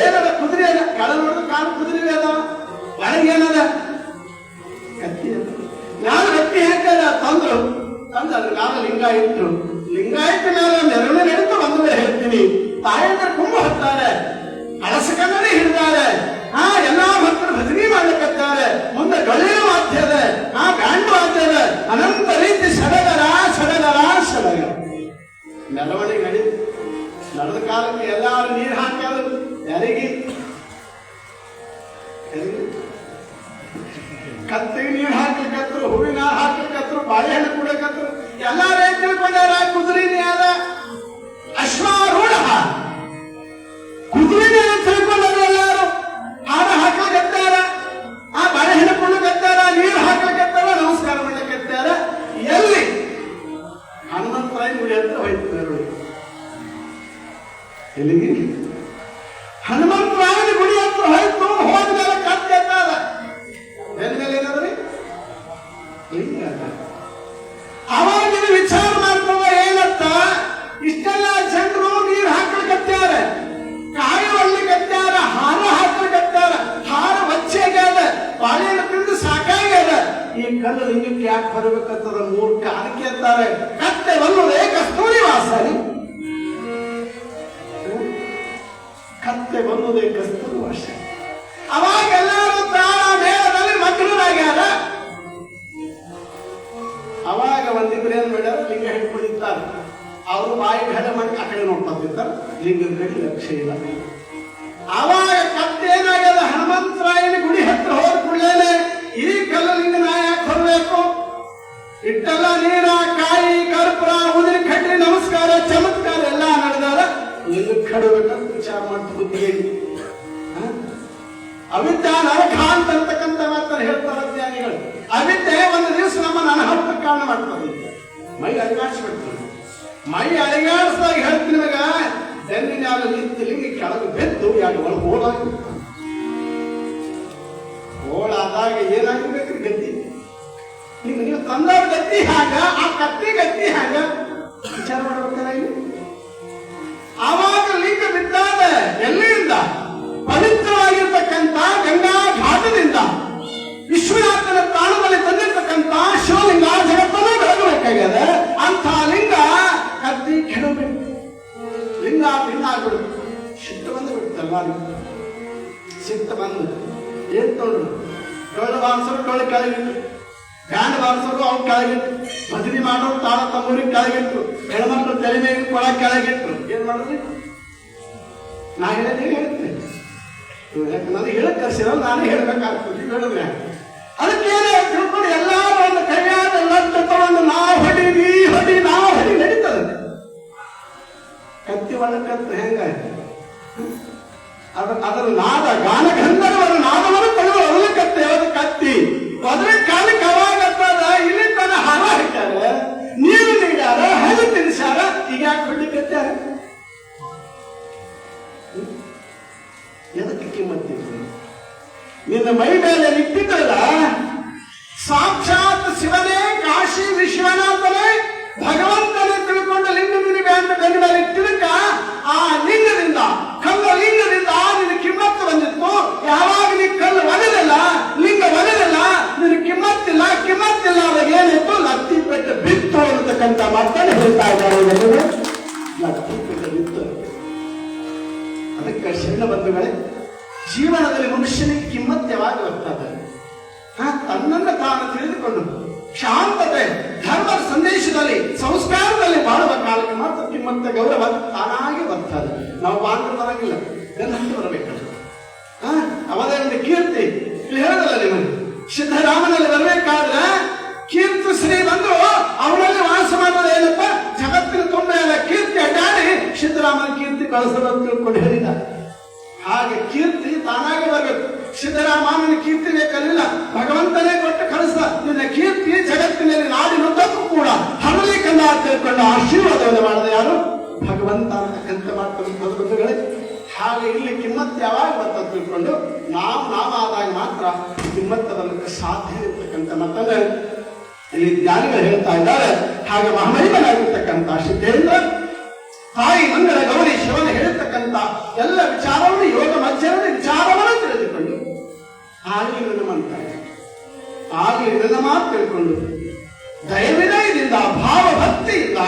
ಏನದ ಕುದುರೆ ಅದ ಕೆಳ ನೋಡಿದ್ರೆ ಕಾಲು ಕುದುರೆ ಅದ, ಒಳಗೆ ಏನದ ಕತ್ತಿ ಅದ. ನಾನು ಕತ್ತಿ ಹಾಕದ ತಂದ್ರು ಅದ್ರ ಕಾಲ ಲಿಂಗ ಇಟ್ಟು ಮೇಲೆ ಮೆರವಣಿಗೆ ನಡೀತಾ ಬಂದು ಹೇಳ್ತೀನಿ. ತಾಯಂದ್ರ ಕುಂಭ ಹೊತ್ತಾರೆ, ಅಳಸಕನ್ನಡಿ ಹಿಡಿದಾರೆ. ಎಲ್ಲಾ ಭಕ್ತರು ಭಜನೆ ಮಾಡ್ಲಿಕ್ಕತ್ತಾರೆ. ಮುಂದೆ ಡೊಳ್ಳಿನ ವಾದ್ಯ ಅದ, ಬ್ಯಾಂಡ್ ವಾದ್ಯ ಅದ, ಅನಂತ ರೀತಿ ಸಡಗರ ಮೆರವಣಿಗೆ ನಡೆದ ಕಾಲಕ್ಕೆ ಎಲ್ಲಾರು ನೀರು ಹಾಕೋದು ಯಾರಿಗೆ ಕತ್ತಿಗೆ ನೀರು ಹಾಕ್ಲಿಕ್ಕತ್ರು, ಹೂವಿನ ಹಾಕ್ಲಿಕ್ಕತ್ರು, ಬಾಳೆಹಣ್ಣು ಕುಡಕತ್ರು. ಎಲ್ಲಾರು ಏನ್ ತಿಳ್ಕೊಂಡಾರ? ಕುದುರೆನೇ ಅದ, ಅಶ್ವಾರೂಢ ಎಲ್ಲಿಗೆ? ಹನುಮಂತರಾಯನ ಗುಡಿ ಹತ್ರ ಹೋಯ್ತು. ಹೋದ್ಮೇಲೆ ಕತ್ತೆ ಎತ್ತಾದ. ಮೇಲೆ ಏನಾದ್ರಿ ಲಿಂಗ. ಅವಾಗ ನೀವು ವಿಚಾರ ಮಾಡ್ತವ ಏನಂತ, ಇಷ್ಟೆಲ್ಲ ಜನರು ನೀರು ಹಾಕಲಿಕತ್ಯಾರ, ಕಾಯುವಲ್ಲಿಕತ್ಯಾರ, ಹಾರ ಹಾಕಲಿಕತ್ಯಾರ, ಹಾರ ವಚ್ಚೆಗ್ಯಾದ, ಬಾಳೆಹಣ್ಣು ತಿಂದು ಸಾಕಾಗ್ಯದ. ಈ ಕಲ್ಲು ಲಿಂಗಕ್ಕೆ ಯಾಕೆ ಬರಬೇಕಂತದ? ಮೂರ್ಖ. ಅದಕ್ಕೆ ಅಂತಾರೆ ಕತ್ತೆ ಬಲ್ಲುದೇ ಕಸ್ತೂರಿ ವಾಸನೆ. ಕತ್ತೆ ಬಲ್ಲುದೇ ಕಸ್ತೂರಿ ವಾಸನೆ. ಅವಾಗ ಎಲ್ಲರೂ ತಾಳ ಮೇಳದಲ್ಲಿ ಮಗ್ನರಾಗ್ಯಾರ. ಅವಾಗ ಒಂದಿಬ್ರು ಏನ್ ಮಾಡ್ಯಾರ, ಲಿಂಗ ಹಿಡ್ಕೊಂಡಿರ್ತಾರೆ. ಅವರು ಬಾಯಿ ಬೇಡ ಮಾಡಿ ಆ ಕಡೆ ನೋಡ್ಕೊತಿರ್ತಾರೆ, ಲಿಂಗದ ಕಡೆ ಲಕ್ಷ್ಯ ಇಲ್ಲ. ಅವಾಗ ಕತ್ತೆ ಏನಾಗ್ಯದ, ಹನುಮಂತರಾಯನ ಗುಡಿ ಹತ್ರ ಹೋದ ಕೂಡಲೇ ಈ ಕಲ್ಲು ಲಿಂಗ ನಾ ಯಾಕೆ ಹೊರಬೇಕು? ಇಟ್ಟೆಲ್ಲ ನೀರ, ಕಾಯಿ, ಕರ್ಪೂರ, ಉದಿನ ಕಡ್ಡಿ, ನಮಸ್ಕಾರ, ಚಮತ್ಕಾರ ಎಲ್ಲ ನಡೆದಾರ. ಲಿಂಗ ಕಡಬೇಕಂತ ವಿಚಾರ ಮಾಡ್ತಾ ಬುದ್ಧಿಯಲ್ಲಿ ಅವಿದ್ಯಾ ನರಕ ಅಂತಕ್ಕಂಥ ಮಾತನ್ನು ಹೇಳ್ತಾರೆ ಜ್ಞಾನಿಗಳು. ಅವಿದ್ಯೆ ಒಂದು ದಿವಸ ನಮ್ಮ ಅನಹತ್ವಕ್ಕೆ ಕಾರಣ ಮಾಡ್ತದೆ. ಮೈ ಅಳಿಗಾಡಿಸ್ಬಿಡ್ತಾರೆ. ಮೈ ಅಳಿಗಾಡಿಸಿದಾಗ ಹೇಳ್ತೀನಿ ನಿಮಗ, ಬೆನ್ನಿನ ಯಾರು ನಿಂತು ಲಿಂಗ ಕೆಳಗೆ ಬೆದ್ದು ಯಾರು ಒಳಗೆ ಓಡಾಗಿರ್ತಾರೆ. ಓಡಾದಾಗ ಏನಾಗಬೇಕು? ಗತಿ. ನೀವು ತಂದವ್ರ ಗತಿ ಹಾಗ, ಆ ಕತ್ತಿ ಗತಿ ಹಾಗ ವಿಚಾರ ಮಾಡ್ಬೇಕಲ್ಲ. ಆವಾಗ ಲಿಂಗ ಬಿದ್ದಾದ ಎಲ್ಲಿಂದ? ಪವಿತ್ರವಾಗಿರ್ತಕ್ಕಂಥ ಗಂಗಾ ಘಾಟದಿಂದ ವಿಶ್ವನಾಥನ ಪ್ರಾಣದಲ್ಲಿ ತಂದಿರ್ತಕ್ಕಂಥ ಶಿವಲಿಂಗ ಜಗತ್ತನ್ನು ಬೆಳಗಬೇಕಾಗ್ಯದ. ಅಂಥ ಲಿಂಗ ಕತ್ತಿ ಕೆಡಬೇಕು, ಲಿಂಗ ಭಿನ್ನ ಆಗ್ಬಿಡುತ್ತೆ. ಸಿಟ್ಟು ಬಂದು ಬಿಡುತ್ತಲ್ಲ, ಸಿಟ್ಟು ಬಂದು ಏನ್ ತೊಂದ್ರು? ಡೊಳ್ಳು ಬಾರಿಸೋರು ಡೊಳ್ಳು ಕೆಳಗಿಟ್ಟು, ಬ್ಯಾಂಡ್ ಬಾರಿಸೋರು ಅವ್ರು ಕೆಳಗಿಟ್ಟು, ಭಜನೆ ಮಾಡೋರು ತಾಳ ತಮ್ಮೂರಿಗೆ ಕೆಳಗಿಟ್ರು, ಹೆಣ್ಮಕ್ಳು ತಲೆ ಮೇಲೆ ಕೊಳ ಕೆಳಗಿಟ್ರು. ಏನ್ ಮಾಡಿದ್ರಿ? ನಾ ಹೇಳೋದೇ ಹೇಳ್ತೀನಿ. ನನಗೆ ಹೇಳಕ್ ಕರ್ಸಿರೋ ನಾನೇ ಹೇಳ್ಬೇಕಾಗ್ತದೆ. ಹೇಳಿದ್ರೆ ಅದಕ್ಕೆ ತಿಳ್ಕೊಂಡು ಎಲ್ಲಾರು ಒಂದು ಕೈಯಾದ ಎಲ್ಲ ತಗೊಂಡು ನಾವು ಹೊಡಿ, ನೀ ಹೊಡಿ, ನಾವು ಹೊಡಿ ನಡೀತದೆ. ಕತ್ತಿ ಒಳಗೆ ಕತ್ತು ಹೆಂಗಾಯ್ತು? ಅದರ ನಾದ, ಗಾನ ಗಂಧರ್ವರ ನಾದವನ್ನು ತೆಗೆದು ಒದಲ ಕತ್ತೆ, ಅದು ಕತ್ತಿ ಅದ್ರ ಕಾಲಕ್ಕೆ ಅವಾಗತ್ತದ. ಇಲ್ಲಿ ತನ ಹಾರ ಹಾಕ್ಯಾರ, ನೀರು ನೀಡ್ಯಾರ, ಹಣ್ಣು ತಿನ್ಸಾರ. ಈಗ ಯಾಕೆ ಹೊಡಿಕತ್ಯಾರ? ಎದಕ್ಕೆ ಕಿಮ್ಮತ್ತಿದ್ರು? ನಿನ್ನ ಮೈ ಮೇಲೆ ಇಟ್ಟಿದ್ದಲ್ಲ ಸಾಕ್ಷಾತ್ ಶಿವನೇ, ಕಾಶಿ ವಿಶ್ವನಾಥನೇ, ಭಗವಂತನೇ ತಿಳ್ಕೊಂಡ ಲಿಂಗನಿಗೆ ಅಂತ ಬೆನ್ನ ಮೇಲೆ ಇಟ್ಟಿದ್ದಕ್ಕ ಆ ಲಿಂಗದಿಂದ, ಕಲ್ಲು ಲಿಂಗದಿಂದ ನಿನ್ನ ಕಿಮ್ಮತ್ತು ಬಂದಿತ್ತು. ಯಾವಾಗ ನೀ ಕಲ್ಲು ಒದಲಿಲ್ಲ, ಲಿಂಗ ಒದಲಿಲ್ಲ, ನಿನ್ನ ಕಿಮ್ಮತ್ತಿಲ್ಲ. ಕಿಮ್ಮತ್ತಿಲ್ಲ ಅವಾಗ ಏನಿತ್ತು? ಲತ್ತಿ ಪೆಟ್ಟು ಬಿತ್ತು ಅನ್ನತಕ್ಕಂಥ ಮಾತನ್ನು ಹೇಳ್ತಾ ಇದ್ದಾರೆ. ಲತ್ತಿ ಪೆಟ್ಟು ಬಿತ್ತು. ಅದಕ್ಕೆ ಶರಣ ಬಂಧುಗಳೇ, ಜೀವನದಲ್ಲಿ ಮನುಷ್ಯನಿಗೆ ಕಿಮ್ಮತ್ತು ಯಾವಾಗ ಬರ್ತದೆ? ತನ್ನನ್ನು ತಾನು ತಿಳಿದುಕೊಂಡು ಶಾಂತತೆ, ಧರ್ಮದ ಸಂದೇಶದಲ್ಲಿ, ಸಂಸ್ಕಾರದಲ್ಲಿ ಬಾಳುವ ಕಾಲಕ್ಕೆ ಮಾತ್ರ ಕಿಮ್ಮತ್ತ ಗೌರವ ತಾನಾಗಿ ಬರ್ತದೆ. ನಾವು ಬಾಂಧವ ಬರಂಗಿಲ್ಲ, ಗಂಧಕ್ಕೆ ಬರಬೇಕಲ್ಲ. ಅವದೇ ಒಂದು ಕೀರ್ತಿ ಇಲ್ಲಿ ಹೇಳೋದಲ್ಲ ನಿಮಗೆ. ಸಿದ್ದರಾಮನಲ್ಲಿ ಬರಬೇಕಾದ್ರೆ ಕೀರ್ತಿ ಶ್ರೀ ಬಂದು ಅವನಲ್ಲಿ ವಾಸ ಮಾಡೋದು ಏನಪ್ಪ? ಜಗತ್ತಿನ ತುಂಬ ಎಲ್ಲ ಕೀರ್ತಿ ಅಡ್ಡಾಡಿ ಸಿದ್ದರಾಮನ ಕೀರ್ತಿ ಕಳಿಸೋದು ತಿಳ್ಕೊಂಡು ಹೇಳಿದ. ಹಾಗೆ ಕೀರ್ತಿ ತಾನಾಗಿ ಬರಬೇಕು. ಸಿದ್ದರಾಮನ ಕೀರ್ತಿ ಬೇಕಲ್ಲ, ಭಗವಂತನೇ ಕೊಟ್ಟು ಕಳಿಸ. ನಿನ್ನ ಕೀರ್ತಿ ಜಗತ್ತಿನಲ್ಲಿ ನಾಡಿನುದ್ದಕ್ಕೂ ಕೂಡ ಹರಳಿ ಕಂದ ತಿಳ್ಕೊಂಡು ಆಶೀರ್ವಾದವನ್ನು ಮಾಡಿದ ಯಾರು? ಭಗವಂತ ಅಂತಕ್ಕಂಥ ಮಾತುಗಳೇ. ಹಾಗೆ ಇಲ್ಲಿ ಕಿಮ್ಮತ್ತು ಯಾವಾಗ ಬರ್ತದೆ ತಿಳ್ಕೊಂಡು ನಾವಾದಾಗ ಮಾತ್ರ ಕಿಮ್ಮತ್ತು ಬರಲಿಕ್ಕೆ ಸಾಧ್ಯ ಇರ್ತಕ್ಕಂಥ ಮಾತನ್ನ ಇಲ್ಲಿ ಜ್ಞಾನಿಗಳು ಹೇಳ್ತಾ ಇದ್ದಾರೆ. ಹಾಗೆ ಮಹಾಮಹಿಮನಾಗಿರ್ತಕ್ಕಂಥ ಸಿದ್ಧೇಂದ್ರ, ತಾಯಿ ಮಂಗಳ ಗೌರಿ ಶಿವನ ಹೇಳ್ತಕ್ಕಂಥ ಎಲ್ಲ ವಿಚಾರವನ್ನು, ಯೋಗ ಮಧ್ಯದ ವಿಚಾರವನ್ನು ತಿಳಿದುಕೊಂಡು ಆಗಲಿ ನನ್ನ ಮಾಡ್ತಾರೆ. ಆಗಲಿ ನನ್ನ ಮಾತು ತಿಳ್ಕೊಂಡು ದಯವಿನಯದಿಂದ, ಭಾವಭಕ್ತಿಯಿಂದ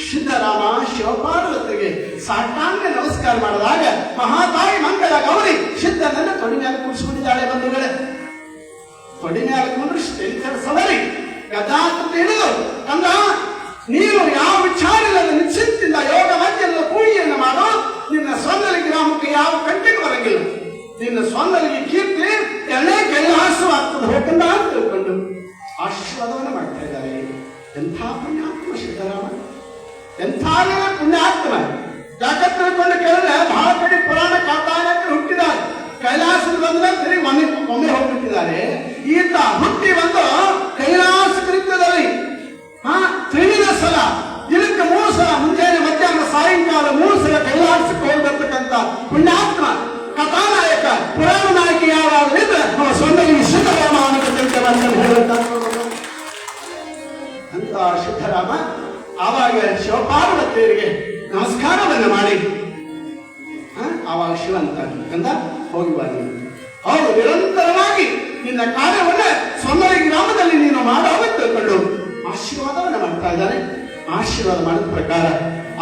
ಸಿದ್ದರಾಮ ಶಿವಪಾರ್ವತಿಗೆ ಸಾಷ್ಟಾಂಗ ನಮಸ್ಕಾರ ಮಾಡಿದಾಗ ಮಹಾತಾಯಿ ಮಂಗಳ ಗೌರಿ ಸಿದ್ಧನನ್ನು ತೊಡಿ ಮೇಲೆ ಕೂರಿಸಿಕೊಂಡಿದ್ದಾಳೆ. ಬಂಧುಗಳೇ, ತೊಡಿ ಮೇಲೆ ಕುಂಡ್ರಿಸಿ ಸವರಿ ಗದಾತ ಹಿಡಿದು, ಕಂದ ನೀನು ಯಾವ ವಿಚಾರ ಇಲ್ಲದ ನಿಶ್ಚಿಂತಿಂದ ಯೋಗ ಮಧ್ಯದ ಪೂಜೆಯನ್ನು ಮಾಡೋ. ನಿನ್ನ ಸ್ವಂದಲಿ ಗ್ರಾಮಕ್ಕೆ ಯಾವ ಕಂಟಿಗೆ ಬರಂಗಿಲ್ಲ. ನಿನ್ನ ಸ್ವಂದಲಿಗೆ ಕೀರ್ತಿ ಎಣ್ಣೆ ಕೈಲಾಸವಾಗ್ತದೆ ಹೋಗಂದ ಅಂತ ತಿಳ್ಕೊಂಡು ಆಶೀರ್ವಾದವನ್ನು ಮಾಡ್ತಾ ಇದ್ದಾರೆ. ಎಂಥ ಪುಣ್ಯಾತ್ಮ ಸಿದ್ದರಾಮ, ಎಂಥ ಪುಣ್ಯಾತ್ಮ. ಯಾಕೆ ತಿಳ್ಕೊಂಡು ಕೇಳಿದ್ರೆ ಬಹಳ ಕಡೆ ಪುರಾಣ ಕಾತಾಯಕರು ಹುಟ್ಟಿದ್ದಾರೆ. ಕೈಲಾಸದ ಬಂದ್ರೆ ಸರಿ ಒಮ್ಮೆ ಹೋಗ್ಬಿಟ್ಟಿದ್ದಾರೆ. ಈತ ಹುಟ್ಟಿ ಬಂದು ಕೈಲಾಸ ಕೃತ್ಯದಲ್ಲಿ ತಿಳಿದ ಸಲ, ದಿನಕ್ಕೆ 3 ಸಲ, ಮುಂಜಾನೆ ಮಧ್ಯಾಹ್ನ ಸಾಯಂಕಾಲ 3 ಸಲ ಕೈಲಾಸಕ್ಕೆ ಶಿವ ಅಂತ ಕಂದ ಹೋಗಿ ಬಾ ನೀನು. ಹೌದು, ನಿರಂತರವಾಗಿ ನಿನ್ನ ಕಾರ್ಯವನ್ನ ಸೊನ್ನರಿ ಗ್ರಾಮದಲ್ಲಿ ನೀನು ಮಾಡೋದು ತಿಳ್ಕೊಂಡು ಆಶೀರ್ವಾದವನ್ನ ಮಾಡ್ತಾ ಇದ್ದಾನೆ. ಆಶೀರ್ವಾದ ಮಾಡಿದ ಪ್ರಕಾರ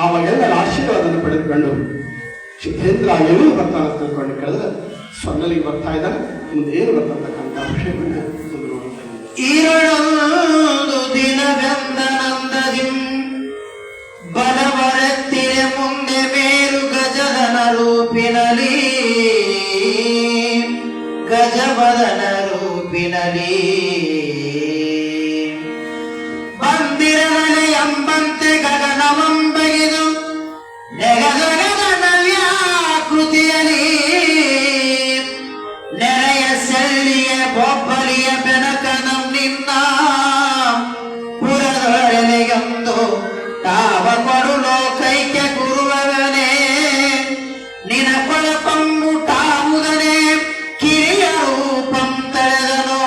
ಆವಾಗೆಲ್ಲರ ಆಶೀರ್ವಾದವನ್ನು ಪಡೆದುಕೊಂಡು ಸಿದ್ಧೇಂದ್ರ ಏನೂ ಬರ್ತಾನೆ ಅಂತ ತಿಳ್ಕೊಂಡು ಕೇಳಿದ್ರೆ ಸೊನ್ನಲಿಗೆ ಬರ್ತಾ ಇದ್ದಾನೆ. ಮುಂದೆ ಏನು ಬರ್ತಕ್ಕಂಥ ವಿಷಯವನ್ನು ಮುಂದೆ ನೋಡ್ತಾ ಇದ್ದಾನೆ. ಈರೊಂದು ದಿನಗಂಧನಂದದಿಂ ಬಲವರೆತ್ತಿರೆ ಮುಂದೆ ಮೇರು ಗಜಧನ ರೂಪಿನಲಿ ಗಜವದನ ರೂಪಿನಲಿ ಬಂದಿರಲಿ ಎಂಬಂತೆ ಗಗನವಂಬಗಿದು ನೆಗದಗದ ವ್ಯಾಕೃತಿಯಲಿ ನೆರೆಯ ಸೆಳ್ಳಿಯ ಬೊಬ್ಬಲಿಯ ಬೆನಕನಂ ನಿನ್ನ ಪುರದೊಳೆಗೆಂದು ತಾವ ಕೊಡು ಲೋಕೈಕ್ಯ ಗುರುವವನೇ ನಿನ ಕೊಳಪಮ್ಮುಟಾವುದನೇ ಕಿರಿಯ ರೂಪಂ ತಳೆದನು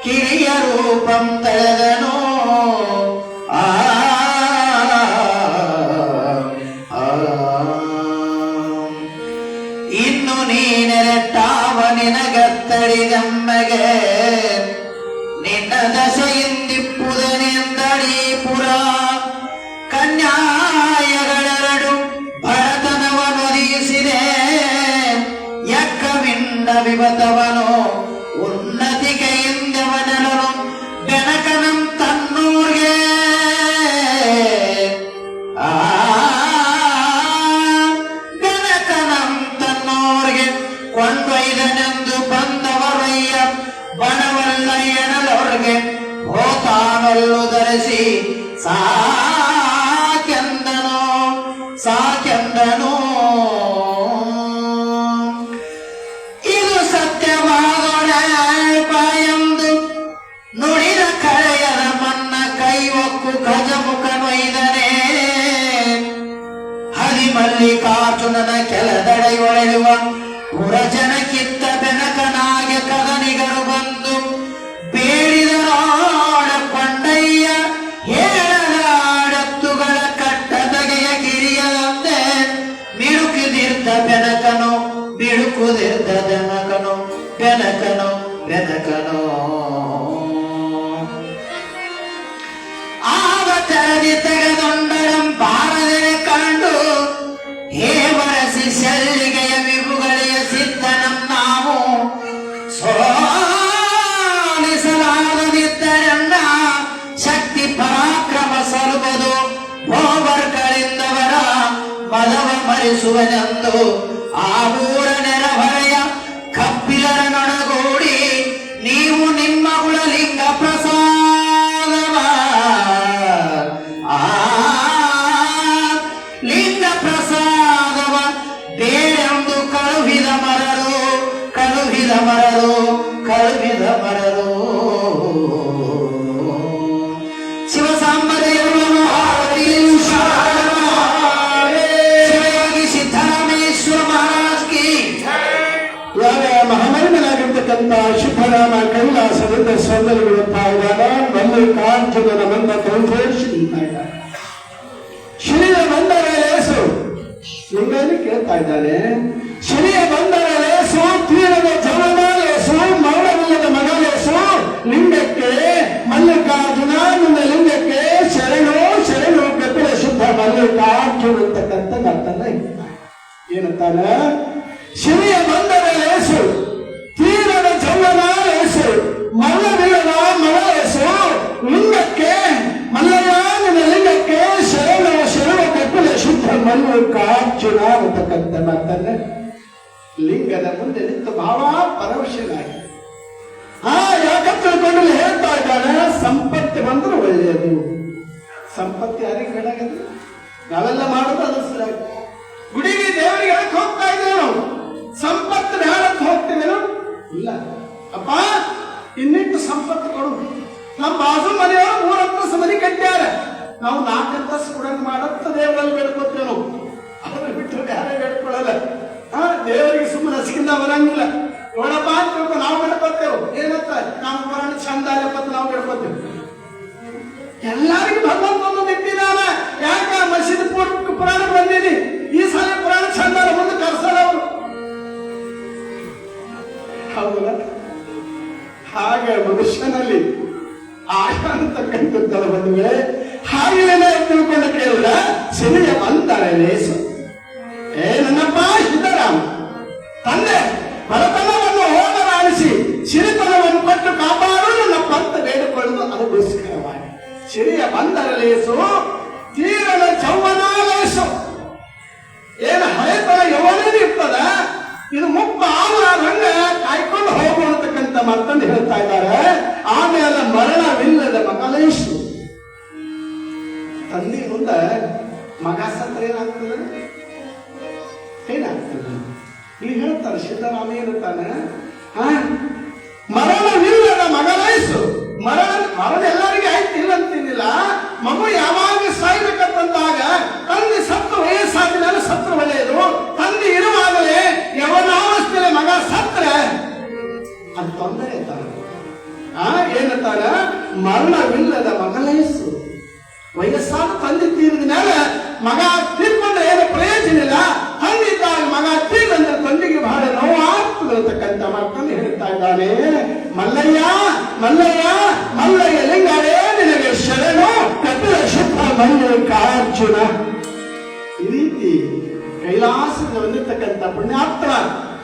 ಕಿರಿಯ ರೂಪಂ ತಳೆದನು ಇನ್ನು ನೀನೆರಟಾವ ನಿನಗತ್ತಡಿದಮ್ಮಗೆ ನಿನ್ನ ದಶೆಯಿಂದಿಪ್ಪುದನೆಂದಡಿ ಪುರ ಕನ್ಯಾಯಗಳೆರಡು ಬಡತನವನ್ನೊದಗಿಸಿದೆ ಯಕ್ಕವಿಂಡ ವಿವತವನು ಉನ್ನತಿಗೆ ಹಿಂದೆವನಲನು ಬೆನಕನಂ ತನ್ನೂರ್ಗೆ ಬೆನಕನಂ ತನ್ನೂರ್ಗೆ ಕೊಂಡೊಯ್ದನೆಂದು ಬಂದವರಯ್ಯ ಬಣವಲ್ಲಯ್ಯನಲೊರ್ಗೆ ಹೋತಾನಲ್ಲು ಧರಿಸಿ ಸಾಕೆಂದನು ಸಾಕೆಂದನು ಇದು ಸತ್ಯವಾದೊಡೆ ಪಾಯಂದು ನುಡಿದ ಕಳೆಯದ ಮನ್ನ ಕೈ ಒಕ್ಕು ಗಜಮುಖನೊಯ್ದನೆ ಹರಿಮಲ್ಲಿಕಾರ್ಜುನನ ಕೆಲದಡೆಯೊಳೆಯುವ ಪುರಜನ ಕಿತ್ತ ಬೆನಕನಾಗೆ ಕದನಿಗರು ಬಂದು ಬೇಡಿದರಾಡ ಕೊಂಡಯ್ಯ ಹೇಳಲಾಡತ್ತುಗಳ ಕಟ್ಟ ತಗೆಯ ಗಿರಿಯದಂತೆ ಮಿಡುಕಿದಿರ್ದ ಬೆನಕನು ಬಿಡುಕುದಿರ್ದ ಬೆನಕನು ಬೆನಕನು ಬೆನಕನು ಆವ ತೆರದಿ ತೆಗೆದೊಂಡಳಂ ಬಾರದೆ ಕಂಡು ಹೇವರಸಿ ಸೆಲ್ಲಿಗೆಯ ವಿಭುಗಳೆಯ ಸಿದ್ಧನಂ ನಾವು ಸೋಲಿಸಲಾಗದಿದ್ದರನ್ನ ಶಕ್ತಿ ಪರಾಕ್ರಮ ಸಲುವುದು ಹೋವರ್ಗಳಿಂದವರ ಮದವ ಮರಿಸುವನೆಂದು ಆ ಊರ ನೆರಹೊರೆಯ ಕಪ್ಪಿಲರ ನೊಡಗೂಡಿ ನೀವು ನಿಮ್ಮ ಗುಳಲಿಂಗ ಪ್ರಸಾದವ ಲಿಂಗ ಪ್ರಸಾದವ ಬೇರೆಂದು ಕಳುಹಿದ ಮರರು ಕಳುಹಿದ ಮರರು ಕಳುಹಿದ ಮರರು ಶಿವಸಾಂಬದೇವನು ಶಿವಯೋಗಿ ಸಿದ್ದರಾಮೇಶ್ವರ ಮಹಾರಾಜ್ ಕಿ ಮಹಾಮಹಿಮನಾಗಿರ್ತಕ್ಕಂಥ ಶುಭರಾಮ ಕೈಲಾಸದಿಂದ ಸೊಂದಲಿಗಳು ಇದ್ದಾನೆ. ಮಲ್ಲಿಕಾರ್ಜುನನ ಮಂದ ತೋರಿಸಿ ಶ್ರೀಯ ಬಂದರ ಲೇಸು ಲಿಂಗಲ್ಲಿ ಕೇಳ್ತಾ ಇದ್ದಾನೆ. ಶ್ರೀಯ ಬಂದರ ಲೇಸು ತೀರದ ಜವನ ಲೇಸು ಮೌಢವಿಲ್ಲದ ಮಗ ಲೇಸು ಲಿಂಗಕ್ಕೆ ಮಲ್ಲಿಕಾರ್ಜುನ ನಿನ್ನ ಲಿಂಗಕ್ಕೆ ಶರಣು ಶರಣು ಕಪಿಲ ಶುದ್ಧ ಮಲ್ಲಿಕಾರ್ಜುನ ಅಂತಕ್ಕಂಥ ಅರ್ಥನ ಏನಂತಾನ ಶ್ರೀಯ ಬಂದರ ಲೇಸು ತೀರದ ಜವನ ಲೇಸು ಮೌಢವಿಲ್ಲದ ಮಗ ಲೇಸು ಲಿಂಗಕ್ಕೆ ಮಲ್ಲಯ್ಯ ನಿನ್ನ ಲಿಂಗಕ್ಕೆ ಶರಣ ಶರಣ ಕಪಿಲ ಶುದ್ಧ ಮಲ್ಲಿಕಾರ್ಜುನ ಅಂತಕ್ಕಂಥ ಮಾತನ್ನ ಲಿಂಗದ ಮುಂದೆ ನಿಂತು ಭಾವ ಪರವಶನಾಗಿ ಯಾಕಂತ ತಿಳ್ಕೊಂಡು ಹೇಳ್ತಾ ಇದ್ದಾನೆ. ಸಂಪತ್ತಿ ಬಂದ್ರೆ ಒಳ್ಳೆಯದು. ಸಂಪತ್ತಿ ಯಾರಿಗೆ ಬೇಡಾಗದು? ನಾವೆಲ್ಲ ಮಾಡೋದು ಅದ್ರ ಸರಿಯಾಗಿ ಗುಡಿಗೆ ದೇವರಿಗೆ ಹೇಳಕ್ ಹೋಗ್ತಾ ಇದ್ದೇವೆ. ನಾವು ಸಂಪತ್ತು ಹೇಳಕ್ ಹೋಗ್ತೇವೆ ಇಲ್ಲ ಅಪ್ಪ ಇನ್ನಿಟ್ಟು ಸಂಪತ್ತು ಕೊಡು. ನಮ್ಮ ಬಾಜು ಮನೆಯವರು 3 ಅಂತಸ್ತು ಮನೆ ಕಟ್ಟ್ಯಾರ. ನಾವು 4 ಅಂತಸ್ತು ಕೊಡಂಗ್ ಮಾಡತ್ತ ದೇವರಲ್ಲಿ ಬೇಡ್ಕೊತೇವೆ. ನಾವು ಅದನ್ನ ಬಿಟ್ಟು ಯಾರೇ ಬೇಡ್ಕೊಳ್ಳಲ್ಲ. ದೇವರಿಗೆ ಸುಮ್ಮನೆ ಹಸಿಕಿಂದ ಬರಂಗಿಲ್ಲ. ನೋಡಪ್ಪ ಅಂತ ತಿಳ್ಕೊಂಡು ನಾವು ಬೇಡ್ಕೊತೇವೆ. ಏನಂತ ನಮ್ಮ ಪುರಾಣ ಚಂದ ಆಗಪ್ಪತ್ತು ನಾವು ಬೇಡ್ಕೊತೇವೆ. ಎಲ್ಲರಿಗೂ ಭಗವಂತ ಒಂದು ಇಟ್ಟಿದ್ದಾನ. ಯಾಕ ಮಸೀದಿ ಪುರಾಣ ಬಂದಿನಿ ಈ ಸಲ ಪುರಾಣ ಚಂದ ಮುಂದೆ ಕರ್ಸಲ್ಲ ಅವರು ಮಾಡ್ತಾವಲ್ಲ ಹಾಗೆ ಮನುಷ್ಯನಲ್ಲಿ ಆಶ ಅಂತಕ್ಕಂಥದ್ದರ ಬಂದ್ರೆ ಹಾಗೇನೇ ತಿಳ್ಕೊಂಡು ಕೇಳಿದ್ರೆ ಸಿರಿಯ ಬಂತಾರೆ ಲೇಸು. ನನ್ನಪ್ಪ ಸಿದ್ದರಾಮ ತಂದೆ ಬಡತನವನ್ನು ಹೋಗಲಾಡಿಸಿ ಸಿರಿತನವನ್ನು ಕೊಟ್ಟು ಕಾಪಾಡು ನನ್ನಪ್ಪ ಅಂತ ಬೇಡಿಕೊಳ್ಳುವುದು ಅದಕ್ಕೋಸ್ಕರವಾಗಿ ಸಿರಿಯ ಬಂದರ ಲೇಸು ತೀರನ ಚೌವನ ಲೇಸು. ಏನು ಹಳೆತನ ಯವನೇನು ಇರ್ತದ ಇದು ಮುಕ್ತ ಆಗುವಂಗ ಕಾಯ್ಕೊಂಡು ಹೋಗು ಅಂತಕ್ಕಂಥ ಮಾತನ್ನು ಹೇಳ್ತಾ ಇದ್ದಾರೆ. ಆಮೇಲೆ ಮರಣವಿಲ್ಲದ ಮಗಲೇಶು ತಂದೆ ಮುಂದೆ ಮಗ ಸತ್ರ ಏನಾಗ್ತದೆ ಏನಾಗ್ತದೆ ಈಗ ಹೇಳ್ತಾರೆ ಸಿದ್ದರಾಮ ಹೇಳ್ತಾನೆ ಮರಣವಿಲ್ಲದ ಮಗಲೇಶು. ಮರಣ ಎಲ್ಲರಿಗೆ ಆಯ್ತು ಇಲ್ಲ ಅಂತಿಲ್ಲ. ಮಗು ಯಾವಾಗ ಸಾಯ್ಬೇಕಂತಂದಾಗ ತಂದೆ ಸತ್ತು ವಯಸ್ಸಾದ ಸತ್ರ ಒಳ್ಳೆಯದು. ತಂದೆ ಇರುವಾಗಲೇ ಯವನಾವಸ್ಥೆಯಲ್ಲಿ ಮಗ ಸತ್ರೆ ಅದು ತೊಂದರೆ ಇರ್ತಾರೆ. ಏನಂತಾರ ಮರಣವಿಲ್ಲದ ಮಗಲೇಸು. ವಯಸ್ಸಾದ ತಂದೆ ತೀರಿದ ಮೇಲೆ ಮಗ ತೀರ್ಕೊಂಡ್ರೆ ಏನು ಪ್ರಯೋಜನ ಇಲ್ಲ. ತಂದೆ ಇದ್ದಾಗ ಮಗ ತೀರಂದ್ರೆ ತಂದೆಗೆ ಬಹಳ ನೋವಾಗ್ತಕ್ಕಂಥ ಮಾತನ್ನು ಹೇಳ್ತಾ ಇದ್ದಾನೆ. ಮಲ್ಲಯ್ಯ ಮಲ್ಲಯ್ಯ ಮಲ್ಲಯ್ಯ ಲಿಂಗಾರೇ ನಿನಗೆ ಶರಣು ಕಪಿಲ ಶುದ್ಧ ಮಲ್ಲಿಕಾರ್ಜುನ. ಈ ರೀತಿ ಕೈಲಾಸದ ಬಂದಿರ್ತಕ್ಕಂಥ ಪುಣ್ಯಾತ್ಮ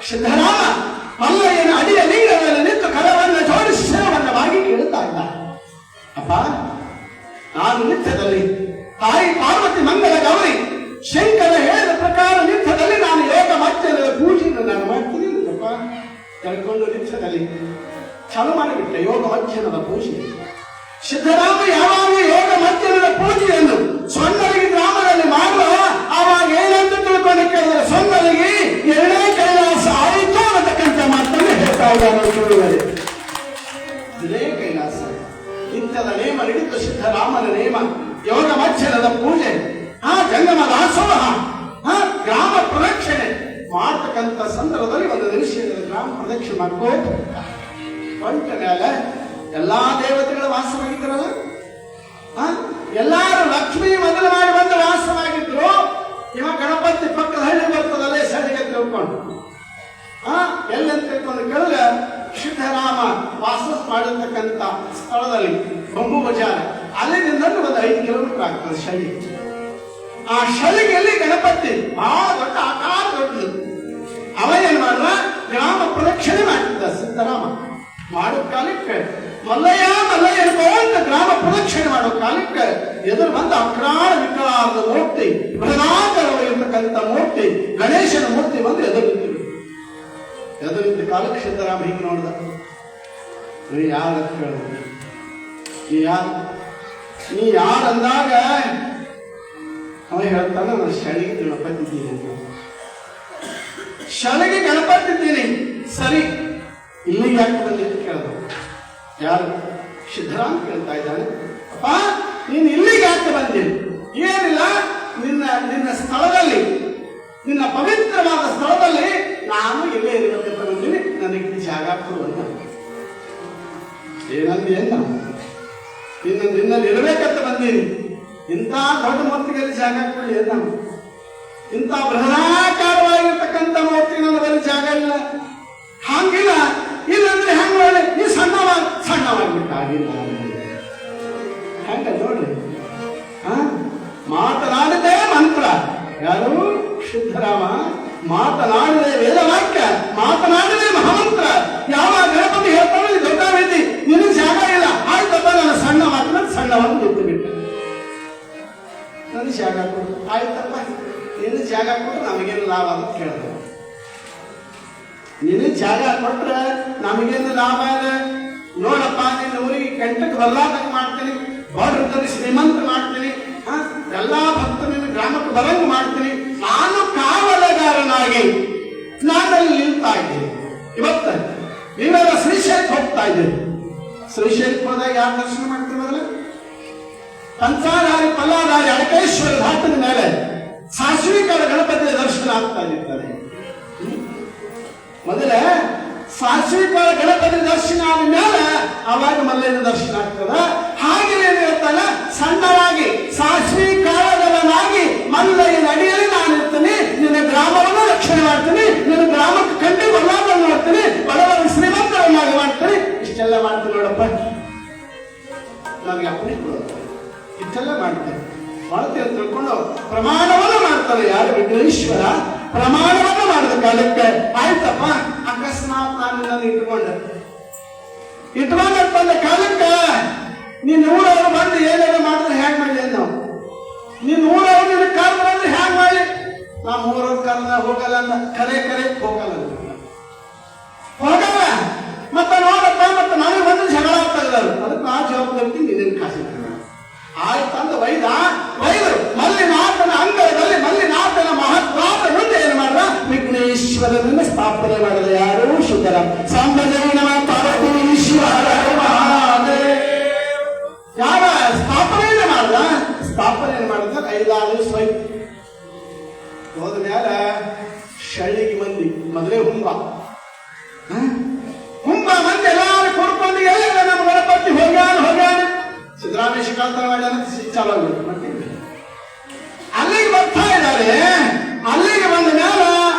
ಸಿದ್ದರಾಮ ಮಲ್ಲಯ್ಯನ ಅಡಿಯ ಲಿಂಗದಲ್ಲಿ ನಿಂತು ಕರವನ್ನು ಜೋಡಿಸಿ ಶಿರವನ್ನು ಬಾಗಿ ಕೇಳುತ್ತಾ ಇದ್ದ. ಅಪ್ಪ ನಾನು ನಿತ್ಯದಲ್ಲಿ ತಾಯಿ ಪಾರ್ವತಿ ಮಂಗಲ ಗೌರಿ ಶಂಕರ ಹೇಳಿದ ಪ್ರಕಾರ ನಿತ್ಯದಲ್ಲಿ ನಾನು ಯೋಗ ಮಧ್ಯದ ಪೂಜೆಯನ್ನು ನಾನು ಮಾಡ್ತೀನಿ ಅಪ್ಪ ಕರ್ಕೊಂಡು ನಿತ್ಯದಲ್ಲಿ ಚಾಲು ಮಾಡಿಬಿಟ್ಟೆ ಯೋಗ ಮಧ್ಯದ ಪೂಜೆ. ಸಿದ್ದರಾಮ ಯಾವಾಗ ಯೋಗ ಮಧ್ಯದ ಪೂಜೆಯನ್ನು ಸೊನ್ನಲಿಗೆ ಗ್ರಾಮದಲ್ಲಿ ಮಾಡುವ ಆವಾಗ ಏನಂತ ತಿಳ್ಕೊಂಡು ಕೇಳಿದ್ರೆ ಸೊನ್ನಲಿಗೆ ಎರಡನೇ ಕೈಲಾಸ ಆಯಿತು ಅನ್ನತಕ್ಕಂಥ ಮಾತನ್ನು ಹೇಳ್ತಾ ಇದ್ದಾರೆ. ಇದೇ ಕೈಲಾಸ ನಿತ್ಯದ ನೇಮ ಹಿಡಿದು ಸಿದ್ದರಾಮನ ನೇಮ ಯೋಗ ಮಧ್ಯದ ಪೂಜೆ ಜಂಗಮ ದಾಸೋಹ ಗ್ರಾಮ ಪ್ರದಕ್ಷಿಣೆ ಮಾಡತಕ್ಕಂಥ ಸಂದರ್ಭದಲ್ಲಿ ಒಂದು ನಿಮಿಷದ ಗ್ರಾಮ ಪ್ರದಕ್ಷಿಣೆ ಮಾಡ್ಕೋತ ಹೊಂಟ ಮೇಲೆ ಎಲ್ಲಾ ದೇವತೆಗಳು ವಾಸವಾಗಿದ್ರಲ್ಲ. ಎಲ್ಲಾರು ಲಕ್ಷ್ಮೀ ಮೊದಲು ಮಾಡಿ ಬಂದು ವಾಸವಾಗಿದ್ರು. ಇವ ಗಣಪತಿ ಪಕ್ಕದ ಹಳ್ಳಿ ಬರ್ತದಲ್ಲೇ ಸಡಿಗೆ ತಿಳ್ಕೊಂಡು ಎಲ್ಲಂತ ತಿಳ್ಕೊಂಡು ಕೇಳಿದ್ರೆ ಸಿದ್ದರಾಮ ವಾಸ ಮಾಡಿರ್ತಕ್ಕಂಥ ಸ್ಥಳದಲ್ಲಿ ಬಂಬು ಬಜಾರ ಅಲ್ಲಿಂದ ಒಂದು 5 ಕಿಲೋಮೀಟರ್ ಆಗ್ತದೆ ಶಳಿ. ಆ ಶಳಿಗೆಯಲ್ಲಿ ಗಣಪತಿ ಬಹಳ ದೊಡ್ಡ ಆಕಾರ ದೊಡ್ಡದು. ಅವ ಏನ್ ಮಾಡ್ರ ಗ್ರಾಮ ಪ್ರದಕ್ಷಿಣೆ ಮಾಡ್ತಿದ್ದ ಸಿದ್ದರಾಮ. ಮಾಡೋ ಕಾಲಕ್ಕೆ ಮಲ್ಲಯ್ಯ ಮಲ್ಲಯ್ಯ ಅಂತ ಗ್ರಾಮ ಪ್ರದಕ್ಷಿಣೆ ಮಾಡೋ ಕಾಲಕ್ಕೆ ಎದುರು ಬಂದ ಅಕ್ರಾಳ ವಿಕರಾರದ ಮೂರ್ತಿ ಬೃಹದಾಕಾರವಾಗಿರ್ತಕ್ಕಂಥ ಮೂರ್ತಿ ಗಣೇಶನ ಮೂರ್ತಿ ಬಂದು ಎದುರಿದ್ದ ಕಾಲಕ್ಕೆ ಸಿದ್ದರಾಮ ಹೀಗೆ ನೋಡ್ದ. ಯಾರ ಕೇಳಿದ ನೀ ಯಾರಂದಾಗ ಅವ ಹೇಳ್ತಾನ ನಾನು ಶಳಿಗೆ ಗಣಪತಿ ಇದ್ದೀನಿ. ಶಳಿಗೆ ಗಣಪತಿ ಇದ್ದೀನಿ ಸರಿ, ಇಲ್ಲಿಗೆ ಯಾಕೆ ಬಂದಿದ್ದು ಕೇಳಿದ. ಯಾರು ಸಿದ್ದರಾಮ ಕೇಳ್ತಾ ಇದ್ದಾನೆ. ಅಪ್ಪ ನೀನು ಇಲ್ಲಿಗೆ ಯಾಕೆ ಬಂದಿರಿ? ಏನಿಲ್ಲ, ನಿನ್ನ ಸ್ಥಳದಲ್ಲಿ ನಿನ್ನ ಪವಿತ್ರವಾದ ಸ್ಥಳದಲ್ಲಿ ನಾನು ಇಲ್ಲೇ ಇರಬೇಕಂತ ಬಂದೀನಿ, ನನಗೆ ಜಾಗ ಕೊಡುವಂತ. ಏನಂದಿ ಅನ್ನ ನಿನ್ನಲ್ಲಿ ಇರಬೇಕಂತ ಬಂದೀನಿ. ಇಂಥ ದೊಡ್ಡ ಮೂರ್ತಿಗಳಲ್ಲಿ ಜಾಗ ಕೊಡಿ ಅನ್ನ. ಇಂಥ ಬೃಹದಾಕಾರವಾಗಿರ್ತಕ್ಕಂಥ ಮೂರ್ತಿ ನನ್ನ ಬಳಿ ಜಾಗ ಇಲ್ಲ. ಹಂಗಿಲ್ಲ, ಇಲ್ಲಂದ್ರೆ ಹೆಂಗ್ ನೋಡಿ ನೀ ಸಣ್ಣವಾಗಿಬಿಟ್ಟ. ಆಗಿಲ್ಲ ಹೆಂಗ ನೋಡ್ರಿ. ಮಾತನಾಡಿದೆ ಮಂತ್ರ. ಯಾರು? ಸಿದ್ದರಾಮ. ಮಾತನಾಡಿದೆ ವೇದವಾಕ್ಯ, ಮಾತನಾಡಿದೆ ಮಹಾಮಂತ್ರ. ಯಾವ ಗಣಪತಿ ಹೇಳ್ತಾನೆ ದೊಡ್ಡ ರೀತಿ ನಿನ್ನ ಜಾಗ ಇಲ್ಲ. ಆಯ್ತಪ್ಪ ನಾನು ಸಣ್ಣ ಮಾತನ್ನ ಸಣ್ಣವನ್ನು ಬಿಟ್ಟು ಬಿಟ್ಟ. ನನ್ನ ಜಾಗ ಕೊಡು. ಆಯ್ತಪ್ಪ ನಿನ್ನ ಜಾಗ ಕೊಟ್ಟು ನಮಗೇನು ಲಾಭ ಅಂತ ಕೇಳಿದೆ. ನಿನ್ನ ಜಾಗ ಕೊಟ್ರೆ ನಮಗೇನು ಲಾಭ ಇದೆ? ನೋಡಪ್ಪ ನಿನ್ನ ಊರಿಗೆ ಕಂಟಕ್ಕೆ ಬರ್ಲಾದಂಗ ಮಾಡ್ತೀನಿ, ಬಡ್ರದಲ್ಲಿ ಶ್ರೀಮಂತ ಮಾಡ್ತೀನಿ, ಎಲ್ಲಾ ಭಕ್ತರನ್ನು ಗ್ರಾಮಕ್ಕೆ ಬರಂಗ ಮಾಡ್ತೀನಿ. ನಾನು ಕಾವಲುಗಾರನಾಗಿ ನಾನಲ್ಲಿ ನಿಲ್ತಾ ಇದ್ದೀನಿ. ಇವತ್ತು ನೀವೆಲ್ಲ ಶ್ರೀಶೈಲಕ್ಕೆ ಹೋಗ್ತಾ ಇದ್ದೀರಿ. ಶ್ರೀಶೈಲಕ್ಕೆ ಹೋದಾಗ ಯಾರು ದರ್ಶನ ಮಾಡ್ತಿರೋದಲ್ಲ? ಪಂಚಾಧಾರಿ ಪಲ್ಲಾಧಾರಿ ಅಡಕೇಶ್ವರ ಘಾಟದ ಮೇಲೆ ಸಾಶ್ವಿಕರ ಗಣಪತಿಯ ದರ್ಶನ ಆಗ್ತಾ ಇರ್ತಾರೆ. ಮೊದಲೇ ಸಾಶ್ವಿಕರ ಗಣಪತಿ ದರ್ಶನ ಆದ ಮೇಲೆ ಅವಾಗ ಮಲ್ಲಯ್ಯನ ದರ್ಶನ ಆಗ್ತದ. ಹಾಗೆ ಏನು ಹೇಳ್ತಾನೆ, ಸಣ್ಣವಾಗಿ ಸಾಶ್ವಿ ಕಾಳಗವನಾಗಿ ಮಲ್ಲಯ್ಯನ ಅಡಿಯಲ್ಲಿ ನಾನು ಇರ್ತೀನಿ, ನಿನ್ನ ಗ್ರಾಮವನ್ನು ರಕ್ಷಣೆ ಮಾಡ್ತೀನಿ, ನಿನ್ನ ಗ್ರಾಮಕ್ಕೆ ಕಂಡು ಬಲ್ಲಾದ ಮಾಡ್ತೀನಿ, ಬಡವರ ಶ್ರೀಮಂತ ಪ್ರಮಾಣವನ್ನು ಮಾಡ್ತಾರೆ. ಯಾರು? ವಿಘ್ನೇಶ್ವರ ಪ್ರಮಾಣವನ್ನು ಮಾಡಿದ ಕಾಲಕ್ಕೆ ಆಯ್ತಪ್ಪ, ಅಕಸ್ಮಾತ್ ನಾನು ನಿನ್ನನ್ನು ಇಟ್ಕೊಂಡಂತ ಕಾಲಕ್ಕೆ ನೀನ್ ಊರವ್ರು ಬಂದು ಏನಾದ್ರು ಮಾಡಿದ್ರೆ ಹ್ಯಾಂಗ್ ಮಾಡಲಿ ನಾವು? ನೀನ್ ಊರವ್ರು ನಿನ್ನ ಕಾರ್ ಬಂದ್ರೆ ಹ್ಯಾಂಗ್ ಮಾಡಿ? ನಮ್ಮ ಊರವ್ರ ಕಾರಣ ಹೋಗಲ್ಲ ಅಂತ ಕರೆ ಹೋಗಲ್ಲ ಮತ್ತೆ ನೋಡಪ್ಪ, ಮತ್ತೆ ನನಗೆ ಬಂದ್ರೆ ಜಗಳ ಆಗ್ತಾ ಇದ್ದಾರೆ. ಅದಕ್ಕೆ ನಾ ಜವಾಬ್ದಾರಿ ನಿನ್ನ ಕಾಸಿ ಆಯ್ತಂದ ವೈದರು ಮಲ್ಲಿನಾಥನ ಅಂಗಳದಲ್ಲಿ ಮಲ್ಲಿನಾಥನ ಮಹತ್ವಾದ ಮುಂದೆ ಏನು ಮಾಡ್ರ? ವಿಘ್ನೇಶ್ವರನನ್ನ ಸ್ಥಾಪನೆ ಮಾಡಿದ. ಯಾರು? ಶುದ್ಧರಾಮ ಸಾಂಬರ್ಯ ಪಾರ್ವತೀಶ್ವರ ಯಾವ ಸ್ಥಾಪನೆಯನ್ನು ಮಾಡ್ದ? ಸ್ಥಾಪನೆಯನ್ನು ಮಾಡಿದ 5-6 ದಿವಸ ಹೋದ ಮ್ಯಾಲ ಶಳ್ಳಿಗೆ ಮಂದಿ ಮೊದಲೇ ಹುಂಬ ಮಂದಿ ಎಲ್ಲಾರು ಕೊಡ್ಕೊಂಡು ಎಲ್ಲ ನಮ್ಮ ಗಣಪತಿ ಹೋಗ್ಯಾನ ಸಿದ್ದರಾಮೇಶ ಕಾಲ್ತರ ಮಾಡ್ಯಾನ ಚಾಲು ಅಲ್ಲಿಗೆ ಬರ್ತಾ ಇದ್ದಾರೆ. ಅಲ್ಲಿಗೆ ಬಂದ ಮೇಲೆ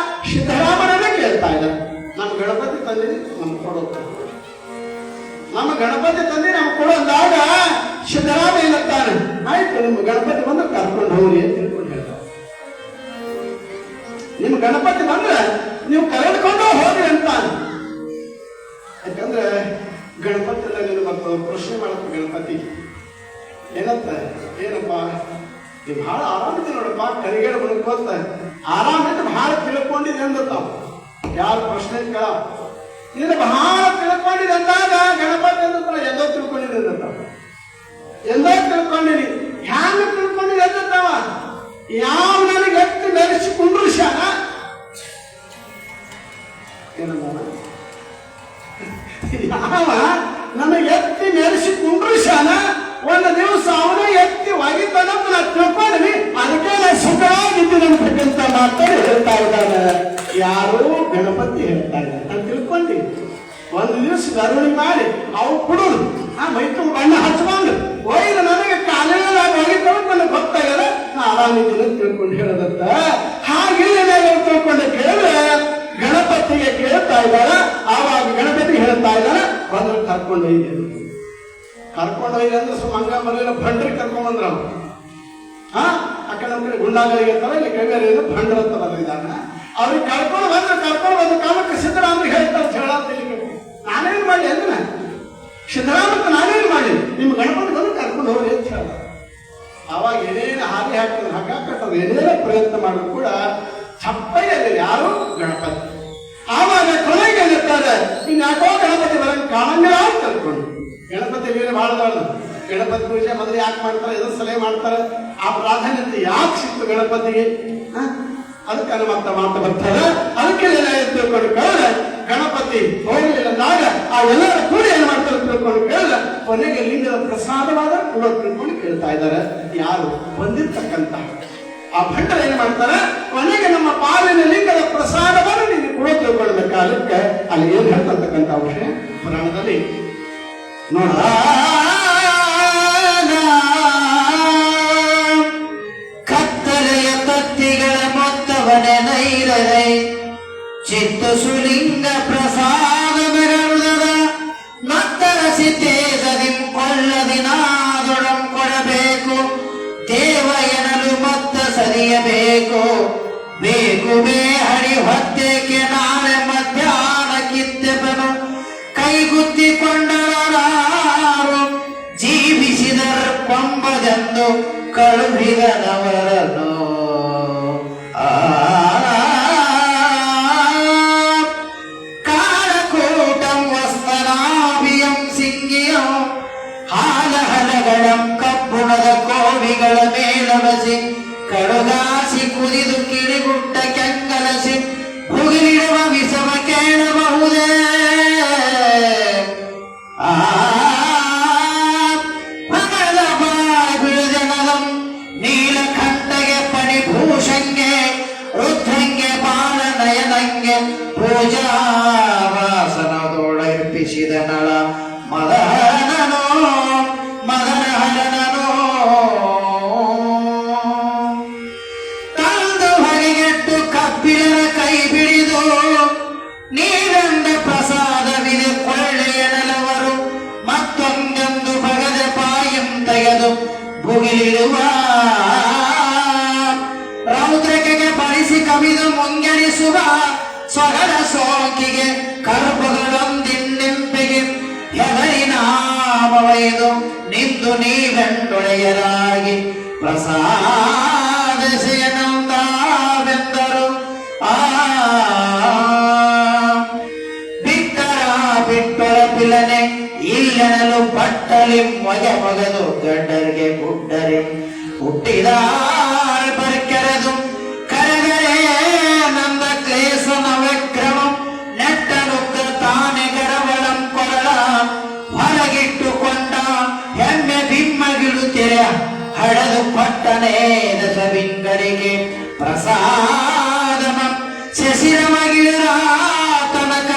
ಸಿದ್ದರಾಮಯ್ಯನೇ ಕೇಳ್ತಾ ಇದ್ದಾರೆ, ನಮ್ಮ ಗಣಪತಿ ತಂದಿರಿ ನಮ್ಗೆ ಕೊಡೋದು, ನಮ್ಮ ಗಣಪತಿ ತಂದಿ ನಮ್ಗೆ ಕೊಡೋ ಅಂದಾಗ ಸಿದ್ದರಾಮಯ್ಯ ಏನಂತಾನೆ, ಆಯ್ತು ನಿಮ್ಮ ಗಣಪತಿ ಬಂದ್ರೆ ಕರ್ಕೊಂಡು ಹೋಗ್ರಿ ಅಂತ ತಿಳ್ಕೊಂಡು ಹೇಳ್ತಾರೆ. ನಿಮ್ಮ ಗಣಪತಿ ಬಂದ್ರೆ ನೀವು ಕರೆದುಕೊಂಡು ಹೋಗ್ರಿ ಅಂತಾನೆ. ಯಾಕಂದ್ರೆ ಗಣಪತಿ ಎಲ್ಲ ಬರ್ತದ ಪ್ರಶ್ನೆ ಮಾಡತ್ತ ಗಣಪತಿ ಏನಂತ, ಏನಪ್ಪ ನೀವು ಬಹಳ ಆರಾಮಿದೆ ನೋಡಪ್ಪ, ಕರಿಗೇಡು ಬದುಕೋತ ಆರಾಮಿದ್ದು ಬಹಳ ತಿಳ್ಕೊಂಡಿದೆ ಅಂದತಾವ. ಯಾರು ಪ್ರಶ್ನೆ ಕೇಳ ನೀನು ಬಹಳ ತಿಳ್ಕೊಂಡಿದೆ ಅಂದಾಗ ಗಣಪತಿ ಅಂದ ಎಂದೋ ತಿಳ್ಕೊಂಡಿದೆ ಅಂದತಾವ. ಎಂದೋ ತಿಳ್ಕೊಂಡಿನಿ, ಹ್ಯಾಂಗ ತಿಳ್ಕೊಂಡಿದೆ ಅಂದತಾವ. ಯಾವ ನನಗೆ ಎತ್ತಿ ನಡೆಸಿಕೊಂಡ್ರು ಶಾನ ಏನಂದ, ಯಾವ ನನಗೆ ಎತ್ತಿ ಮೆರೆಸಿಕೊಂಡ್ರು ಶಾನ ಒಂದು ದಿವಸ ಅವನೇ ಎತ್ತಿ ಒಗಿತಾನ ನಾನು ತಿಳ್ಕೊಂಡಿನಿ, ಅದಕ್ಕೆ ನಾನು ಸುಖವಾಗಿದ್ದೀನಿ ಅಂತಕ್ಕಂಥ ಮಾತಾಡಿ ಹೇಳ್ತಾ ಇದ್ದಾನೆ. ಯಾರು? ಗಣಪತಿ ಹೇಳ್ತಾ ಇದ್ದಾನೆ. ನಾನು ತಿಳ್ಕೊಂಡಿ ಒಂದು ದಿವಸ ಗರುಣಿ ಮಾಡಿ ಅವು ಕುಡುದು ಮೈತು ಬಣ್ಣ ಹಚ್ಕೊಂಡು ಒಯ್ದು ನನಗೆ ಕಾಲೆಲ್ಲ ಒಗಿತಾವ ನನಗೆ ಗೊತ್ತಾಗಲ್ಲ, ನಾ ಆರಾಮಿದ್ದೀನಿ ತಿಳ್ಕೊಂಡು ಹೇಳೋದಂತ. ಹಾಗೆ ತಿಳ್ಕೊಂಡೆ ಕೇಳಿದ್ರೆ ಗಣಪತಿಗೆ ಕೇಳ್ತಾ ಇದ್ದಾರ. ಆವಾಗ ಗಣಪತಿಗೆ ಹೇಳ್ತಾ ಇದ್ದಾರ, ಬಂದ್ರೆ ಕರ್ಕೊಂಡು ಒಯ್ದು ಅಂದ್ರೆ ಸುಮ್ಮ ಹಂಗ ಬರಲಿಲ್ಲ, ಭಂಡ್ರಿಗೆ ಕರ್ಕೊಂಡ್ ಬಂದ್ರ ಆ ಕಡೆ ನಮ್ಮ ಕಡೆ ಗುಂಡಾಗರಿಗೆ ಇರ್ತಾರೆ, ಇಲ್ಲಿ ಕವಿಯರಿಗೆ ಭಂಡ್ರ ಅಂತ ಬಂದಿದ್ದಾನ. ಅವ್ರಿಗೆ ಕರ್ಕೊಂಡು ಬಂದು ಕಾಲಕ್ಕೆ ಸಿದ್ದರಾಮಯ್ಯ ಹೇಳ್ತಾರೆ ಹೇಳ ನಾನೇನ್ ಮಾಡಿ ಅಂದ್ರೆ ಸಿದ್ದರಾಮಯ್ಯ ನಾನೇನ್ ಮಾಡಿ ನಿಮ್ಮ ಗಣಪತಿ ಬಂದು ಕರ್ಕೊಂಡು ಹೋಗಿ ಅಂತ ಹೇಳ. ಅವಾಗ ಏನೇನು ಹಾಗೆ ಹಾಕ್ತದೆ ಹಾಕಟ್ಟದು ಏನೇನೇ ಪ್ರಯತ್ನ ಮಾಡಿದ್ರು ಕೂಡ ಚಪ್ಪಯ್ಯಲ್ಲಿ ಯಾರು? ಗಣಪತಿ. ಆವಾಗ ಕೊನೆಗೆ ಏನಿರ್ತಾರೆ, ಇನ್ಯಾಕೋ ಗಣಪತಿ ಬರಂಗ್ ಕಾಣಂಗಿಲ್ಲ ಅಂತ ಕರ್ಕೊಂಡು. ಗಣಪತಿ ಬೇರೆ ಬಹಳ ಗಣಪತಿ ಪೂಜೆ ಮೊದಲು ಯಾಕೆ ಮಾಡ್ತಾರೆ, ಎದುರು ಸಲಹೆ ಮಾಡ್ತಾರೆ, ಆ ಪ್ರಾಧಾನ್ಯತೆ ಯಾಕೆ ಸಿಕ್ತು ಗಣಪತಿಗೆ? ಅದಕ್ಕೆ ಅನುಮತ ಮಾತು ಬರ್ತಾರೆ. ಅದಕ್ಕೆ ತಿಳ್ಕೊಂಡು ಕೇಳಿದ್ರೆ ಗಣಪತಿ ಹೋಗಲಿಲ್ಲ ಅಂದಾಗ ಆ ಎಲ್ಲರ ಕೂಡಿ ಏನ್ ಮಾಡ್ತಾರೆ ತಿಳ್ಕೊಂಡು ಕೇಳಿದ್ರೆ ಕೊನೆಗೆ ಲಿಂಗದ ಪ್ರಸಾದವಾದ ಕೂಡ ತಿಳ್ಕೊಂಡು ಕೇಳ್ತಾ ಇದ್ದಾರೆ. ಯಾರು? ಬಂದಿರ್ತಕ್ಕಂಥ ಆ ಭಂಡರು ಏನ್ ಮಾಡ್ತಾರೆ, ಕೊನೆಗೆ ನಮ್ಮ ಪಾಲಿನ ಲಿಂಗದ ಪ್ರಸಾದವನ್ನು ನೀನು ಕೂಡ ತಿಳ್ಕೊಳ್ಬೇಕಾದಕ್ಕೆ ಅಲ್ಲಿ ಏನ್ ಹೇಳ್ತಕ್ಕಂಥ ವಿಷಯ ಪುರಾಣದಲ್ಲಿ ನೋಡ. ಕತ್ತಲೆಯ ತತ್ತಿಗಳ ಮೊತ್ತವನೆ ನೈರೈ ಚಿತ್ತ ಸುಲಿಂಗ ಪ್ರಸಾದ ಬೆರಳುದರ ನತ್ತರ ಸಿದ್ದೇಸದಿಂ ಕೊಳ್ಳದಿನಾದೊಡಂ ಕೊಡಬೇಕು ದೇವ ಎನಲು ಮತ್ತ ಸರಿಯಬೇಕು ಬೇಕು ಬೇಹಡಿ ಹೊತ್ತೇಕೆ ನಾಳೆ ಮಧ್ಯಾಹ್ನ ಕಿತ್ತೆಪನು ಕೈಗುತ್ತಿಕೊಂಡರಾರು ಜೀವಿಸಿದರ್ ಕೊಂಬದೆಂದು ಕಳುಹಿದನವರನು ಕಾಳಕೂಟಂ ವಸ್ತನಾಭಿಯಂ ಸಿಂಗಿಯಂ ಹಾಲಹಲಗಳಂ ಕಬ್ಬುಣದ ಕೋವಿಗಳ ಮೇಲವಸಿ ಕಡುಗಾಸಿ ಕುದಿದು ಕಿಡಿಗುಟ್ಟ ಕೆಂಗಲಸಿ ಹುಗಿಲಿಡುವ ವಿಷಮ ಕೇಳಬಹುದೇ ನೀಲಕಂಠಗೆ ಪಣಿಭೂಷಂಗೆ ರುದ್ರಂಗೆ ಬಾಲನಯನಂಗೆ ಪೂಜಾ ವಾಸನದೊಳರ್ಪಿಸಿದ ನಳ ಮದನನೋ ಮದನಹರನೋ ತಂದು ಹೊರಗೆಟ್ಟು ಕಬ್ಬಿಣರ ಕೈ ಬಿಡಿದು ನೀರಂದ ಪ್ರಸಾದವಿದೆ ಕೊಳ್ಳೆಯ ನೆಲವರು ಮತ್ತೊಂದೊಂದು ಬಗದ ಪಾಯಂ ತೆಗೆದು ಭುಗಿಲಿಡುವ ಕನಸಿ ಕವಿದು ಮುಂಗಣಿಸುವ ಸೊಗಡ ಸೋಂಕಿಗೆ ಕರ್ಪಗಳೊಂದಿಂಡೆಂಪಿಗೆ ಹೆದರಿನಾಮವೈದು ನಿಂದು ನೀವೆಂಡೊಳೆಯರಾಗಿ ಪ್ರಸಾದಸೆಯನಂದಾವೆಂದರು. ಬಿಟ್ಟರ ಪಿಲನೆ ಇಲ್ಲನಲು ಪಟ್ಟಲಿ ಮೊಗದು ಗಡ್ಡರಿಗೆ ಗುಡ್ಡರೆ ಹುಟ್ಟಿದ ಬರ್ಕೆರೆದು ಕರಗರೆ ನಂದ ಕ್ಲೇಸನ ವಿಕ್ರಮ ನೆಟ್ಟನುಗ್ಗ ತಾನೆ ಗರವಳಂ ಕೊರಳ ಹೊರಗಿಟ್ಟುಕೊಂಡ ಹೆಮ್ಮೆ ಬಿಮ್ಮಗಿಡು ತೆರೆ ಹಡದು ಪಟ್ಟನೆ ದಶವಿಂಗರಿಗೆ ಪ್ರಸಾದಮ ಶಶಿರಮಗಿರ ತನಕ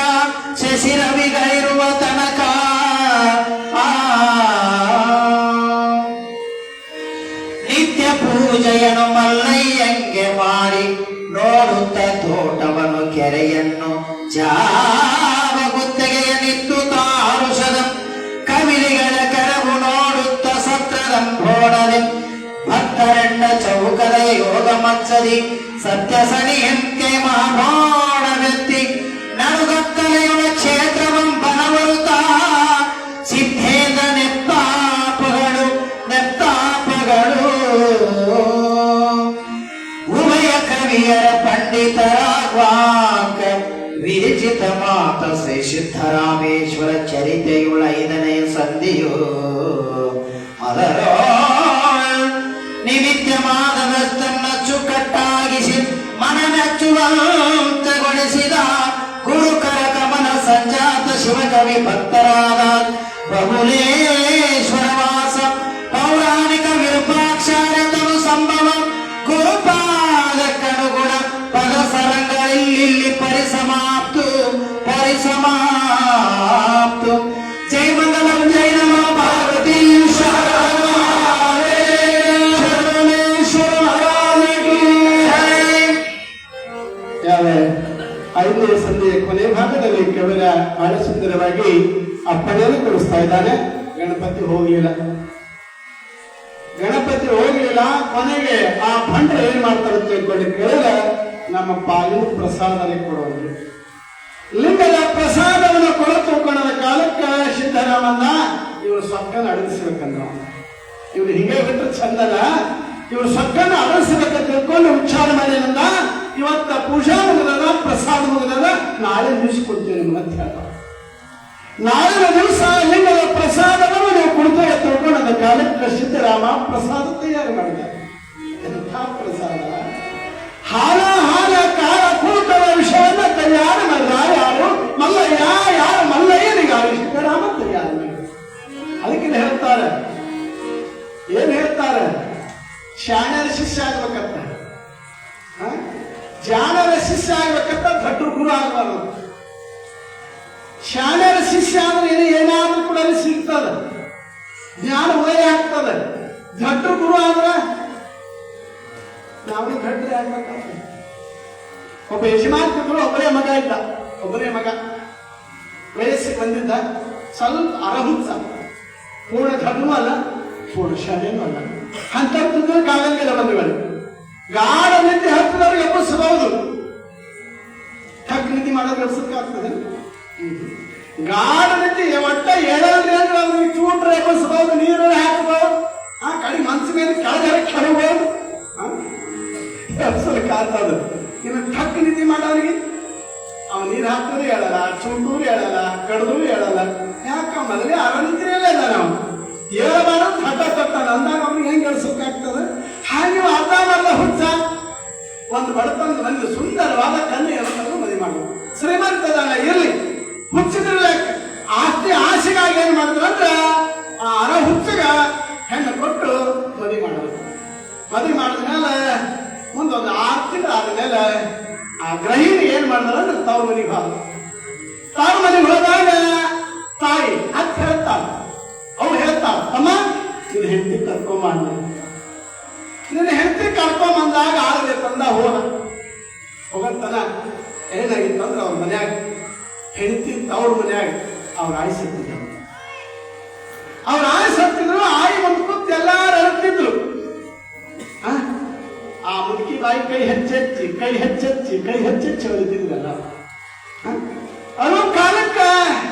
ಶಶಿರವಿಗಳಿರುವ ತನಕ ನಿತ್ಯ ಪೂಜೆಯನ್ನು ಮಲ್ಲಯ್ಯಂಗೆ ಮಾಡಿ ನೋಡುತ್ತ ತೋಟವನ್ನು ಕೆರೆಯನ್ನು ಜಾವ ಗುತ್ತಿಗೆಯ ನಿತ್ತು ತಾರುಷದ ಕವಿಲಿಗಳ ಕರವು ನೋಡುತ್ತ ಸತ್ರದಂಭೋಡದೆ ಭಕ್ತರೆಂಡ ಚೌಕದ ಯೋಗ ಮಚ್ಚದಿ ಸತ್ಯ ಸಣಿಯಂತೆ ಮಹಾಭೋಣ ವ್ಯಕ್ತಿ ನಡುಗತ್ತಲೆಯುವ ಕ್ಷೇತ್ರವಂ ಬನವರುತ್ತ ಸಿದ್ಧೇಂದ್ರ ನೆತ್ತಾಪಗಳು ಉಭಯ ಕವಿಯರ ಪಂಡಿತರ ವಾಕ ವಿರಚಿತ ಮಾತ ಶ್ರೀ ಸಿದ್ಧರಾಮೇಶ್ವರ ಚರಿತೆಯುಳ 5ನೇ ಸಂಧಿಯು ಅದರೋ ನಿಮಿತ್ಯ ಮಾಧವಸ್ತನ್ನ ಚುಕ್ಕಟ್ಟಾಗಿಸಿ ಮನಮೆಚ್ಚುವಂತಗೊಳಿಸಿದ ಗುರುಕರ ಕಮಲ ಸಂಜಾತ ಶಿವಕವಿ ಭಕ್ತರಾದ ಬಹುಲೇಶ್ವರ ವಾಸ ಪೌರಾಣಿಕ ವಿರೂಪಾಕ್ಷರತನು ಸಂಭವ ಗುರುಪಾದ ಕಣುಗುಣ ಪದ ಸರಂಗಗಳಲ್ಲಿ ಪರಿಸಮಾಪ್ತು ಜೈ ಮಂಗಲಂ ಜೈ ನಮೋ ಪಾರ್ವತಿ ಐದನೇ ಸಂಧಿಯ ಕೊನೆ ಭಾಗದಲ್ಲಿ ಕವಿರ ಬಹಳ ಸುಂದರವಾಗಿ ಅಪ್ಪಣೆಯನ್ನು ಕೊಡಿಸ್ತಾ ಇದ್ದಾನೆ. ಗಣಪತಿ ಹೋಗ್ಲಿಲ್ಲ. ಕೊನೆಗೆ ಆ ಭಂಡ್ರ ಏನ್ ಮಾಡ್ತಾರೆ ತಿಳ್ಕೊಂಡು ಕೇಳಿದ್ರೆ ನಮ್ಮ ಪಾಲಿನ ಪ್ರಸಾದನೆ ಕೊಡೋದು. ಲಿಂಗದ ಪ್ರಸಾದವನ್ನು ಕೊಡು ತಿಳ್ಕೊಳ್ಳೋದ ಕಾಲಕ್ಕೆ ಸಿದ್ದರಾಮಣ್ಣ ಇವರು ಸೊಕ್ಕನ ಅಡಗಿಸ್ಬೇಕಂದ್ರ ಇವ್ರು ಹಿಂಗೆ ಬಿಟ್ಟರೆ ಚಂದನ. ಇವ್ರು ಸೊಕ್ಕನ ಅಡಗಿಸ್ಬೇಕಂತ ತಿಳ್ಕೊಂಡು ಉಚ್ಚಾರ ಮಾಡಿದ್ರಿಂದ ಇವತ್ತ ಪೂಜಾ ಮುಗಿದದ, ಪ್ರಸಾದ ಮುಗಿದದ, ನಾಳೆ ನಿಲ್ಲಿಸ್ಕೊಡ್ತೀವಿ ನಿಮ್ಗೆ ಅಂತ ಹೇಳ್ತಾರೆ. ನಾಳಿನ ದಿವಸ ಲಿಂಗದ ಪ್ರಸಾದವನ್ನು ನೀವು ಕೊಡ್ತೇವೆ ತಿಳ್ಕೊಂಡ ಕಾಲಕ್ಕೆ ಸಿದ್ದರಾಮ ಪ್ರಸಾದ ತಯಾರು ಮಾಡಿದ್ದಾರೆ. ಎಂಥ ಪ್ರಸಾದ! ಹಾಲ ಕಾಲ ಕೂಟದ ವಿಷಯವನ್ನ ತಯಾರು ಮಾಡಿದ ಯಾರು? ಮಲ್ಲಯ್ಯ. ಯಾರು? ಮಲ್ಲಯ್ಯನಿಗಾಗಿ ಸಿದ್ದರಾಮ ತಯಾರು ಮಾಡಿದ. ಅದಕ್ಕೆ ಹೇಳ್ತಾರೆ, ಏನ್ ಹೇಳ್ತಾರೆ? ಶಾಣ್ಯರ ಶಿಷ್ಯ ಆಗ್ಬೇಕಂತ, ಜಾಣರ ಶಿಷ್ಯ ಆಗ್ಬೇಕಂತ ದೊಡ್ಡ ಗುರು ಆಗ್ಬಾರ್ದು. ಶಾಣ್ಯರ ಶಿಷ್ಯ ಅಂದ್ರೆ ಏನಾದ್ರೂ ಕೂಡ ಅಲ್ಲಿ ಸಿಗ್ತದೆ, ಜ್ಞಾನ ಉದಯ ಆಗ್ತದೆ. ದೊಡ್ಡ ಗುರು ಆದ್ರೆ ನಾವು ದೊಡ್ಡ ಆಗ್ಬೇಕಂತ. ಒಬ್ಬ ಯಜಮಾನ್ರು ಒಬ್ಬರೇ ಮಗ ಇದ್ದ, ಒಬ್ಬರೇ ಮಗ ವಯಸ್ಸಿಗೆ ಬಂದಿದ್ದ. ಸ್ವಲ್ಪ ಅರಹುತ್ಸ, ಪೂರ್ಣ ಧರ್ಮೂ ಅಲ್ಲ, ಪೂರ್ಣ ಶಾಲೆನೂ ಅಲ್ಲ. ಅಂತಂದ್ರೆ ಕಾಲಂಗೆಲ್ಲ ಬಂದುಗಳು ಗಾಢ ನಿದ್ದೆ ಹತ್ತಿದವ್ರಿಗೆ ಎಬ್ಬಿಸಬಹುದು. ತಕ್ಕ ನಿದ್ದೆ ಮಾಡೋದು ಎಬ್ಸಕ್ಕಾಗ್ತದೆ? ಗಾಢ ನಿದ್ದೆ ಒಟ್ಟ ಎಳಲ್ರಿ ಅಂದ್ರೆ ಅವ್ರಿಗೆ ಚೂಟ್ರೆ ಎಬ್ಬಿಸಬಹುದು, ನೀರು ಹಾಕಬಹುದು, ಆ ಕಡೆ ಮನ್ಸ ಮೇಲೆ ಕೆಳಗಡೆ ಕೆಡಬಹುದು, ಎಬ್ಸಲಿಕ್ಕಾಗ್ತದ. ಇನ್ನು ತಕ್ಕ ನಿದ್ದೆ ಮಾಡೋರಿಗೆ ಅವ ನೀರು ಹಾಕಿದ್ರು ಹೇಳಲ್ಲ, ಚೂಟೂರು ಹೇಳಲ್ಲ, ಕಡ್ದ್ರು ಹೇಳಲ್ಲ. ಯಾಕ ಮೊದಲೇ ಅರನಿದ್ರೆಯಲ್ಲೇ ಇಲ್ಲ. ನಾವು ಹೇಳಬಾರದು ಹಠ ತಟ್ಟಾನ ಅಂದಾಗ ಅವ್ರಿಗೆ ಹೆಂಗೆ ಎಳ್ಸೋಕ್ಕಾಗ್ತದೆ? ಹಾಗೆ ಅರ್ಧ ಮಾಡಲ ಹುಚ್ಚ ಒಂದು ಬಡತನ ಒಂದು ಸುಂದರವಾದ ಕನ್ಯೆಯನ್ನು ಮದುವೆ ಮಾಡುದು. ಶ್ರೀಮಂತದಲ್ಲ ಇರ್ಲಿ, ಹುಚ್ಚಿದ್ರಲ್ಲ ಆಸ್ತಿ ಆಸೆಗಾಗಿ ಏನ್ ಮಾಡಿದ್ರು ಅಂದ್ರೆ ಆ ಅರ ಹುಚ್ಚಗ ಹೆಣ್ಣು ಕೊಟ್ಟು ಮದುವೆ ಮಾಡೋದು. ಮದುವೆ ಮಾಡಿದ ಮೇಲೆ ಮುಂದೊಂದು 6 ತಿಂಗಳು ಆದ್ಮೇಲೆ ಆ ಗೃಹಿಣಿ ಏನ್ ಮಾಡಿದ್ರು ಅಂದ್ರೆ ತವ್ರ ಮನೆಗೆ ಹೋದ. ತವ್ರ ಮನೆಗೆ ಹೋದಾಗ ತಾಯಿ ಅತ್ತ ಹೇಳ್ತಾಳ, ಅವು ಹೇಳ್ತಾಳ, ತಮ್ಮ ನಿನ್ನ ಹೆಂಡತಿ ಕರ್ಕೊಂಬ. ನಿನ್ನ ಹೆಂಡತಿ ಕರ್ಕೊಂಬಂದಾಗ ಆಗದೆ ತಂದ ಹೋಗತ್ತನ ಏನಾಗಿತ್ತು ಅಂದ್ರೆ ಅವ್ರ ಮನ್ಯಾಗ ಹೆಂಡತಿ ತವ್ರ ಮನ್ಯಾಗ ಅವ್ರ ಆಯಿ ಸತ್ತಿದ್ರು. ಅವ್ರ ಆಯಿ ಸತ್ತಿದ್ರು. ಆಯಿ ಒಂದು ಕೂತ್ ಎಲ್ಲಾರು ಅಳ್ತಿದ್ರು. ಆ ಮುದುಕಿ ತಾಯಿ ಕೈ ಹೆಚ್ಚೆಚ್ಚಿ ಹೊಲಿತಿದ್ರಲ್ಲ. ಅನ್ನೋ ಕಾಲಕ್ಕ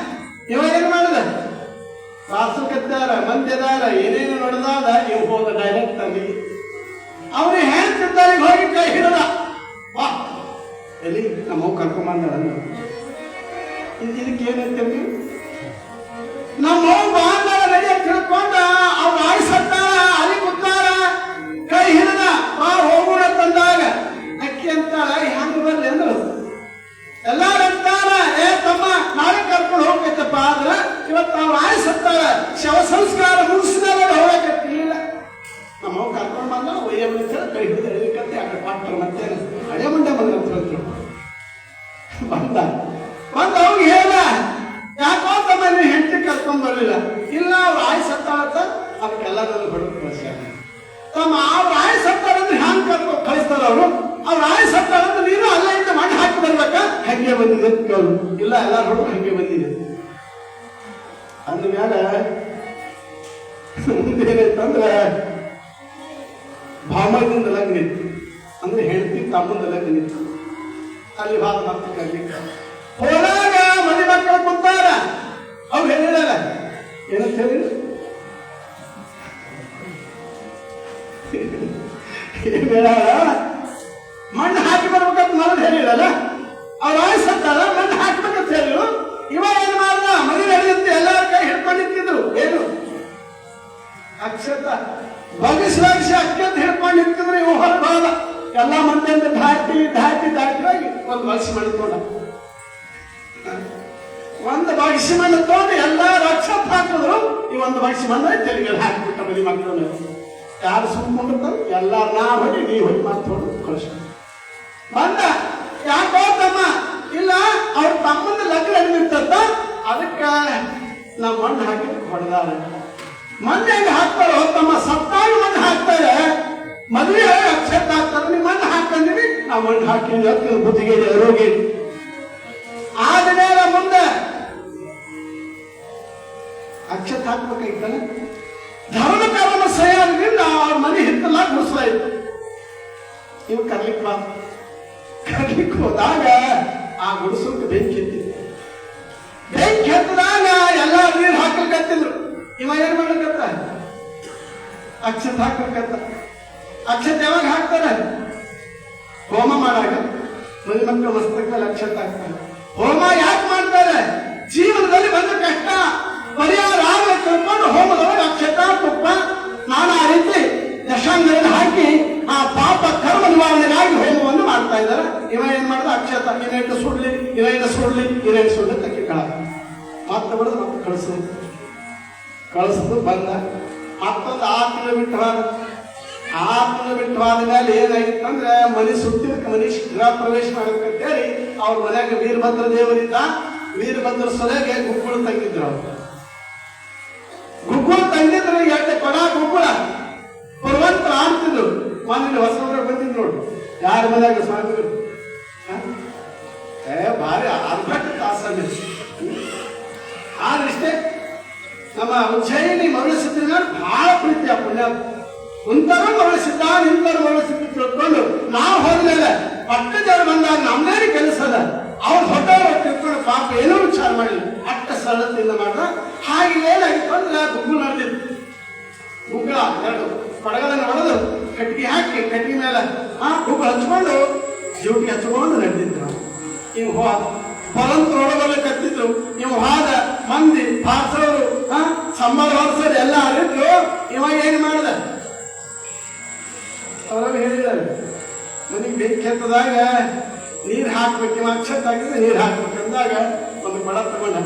ಇವ ಏನ್ ಮಾಡಿದ, ಸಾಸು ಕತ್ತಾರ ಮಂದಿ ಅದಾರ ಏನೇನು ನೋಡ್ದಾದ ಇವ್ ಹೋದ ಡೈರೆಕ್ಟ್ ಅಲ್ಲಿ ಅವ್ರಿಗೆ ಹೇಳ್ತಿದ್ದಾರೆ ಹೋಗಿ ಕೈ ಹಿಡದ. ವಾ ಎಲ್ಲಿ ನಮ್ಮ ಕರ್ಕೊಂಬಂದ ಇದಕ್ಕೆ ಏನಂತೇಳಿ ನಮ್ಮ ಬಾಂಧವ ನಡಿಯ ತಿಳ್ಕೊಂಡ ಅವ್ರು ಆಯ್ಸತ್ತಾರ ಅಲ್ಲಿ ಕೂತಾರ ಕೈ ಹಿಡದ ಬಾ ಹೋಗೋಣ ತಂದಾಗ ಅಕ್ಕಿ ಅಂತಾಳ ಹ್ಯಾಂಗ ಬರ್ಲಿ ಅಂದ್ರು. ಎಲ್ಲಾರು ಅಂತಾರ ಏ ತಮ್ಮ ನಾಳೆ ಕರ್ಕೊಂಡು ಹೋಗ್ಬೇಕಪ್ಪ ಆದ್ರ ಇವತ್ತು ಅವ್ರು ಆಯ್ಸತ್ತಾರ ಶವ ಸಂಸ್ಕಾರ ಮುಗಿಸಿದಾಗ ಹೋಗಕತ್ತಿಲ್ಲ. ನಮ್ಮ ಕರ್ಕೊಂಡು ಬಂದ ಒಯ್ಯ ಕೈ ಹಿಡಿದು ಎಳಿಕತ್ತೆ ಆಗ ಪಾತ್ರ ಮತ್ತೆ ಹಳೆ ಮುಂಡೆ ಬಂದ್ರು ಬಂದ ಅವ್ರಿಗೆ ಹೇಳ ಯಾಕೋ ತಮ್ಮ ನೀವು ಹೆಂಡತಿ ಕರ್ಕೊಂಡ್ ಬರ್ಲಿಲ್ಲ. ಇಲ್ಲ ಅವ್ರು ಆಯ್ಸತ್ತಾಳತ್ತ ಅದಕ್ಕೆಲ್ಲ ನನ್ನ ಬಡದು ಕಳಿಸ್ಯಾರ. ತಮ್ಮ ಅವ್ರು ಆಯ್ಸತ್ತಾರಂದ್ರೆ ಹ್ಯಾಂಗ ಕರ್ಕೊಂಡು ಕಳಿಸ್ತಾರ ಅವ್ರು ಆಯ್ಸತ್ತಾರಂದ್ರೆ ನೀನು ಅಲ್ಲ ಇಂದ ಮಣ್ಣು ಹಾಕಿ ಬರ್ಬೇಕ ಹಂಗೆ ಬಂದಿದೆ ಕೇಳು. ಇಲ್ಲ ಎಲ್ಲಾರು ಹೊರಡು ಹಂಗೆ ಬಂದಿದೆ ಅಂದ್ಮ್ಯಾಲ ಮುಂದೇನೈತಂದ್ರೆ ಭಾಮದಿಂದ ಲಗ್ನ ಇತ್ತು ಅಂದ್ರೆ ಹೆಂಡತಿ ತಮ್ಮಂದ ಲಗ್ನ ಇತ್ತು. ಅಲ್ಲಿ ಬಾದ ಮತ್ತೆ ಕರ್ಲಿಕ್ಕೆ ಹೋದಾಗ ಮನೆ ಮಕ್ಕಳು ಕೂತಾರ. ಅವ್ರು ಹೇಳಿದಾರ ಏನಂತ ಹೇಳಿ ಮಣ್ಣು ಹಾಕಿ ಬರ್ಬೇಕಂತ ಮೊದಲು ಹೇಳಿರಲ್ಲ. ಅವ್ರು ಆಯ್ಸತ್ತಾರ ಮಣ್ಣು ಹಾಕ್ಬೇಕಂತ ಹೇಳಿದ್ರು. ಇವ ಏನ್ ಮಾಡ್ದ ಮನೆ ನಡೆಯುತ್ತೆ ಎಲ್ಲರ ಕೈ ಹಿಡ್ಕೊಂಡು ನಿಂತಿದ್ರು. ಏನು ಅಕ್ಷತ ಬಗಿಸಿ ಅಕ್ಷತ ಹಿಡ್ಕೊಂಡು ನಿಂತಿದ್ರು. ಇವು ಹೊರಬಾದ ಎಲ್ಲ ಮಂದಿಯಿಂದ ದಾಟಿ ಹೋಗಿ ಒಂದು ಬಗಿಸಿ ಮಾಡಿಕೊಂಡ. ಒಂದು ಬಗಿಸಿ ಮಣ್ಣು ತಗೊಂಡು ಎಲ್ಲಾರು ಅಕ್ಷತ ಹಾಕಿದ್ರು. ಈ ಒಂದು ಬಗಿಸಿ ಮಣ್ಣು ತೆರಿಗೆ ಹಾಕಿಬಿಟ್ಟ ಮನೆ ಮಕ್ಕಳು. ಯಾರು ಸುಮ್ಕೊಂಡಿರ್ತಾರೆ ಎಲ್ಲಾರು ನಾ ಹೊಡಿ ನೀ ಹೊಡಿ ಮಾತು ಕಳಿಸ ಬಂದ. ಯಾಕೋ ತಮ್ಮ ಇಲ್ಲ ಅವ್ರ ತಮ್ಮಂದ ಲಗ್ನ ಹಿಡಿದಿರ್ತದ ಅದಕ್ಕೆ ನಾ ಮಣ್ಣು ಹಾಕಿ ಹೊಡೆದಾರ. ಮಣ್ಣು ಹೆಂಗೆ ಹಾಕ್ತಾರೋ ತಮ್ಮ ಸತ್ತಾಗ ಮಣ್ಣು ಹಾಕ್ತಾರೆ, ಮದುವೆ ಅಕ್ಷತ ಹಾಕ್ತಾರೆ. ನೀವು ಮಣ್ಣು ಹಾಕಂದಿವಿ ನಾವು ಮಣ್ಣು ಹಾಕಿ ಬುದ್ಧಿಗೆ ರೋಗಿ ಆದ್ಮೇಲೆ ಮುಂದೆ ಅಕ್ಷತ ಹಾಕ್ಬೇಕಾಯ್ತಾನೆ. ಧರ್ಮ ಕರ್ಮ ಸಹ್ಯಾದ್ರಿಂದ ಅವ್ರ ಮನೆ ಹಿತ್ತಲ್ಲ ಗುಡಿಸಲಾಯಿತು. ಇವು ಕರ್ಲಿಕ್ಕೆ ಹೋದಾಗ ಆ ಗುಡಿಸೋಕೆ ಬೆಂಕಿ ಎತ್ತಿದಾಗ ಎಲ್ಲ ನೀರು ಹಾಕಲ್ಕತ್ತಿದ್ರು. ಇವ ಏನ್ ಮಾಡ್ಲಕತ್ತ ಅಕ್ಷತೆ ಹಾಕಲ್ಕತ್ತ. ಅಕ್ಷತೆ ಯಾವಾಗ ಹಾಕ್ತಾರೆ? ಹೋಮ ಮಾಡಾಗ ಮನೆ ಮಕ್ಕಳು ಮಸ್ತಕ ಮೇಲೆ ಅಕ್ಷತೆ ಹಾಕ್ತಾರೆ. ಹೋಮ ಯಾಕೆ ಮಾಡ್ತಾರೆ? ಜೀವನದಲ್ಲಿ ಬಂದ ಕಷ್ಟ ಪರಿಹಾರ ಆಗಬೇಕು ತಿಳ್ಕೊಂಡು ಹೋಮದೊಳಗೆ ಅಕ್ಷತ ತುಪ್ಪ ನಾನಾ ರೀತಿ ದಶಾಂಗಗಳನ್ನು ಹಾಕಿ ಆ ಪಾಪ ಕರ್ಮ ನಿವಾರಣೆಗಾಗಿ ಹೋಮವನ್ನು ಮಾಡ್ತಾ ಇದ್ದಾರೆ. ಇವ ಏನ್ ಮಾಡ್ದ ಅಕ್ಷತ ಇನ್ನೇಟು ಸುಡ್ಲಿ ತಕ್ಕಿ ಕಳ ಮತ್ತೆ ಬರೋದು ಮತ್ತೆ ಕಳಿಸೋದು ಬಂದ. ಮತ್ತೊಂದು 6 ತಿಂಗಳು ಬಿಟ್ಟು ಹೋದ ಮೇಲೆ ಏನಾಗಿತ್ತಂದ್ರೆ ಮನೆ ಸುತ್ತಿದಕ್ಕೆ ಮನೆ ಗೃಹ ಪ್ರವೇಶ ಮಾಡ್ಬೇಕಂತೇಳಿ ಅವ್ರ ಮನ್ಯಾಗ ವೀರಭದ್ರ ದೇವರಿಂದ ವೀರಭದ್ರ ಸೊಲೆಗೆ ಗುಗ್ಗುಳು ತಂಗಿದ್ರು. ಅವ್ರು ಗುಗ್ಗುಳು ತಂಗಿದ್ರು 2 ಕೊಡ ಗುಗ್ಗುಳ ಪುರವಂತರ ಆಡ್ತಿದ್ರು. ಮನೇಲಿ ಹೊಸವರ ಬಂದಿದ್ರು ನೋಡು ಯಾರ ಮನ್ಯಾಗ ಸ್ವಾಮಿಗಳು ಭಾರಿ ಅರ್ಧಕ್ಕೆ ತಾಸಲ್ಲಿ ಆದ್ರಿಷ್ಟೇ. ನಮ್ಮ ಉಜ್ಜಯಿನಿ ಮರಳಿಸಿದ್ದ ಬಹಳ ಪ್ರೀತಿ ಆ ಪುಣ್ಯ. ಕುಂತರೂ ಮರಳಿಸಿದ್ದ ನಿಂತರೂ ಮರಳಿಸಿದ್ದು ತಿಳ್ಕೊಂಡು ನಾವು ಹೋದ್ಮೇಲೆ ಪಟ್ಟದವ್ರು ಬಂದಾಗ ನಮ್ದೇನೆ ಕೆಲಸ ಅದ. ಅವ್ರು ದೊಡ್ಡವರು ತಿಳ್ಕೊಂಡು ಪಾಪ ಏನೋ ವಿಚಾರ ಮಾಡಿಲ್ಲ ಅಟ್ಟ ಸರಳತೆಯಿಂದ ಮಾಡ್ದ. ಹಾಗೆ ಏನಾಗಿತ್ತು ಅಂದ್ರೆ ಗುಗ್ಗುಳು ನಡೆದಿತ್ತು. ಗುಗ್ಗಳ 2 ಪಡಗಳನ್ನು ಹೊಡೆದು ಕಟ್ಟಿಗೆ ಹಾಕಿ ಕಟ್ಟಿಗೆ ಮೇಲೆ ಗುಗ್ಗಳು ಹಚ್ಕೊಂಡು ಜೀವಟಿಗೆ ಹಚ್ಕೊಂಡು ನಡೆದಿದ್ರು. ಇವು ಹೊರಂತರು ಒಳಗಲ್ಲಿ ಕತ್ತಿದ್ರು. ಇವು ಹಾದ ಮಂದಿ ಪಾಸವರು ಸಂಬಳ ಹೊರಸೋರು ಎಲ್ಲ ಅರಿದ್ರು. ಇವಾಗ ಏನ್ ಮಾಡಿದ ಅವರಲ್ಲಿ ಹೇಳಿದ್ದಾರೆ ಮನೆಗೆ ಬೆಂಕಿ ಹತ್ತದಾಗ ನೀರು ಹಾಕ್ಬೇಕು. ಇವ ಅಕ್ಷತೆ ಆಗಿದ್ರೆ ನೀರು ಹಾಕ್ಬೇಕಂದಾಗ ಒಂದು ಕೊಡ ತಗೊಂಡ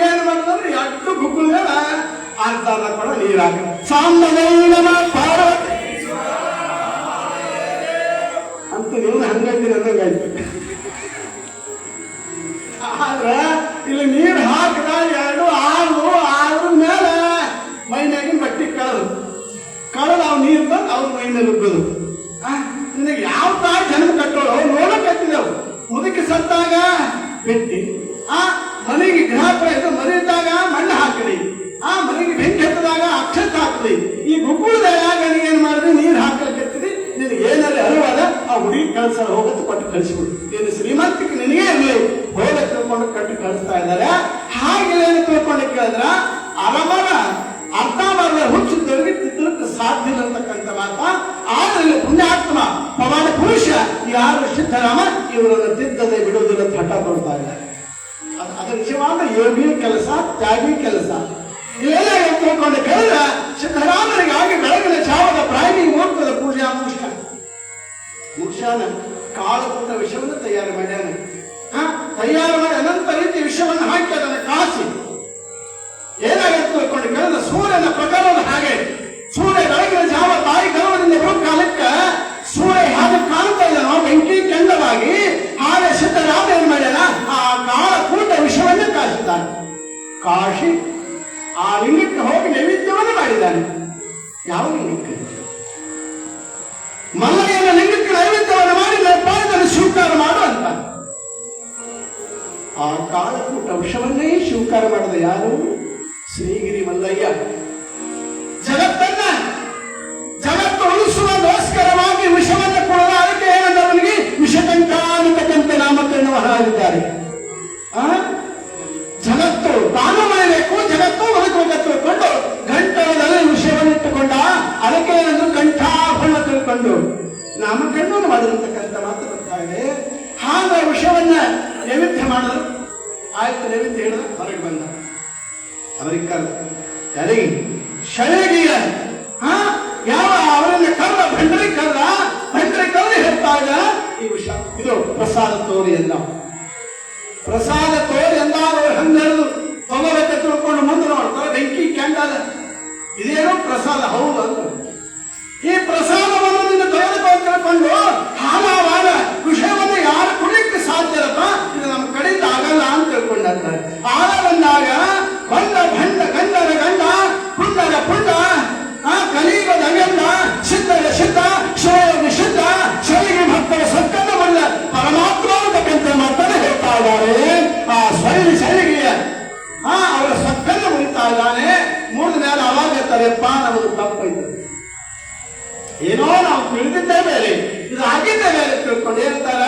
ಏನ್ ಮಾಡಿದ್ರೆ 2 ಗುಗ್ಗುಳ ಅರ್ಧ ಕೊಡ ನೀರು ಹಾಕ ಪಾರ್ವತಿ ಅಂತ ನೀವು ಹಂಗೈತೀರಿ ಅನ್ನಂಗಾಯ್ತು. ಆದ್ರೆ ಇಲ್ಲಿ ನೀರು ಹಾಕಿದ 2 ಆದ್ರ ಮೇಲೆ ಮೈನಾಗಿನ ಬಟ್ಟೆ ಕಳೆದು ಅವ್ ನೀರು ಬಂದು ಅವ್ರ ಮೈನಲ್ಲಿ ಉಗ್ಗೋದು. ನಿನಗೆ ಯಾವ ತಾಯಿ ಜನ್ಮ ಕಟ್ಟೋಳು ನೋಡಕತ್ತಿದೆವು. ಮುದುಕಿ ಸತ್ತಾಗ ಬಿಟ್ಟಿ ಮನೆಗೆ ಗೃಹ ಪ್ರವೇಶ ಮನೆ ಇದ್ದಾಗ ಮಣ್ಣು ಹಾಕಿರಿ. ಮನೆಗೆ ಬೆಂಕಿ ಹತ್ತದಾಗ ಆ ಕೆಲಸ, ತ್ಯಾಗಿ ಕೆಲಸ. ಇವೆಲ್ಲ ತಿಳ್ಕೊಂಡು ಕೇಳಿದ್ರೆ ಸಿದ್ದರಾಮನಿಗಾಗಿ ಬೆಳಗಿನ ಜಾವದ ಪ್ರಾಣಿ ಮುಹೂರ್ತದ ಪೂಜಾ ಮುಗಿಸ್ಯಾನ. ಕಾಳಕೂಟ ವಿಷವನ್ನು ತಯಾರು ಮಾಡ್ಯಾನ. ತಯಾರು ಮಾಡಿ ಅನಂತ ರೀತಿ ವಿಷವನ್ನು ಹಾಕಿ ಅದನ್ನು ಕಾಸಿ ಏನಾಗುತ್ತೆ ತಿಳ್ಕೊಂಡು ಕೇಳಿದ್ರೆ ಸೂರ್ಯನ ಪ್ರಕಾರದ ಹಾಗೆ ಸೂರ್ಯ ಬೆಳಗಿನ ಜಾವ ತಾಯಿ ಗರ್ಭದಿಂದ ಬರೋ ಕಾಲಕ್ಕೆ ಸೂರ್ಯ ಹಾಗೆ ಕಾಣ್ತಾ ಇದ್ದಾನೋ ಬೆಂಕಿ ಕೆಂಡವಾಗಿ ಹಾಗೆ ಸಿದ್ದರಾಮ ಏನ್ ಮಾಡ್ಯಾನ ಆ ಕಾಳಕೂಟ ವಿಷವನ್ನೇ ಕಾಸಿದ್ದಾನೆ. ಕಾಶಿ ಆ ಲಿಂಗಕ್ಕೆ ಹೋಗಿ ನೈವೇದ್ಯವನ್ನು ಮಾಡಿದ್ದಾನೆ. ಯಾವ ಲಿಂಗಕ್ಕೆ? ಮಲ್ಲಯ್ಯನ ಲಿಂಗಕ್ಕೆ ನೈವೇದ್ಯವನ್ನು ಮಾಡಿ ಪಾದದಲ್ಲಿ ಸ್ವೀಕಾರ ಮಾಡು ಅಂತ. ಆ ಕಾಳಕೂಟ ವಿಷವನ್ನೇ ಸ್ವೀಕಾರ ಮಾಡಿದ ಯಾರು? ಶ್ರೀಗಿರಿ ಮಲ್ಲಯ್ಯ. ಜಗತ್ತು ಉಳಿಸುವಗೋಸ್ಕರವಾಗಿ ವಿಷವನ್ನು ಕೊಡದ ಅದಕ್ಕೆ ಏನಂದವನಿಗೆ ವಿಷಕಂಠ ಅನ್ನತಕ್ಕಂಥ ನಾಮಕರಣವರಾಗಿದ್ದಾರೆ. ಜಗತ್ತು ತಾನು ಮಾಡಬೇಕು, ಜಗತ್ತು ಬದುಕಬೇಕು ತಿಳ್ಕೊಂಡು ಗಂಟಲದಲ್ಲಿ ವಿಷಯವನ್ನು ಇಟ್ಟುಕೊಂಡ. ಅದಕ್ಕೆ ಏನಂದ್ರು ಕಂಠಾಭರಣ ತಿಳ್ಕೊಂಡು ನಾಮಕರಣವನ್ನು ಮಾಡಿರತಕ್ಕಂಥ ಮಾತು ಬರ್ತಾ ಇದೆ. ಹಾಗ ವಿಷಯವನ್ನ ನೈವೇದ್ಯ ಮಾಡಿದ್ರು. ಆಯ್ತು, ನೈವೇದ್ಯ ಹೇಳಿದ ಹೊರಗೆ ಬಂದ. ಅವರಿಗೆ ಕರೆದ ಯಾರಿಗೆ? ಶಳೆಗಿಯ ಯಾವ ಅವರನ್ನ ಕರ್ದ ಭಂಡರಿ ಕರ್ದ ಹೇಳ್ತಾ ಇದ್ದ ಈ ವಿಷ ಇದು ಪ್ರಸಾದ ತೋರಿ ಎಂದ. ಪ್ರಸಾದ ತೋರಿ ಎಂದಾಗ ಅವರು ಹಂಗೆರದು ತಗೋಬೇಕ ತಿಳ್ಕೊಂಡು ಮುಂದೆ ನೋಡ್ತಾರೆ ಬೆಂಕಿ ಕೆಂಡದ ಇದೇನೋ ಪ್ರಸಾದ ಹೌದು ಅಂತ. ಈ ಪ್ರಸಾದವನ್ನು ನಿನ್ನ ತೆಗೆದುಕೊಂಡು ತಿಳ್ಕೊಂಡು ಹಾಲವಾದ ವಿಷಯವನ್ನು ಯಾರು ಕುಡಿಯಕ್ಕೆ ಸಾಧ್ಯರಪ್ಪ, ಇದು ನಮ್ಮ ಕಡೆಯಿಂದ ಆಗಲ್ಲ ಅಂತ ತಿಳ್ಕೊಂಡಿರ್ತಾರೆ. ಆಗ ಬಂದಾಗ ಬಂದ ಭಂಡ ಗಂಡರ ಗಂಡ ಪುಂಡರ ಪುಂಡ ಕಲಿಯುಗದ ಗಂಡ ಸಿದ್ಧರ ಸಿದ್ಧ ಶಿವಯೋಗಿ ಸಿದ್ಧ ಶೈಲಿ ಭಕ್ತರ ಸತ್ಕಂಡ ಬಂದ ಪರಮಾತ್ಮ ಅಂತಕ್ಕಂಥ ಮಾತನ್ನು ಹೇಳ್ತಾ ಇದ್ದಾರೆ. ಆ ಶೈಲಿಗೆಯ ಅವರ ಸತ್ಕಂಡ ಮುರಿತಾ ಇದ್ದಾನೆ. ಮೂಡಿದ ಮೇಲೆ ಅವಾಗ ಹೇಳ್ತಾರೆಪ್ಪ ನಮಗೆ ತಪ್ಪೈತೆ, ಏನೋ ನಾವು ತಿಳಿದಿದ್ದೇ ಬೇರೆ, ಇದು ಆಗಿದ್ದೇ ಬೇರೆ ತಿಳ್ಕೊಂಡು ಹೇಳ್ತಾರ.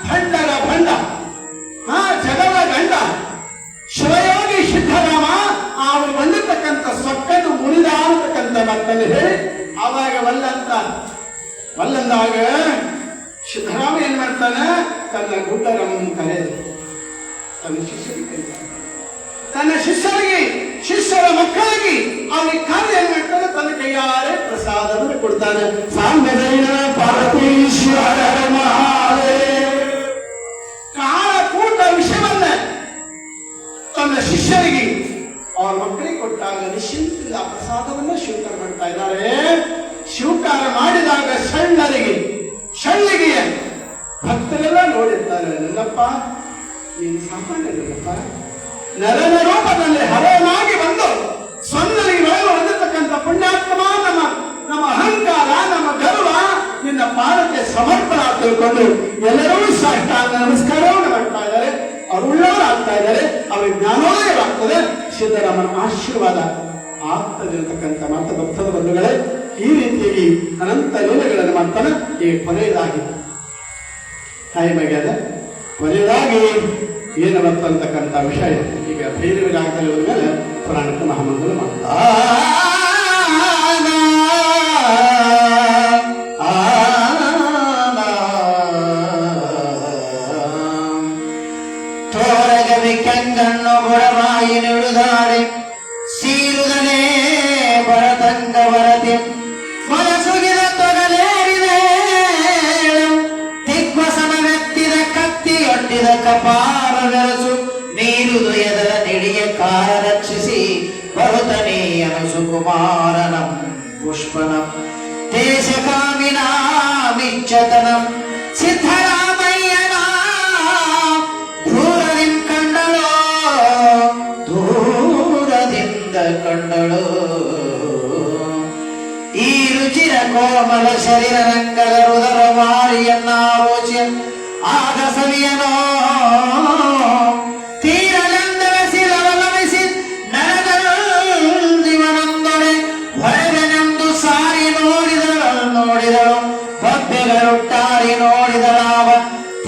ಭಂಡರ ಭಂಡ ಜಗದ ಗಂಡ ಶಿವಯೋಗಿ ಸಿದ್ಧರಾಮ ಅವರು ಬಂದಿರ್ತಕ್ಕಂಥ ಸೊಕ್ಕನ್ನು ಮುರಿದ ಅಂತಕ್ಕಂಥ ಮಾತನ್ನು ಹೇಳಿ ಆವಾಗ ವಲ್ಲಂದಾಗ ಸಿದ್ಧರಾಮ ಏನ್ ಮಾಡ್ತಾನೆ, ತನ್ನ ಗುಡ್ಡರಮ್ಮನ್ನು ಕರೆದು ತನ್ನ ಶಿಷ್ಯರ ಮಕ್ಕಳಿಗೆ ಅವನಿಗೆ ಕಾರ್ಯ ಏನ್ ಮಾಡ್ತಾನೆ, ತನ್ನ ಕೈಯಾರೆ ಪ್ರಸಾದವನ್ನು ಕೊಡ್ತಾನೆ. ಪಾರ್ವತೀಶ್ವರ ಕಾಳಕೂಟ ವಿಷಯವನ್ನ ತನ್ನ ಶಿಷ್ಯರಿಗೆ ಅವ್ರ ಮಕ್ಕಳಿಗೆ ಕೊಟ್ಟಾಗ ನಿಶ್ಚಿಂತ ಆ ಪ್ರಸಾದವನ್ನು ಸ್ವೀಕಾರ ಮಾಡ್ತಾ ಇದ್ದಾರೆ. ಸ್ವೀಕಾರ ಮಾಡಿದಾಗ ಶಳ್ಳಿಗೆ ಭಕ್ತರೆಲ್ಲ ನೋಡಿರ್ತಾರೆ, ನನ್ನಪ್ಪ ನೀನು ಸಾಮಾನ್ಯನಲ್ಲಪ್ಪ, ನರನ ರೂಪದಲ್ಲಿ ಹರನಾಗಿ ಬಂದು ಸೊನ್ನಲಿಗೆ ಒಳಗೆ ಹೊಂದಿರತಕ್ಕಂಥ ಪುಣ್ಯಾತ್ಮ, ನಮ್ಮ ಅಹಂಕಾರ ನಮ್ಮ ಗರ್ವ ನಿನ್ನ ಪಾದಕ್ಕೆ ಸಮರ್ಪಣ ತಿಳ್ಕೊಂಡು ಎಲ್ಲರೂ ಸಾಷ್ಟಾಂಗ ನಮಸ್ಕಾರವನ್ನು ಮಾಡ್ತಾ ಇದ್ದಾರೆ. ಅರುಳ್ಳವರಾಗ್ತಾ ಇದ್ದಾರೆ. ಅವರಿಗೆ ಜ್ಞಾನೋದಯವಾಗ್ತದೆ. ಸಿದ್ದರಾಮನ ಆಶೀರ್ವಾದ ಆಗ್ತದಿರತಕ್ಕಂಥ ಮಾತು ಭಕ್ತದ ಬಂಧುಗಳೇ. ಈ ರೀತಿಯಾಗಿ ಅನಂತ ಲೀಲೆಗಳನ್ನು ಮಾಡ್ತಾನೆ. ಈ ಕೊನೆಯದಾಗಿ ಟೈಮ್ ಆಗ್ಯದ. ಕೊನೆಯದಾಗಿ ಏನು ಬರ್ತಕ್ಕಂಥ ವಿಷಯ ಈಗ ಭೈರವಿರಾಗದಲ್ಲಿ ಹೋದ ಮೇಲೆ ಪುರಾಣಕ್ಕೆ ಮಹಾಮಂಗಲ ಮಾಡ್ತಾರೆ. ಕಂಗಣ್ಣು ಬೊಡವಾಯಿ ನಿಡುದಾಡೆ ಸೀರುದಲೇ ಬರತಂಗ ಬರತೆ ಮೊಲಸುಗಿದ ತೊಗಲೇರಿದೆ ದಿಗ್ವಸನ ವ್ಯಕ್ತಿದ ಕತ್ತಿಯೊಡ್ಡಿದ ಕಪಾಲ ಬೆರಸು ನೀರು ದೊಯ್ಯದ ನಿಡಿಯ ಕಾರ ರಕ್ಷಿಸಿ ಬರುತನೆಯನು ಸುಕುಮಾರನಂ ಪುಷ್ಪನಂ ದೇಶಕಾಮಿನಾಮಿಚ್ಚತನಂ ಸಿದ್ಧರಾಮಯ್ಯನ ದೂರದಿಂದ ಕಂಡಳು. ಈ ರುಚಿರ ಕೋಮಲ ಶರೀರ ರಂಗದ ರುದರ ಮಾರಿಯನ್ನಾರೋಚ ಆಗ ಸವಿಯನೋ ತೀರಲೆಂದೆಸಿ ಲವಲವಿಸಿ ನರಗಂದಿವನೊಂದೊಡೆ ಹೊರವೆನೆಂದು ಸಾರಿ ನೋಡಿದಳು ಬಬ್ಬೆಗಳುಟ್ಟಾರಿ ನೋಡಿದಳಾವ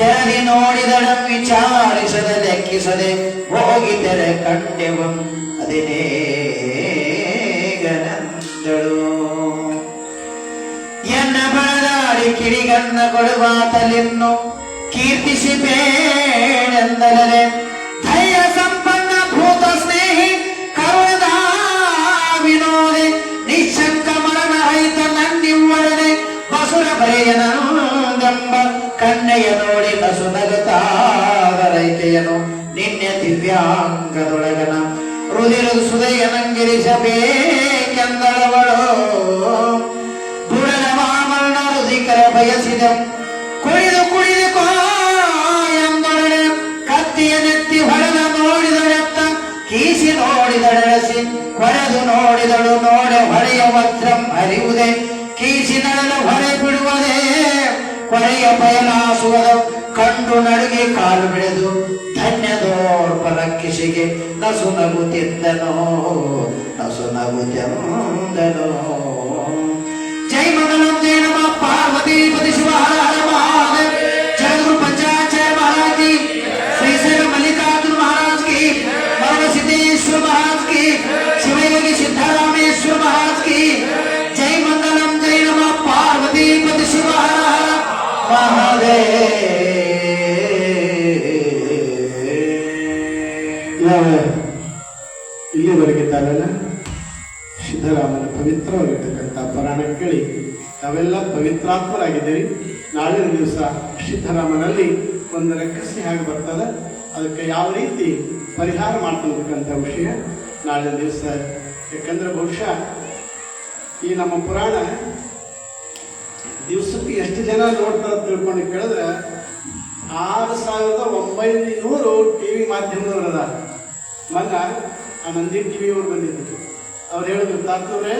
ತೆರದಿ ನೋಡಿದಳ ವಿಚಾರಿಸದೆ ಲೆಕ್ಕಿಸದೆ ಹೋಗಿ ತೆರೆ ಕಂಡೆವಂ ಅದೇನೇಗನಂದಳು. ಎನ್ನ ಬಳದಾಡಿ ಕಿಡಿಗನ್ನ ಕೊಡುವಾತಲಿನ್ನು ಕೀರ್ತಿಸಿ ಬೇಳೆಂದಲೇ ಧೈರ್ಯ ಸಂಪನ್ನ ಭೂತ ಸ್ನೇಹ ಸುರ ಬರೆಯನೆಂಬ ಕನ್ನೆಯ ನೋಡಿ ನಸು ನಗುತ್ತಾದರೈಕೆಯನು ನಿನ್ನೆ ದಿವ್ಯಾಂಗದೊಳಗನ ರುದಿರ ಸುದಯನಂಗಿರಿಸಬೇಕೆಂದಳವಳು ದುಡನ ಮಾಮರಣ ರುದಿಕರ ಬಯಸಿದ ಕುಡಿದು ಕುಡಿದು ಎಂದೊಡನೆ ಕತ್ತಿಯ ನೆತ್ತಿ ಹೊಡೆದ ನೋಡಿದಳೆತ್ತ ಕೀಸಿ ನೋಡಿದಳಸಿ ಕೊರೆದು ನೋಡಿದಳು ನೋಡೆ ಹೊಳೆಯ ವಜ್ರಂ ಹರಿಯುವುದೇ ಕೀಸಿ ನಡೆದ ಹೊರೆ ಬಿಡುವುದೇ ಕೊರೆಯ ಬಯಲಾಸುವುದ ಕಂಡು ನಡುಗೆ ಕಾಲು ಬಿಳೆದು ಧನ್ಯದೋರ್ಪರ ಕಿಶಿಗೆ ನಸು ನಗುತ್ತಿದ್ದನೋ ನಸು ನಗುತ್ತೆಂದನೋ ಜೈ ಮಂಗಲಂ ಜೈ ನಮ ಪಾರ್ವತಿ ಪತಿ ಶಿವ ಹರ ಹರ ಮಹಾದೇವ ಜಗದ್ಗುರು पंचाचार्य महाराज की श्री श्री मल्लिकार्जुन महाराज की बाबा सिद्धेश्वर महाराज की शिवयोगी सिद्धारामेश्वर महाराज की जय मंगलम जय नमः पार्वती पति शिव हर हर महादेव ಇಲ್ಲಿವರೆಗೆ ತಾವೆಲ್ಲ ಸಿದ್ದರಾಮನ ಪವಿತ್ರವಾಗಿರ್ತಕ್ಕಂಥ ಪುರಾಣ ಕೇಳಿ ತಾವೆಲ್ಲ ಪವಿತ್ರಾತ್ಮರಾಗಿದ್ದೀರಿ. ನಾಳಿನ ದಿವಸ ಸಿದ್ದರಾಮನಲ್ಲಿ ಒಂದು ರಕ್ಕಸಿ ಹಾಗೆ ಬರ್ತದೆ, ಅದಕ್ಕೆ ಯಾವ ರೀತಿ ಪರಿಹಾರ ಮಾಡ್ಕೊಳ್ಬೇಕಂತ ವಿಷಯ ನಾಳಿನ ದಿವಸ. ಯಾಕಂದ್ರೆ ಬಹುಶಃ ಈ ನಮ್ಮ ಪುರಾಣ ದಿವಸಕ್ಕೆ ಎಷ್ಟು ಜನ ನೋಡ್ತಾರೆ ತಿಳ್ಕೊಂಡು ಕೇಳಿದ್ರೆ 6900 ಟಿವಿ ಮಾಧ್ಯಮದವರದ ಮೊನ್ನ ಆ ನಂದಿ ಟಿವಿ ಅವ್ರು ಬಂದಿದ್ರು. ಅವ್ರು ಹೇಳಿದ್ರು, ತಾತವ್ರೆ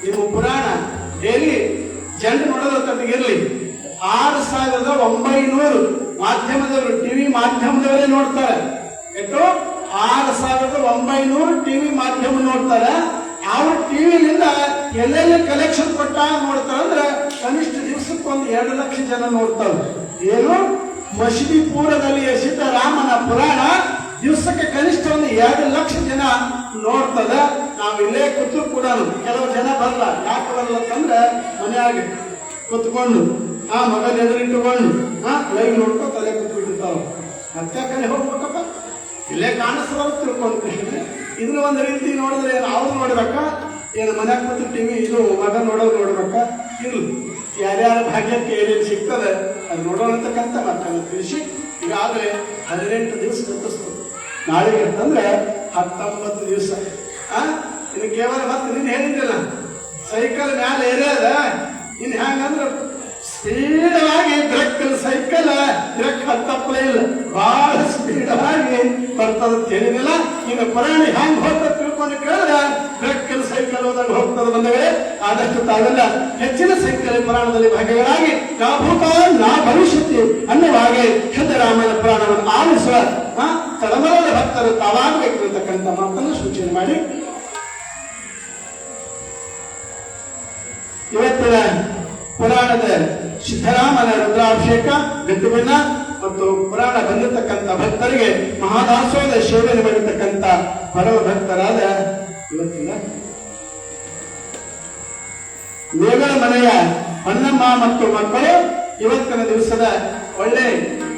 ನಿಮ್ಮ ಪುರಾಣ ಡೈಲಿ ಜನರು ನೋಡೋದಕ್ಕಿರಲಿ, 6900 ಮಾಧ್ಯಮದವರು ಟಿವಿ ಮಾಧ್ಯಮದವರೇ ನೋಡ್ತಾರೆ. ಎಷ್ಟು 6900 ಟಿವಿ ಮಾಧ್ಯಮ ನೋಡ್ತಾರೆ. ಅವ್ರ ಟಿವಿಲಿಂದ ಎಲ್ಲೆಲ್ಲಿ ಕಲೆಕ್ಷನ್ ಕೊಟ್ಟ ನೋಡ್ತಾರೆ ಅಂದ್ರೆ ಕನಿಷ್ಠ ದಿವಸಕ್ಕೆ 2 ಲಕ್ಷ ಜನ ನೋಡ್ತಾರೆ. ಏನು ಮಸೀದಿ ಪೂರದಲ್ಲಿ ಸಿದ್ದರಾಮನ ಪುರಾಣ ದಿವಸಕ್ಕೆ ಕನಿಷ್ಠ 2 ಲಕ್ಷ ಜನ ನೋಡ್ತದ. ನಾವು ಇಲ್ಲೇ ಕೂತು ಕೂಡ ಕೆಲವು ಜನ ಬರಲ್ಲ. ಯಾಕೆ ಬರಲ್ಲ ಅಂತಂದ್ರೆ ಮನೆಯಾಗ ಕುತ್ಕೊಂಡು ಮೊಬೈಲ್ ಎದುರಿಟ್ಟುಕೊಂಡು ಲೈವ್ ನೋಡ್ಕೊ ತಲೆ ಕೂತ್ಬಿಟ್ಟಿರ್ತಾವ. ಮತ್ತೆ ಕಡೆ ಹೋಗ್ಬೇಕಪ್ಪ, ಇಲ್ಲೇ ಕಾಣಿಸ್ತಾವ ತಿಳ್ಕೊಂಡು ಇದನ್ನ ಒಂದು ರೀತಿ ನೋಡಿದ್ರೆ ಅವ್ರು ನೋಡ್ಬೇಕಾ, ಏನು ಮನ್ಯಾಗ ಕೂತು ಟಿವಿ ಇದು ಮಗ ನೋಡ್ಬೇಕಾ? ಇರ್ಲಿ, ಯಾರ್ಯಾರ ಭಾಗ್ಯಕ್ಕೆ ಏನೇನು ಸಿಗ್ತದೆ ಅದು ನೋಡೋಣ ಅಂತಕ್ಕಂಥ ಮಾತನ್ನು ತಿಳಿಸಿ ಈಗಾಗಲೇ 18 ದಿವಸ ಗತಿಸ್ತದೆ. ನಾಳೆಗೆ ಅಂತಂದ್ರೆ 19 ದಿವಸ. ಇನ್ನು ಕೇವಲ ಮತ್ತೆ ನೀನು ಹೇಳಿದ್ರಲ್ಲ ಸೈಕಲ್ ಮ್ಯಾಲೆ ಏರಿಯದ ಇನ್ನು ಹೆಂಗಂದ್ರೆ ಸ್ಪೀಡಾಗಿ ಬ್ರೇಕ್ ಸೈಕಲ್ ಬ್ರೇಕ್ ಹತ್ತಪ್ಪಲೇ ಇಲ್ಲ, ಬಹಳ ಸ್ಪೀಡಾಗಿ ಬರ್ತದಂತ ಹೇಳಿದಿಲ್ಲ. ಈಗ ಪುರಾಣ ಹೆಂಗ್ ಹೋಗ್ತದೆ ತಿಳ್ಕೊಂಡು ಕೇಳಿದ್ರೆ ಬ್ರೇಕ್ ಸೈಕಲ್ ಹೋದಾಗ ಹೋಗ್ತದೆ. ಬಂದವೇ ಆದಷ್ಟು ತಾವೆಲ್ಲ ಹೆಚ್ಚಿನ ಸಂಖ್ಯೆಯಲ್ಲಿ ಪುರಾಣದಲ್ಲಿ ಭಾಗಿಗಳಾಗಿ ನಾ ಭೂತ ನಾ ಭವಿಷ್ಯತಿ ಅನ್ನುವ ಹಾಗೆ ಸಿದ್ದರಾಮನ ಪುರಾಣವನ್ನು ಆಲಿಸುವ ತಳಮರದ ಭಕ್ತರು ತಾವಾಗಬೇಕಿರತಕ್ಕಂಥ ಮಾತನ್ನು ಸೂಚನೆ ಮಾಡಿ ಇವತ್ತಿನ ಪುರಾಣದ ಸಿದ್ದರಾಮನ ರುದ್ರಾಭಿಷೇಕ ಗದ್ದುಬಣ್ಣ ಮತ್ತು ಪುರಾಣ ಬಂದಿರತಕ್ಕಂಥ ಭಕ್ತರಿಗೆ ಮಹಾದಾಸೋಹದ ಸೇವೆಯನ್ನು ಮಾಡಿರ್ತಕ್ಕಂಥ ಪರಮ ಭಕ್ತರಾದ ಇವತ್ತಿನ ಮೇಗಳ ಮನೆಯ ಹೊನ್ನಮ್ಮ ಮತ್ತು ಮಕ್ಕಳು ಇವತ್ತಿನ ದಿವಸದ ಒಳ್ಳೆ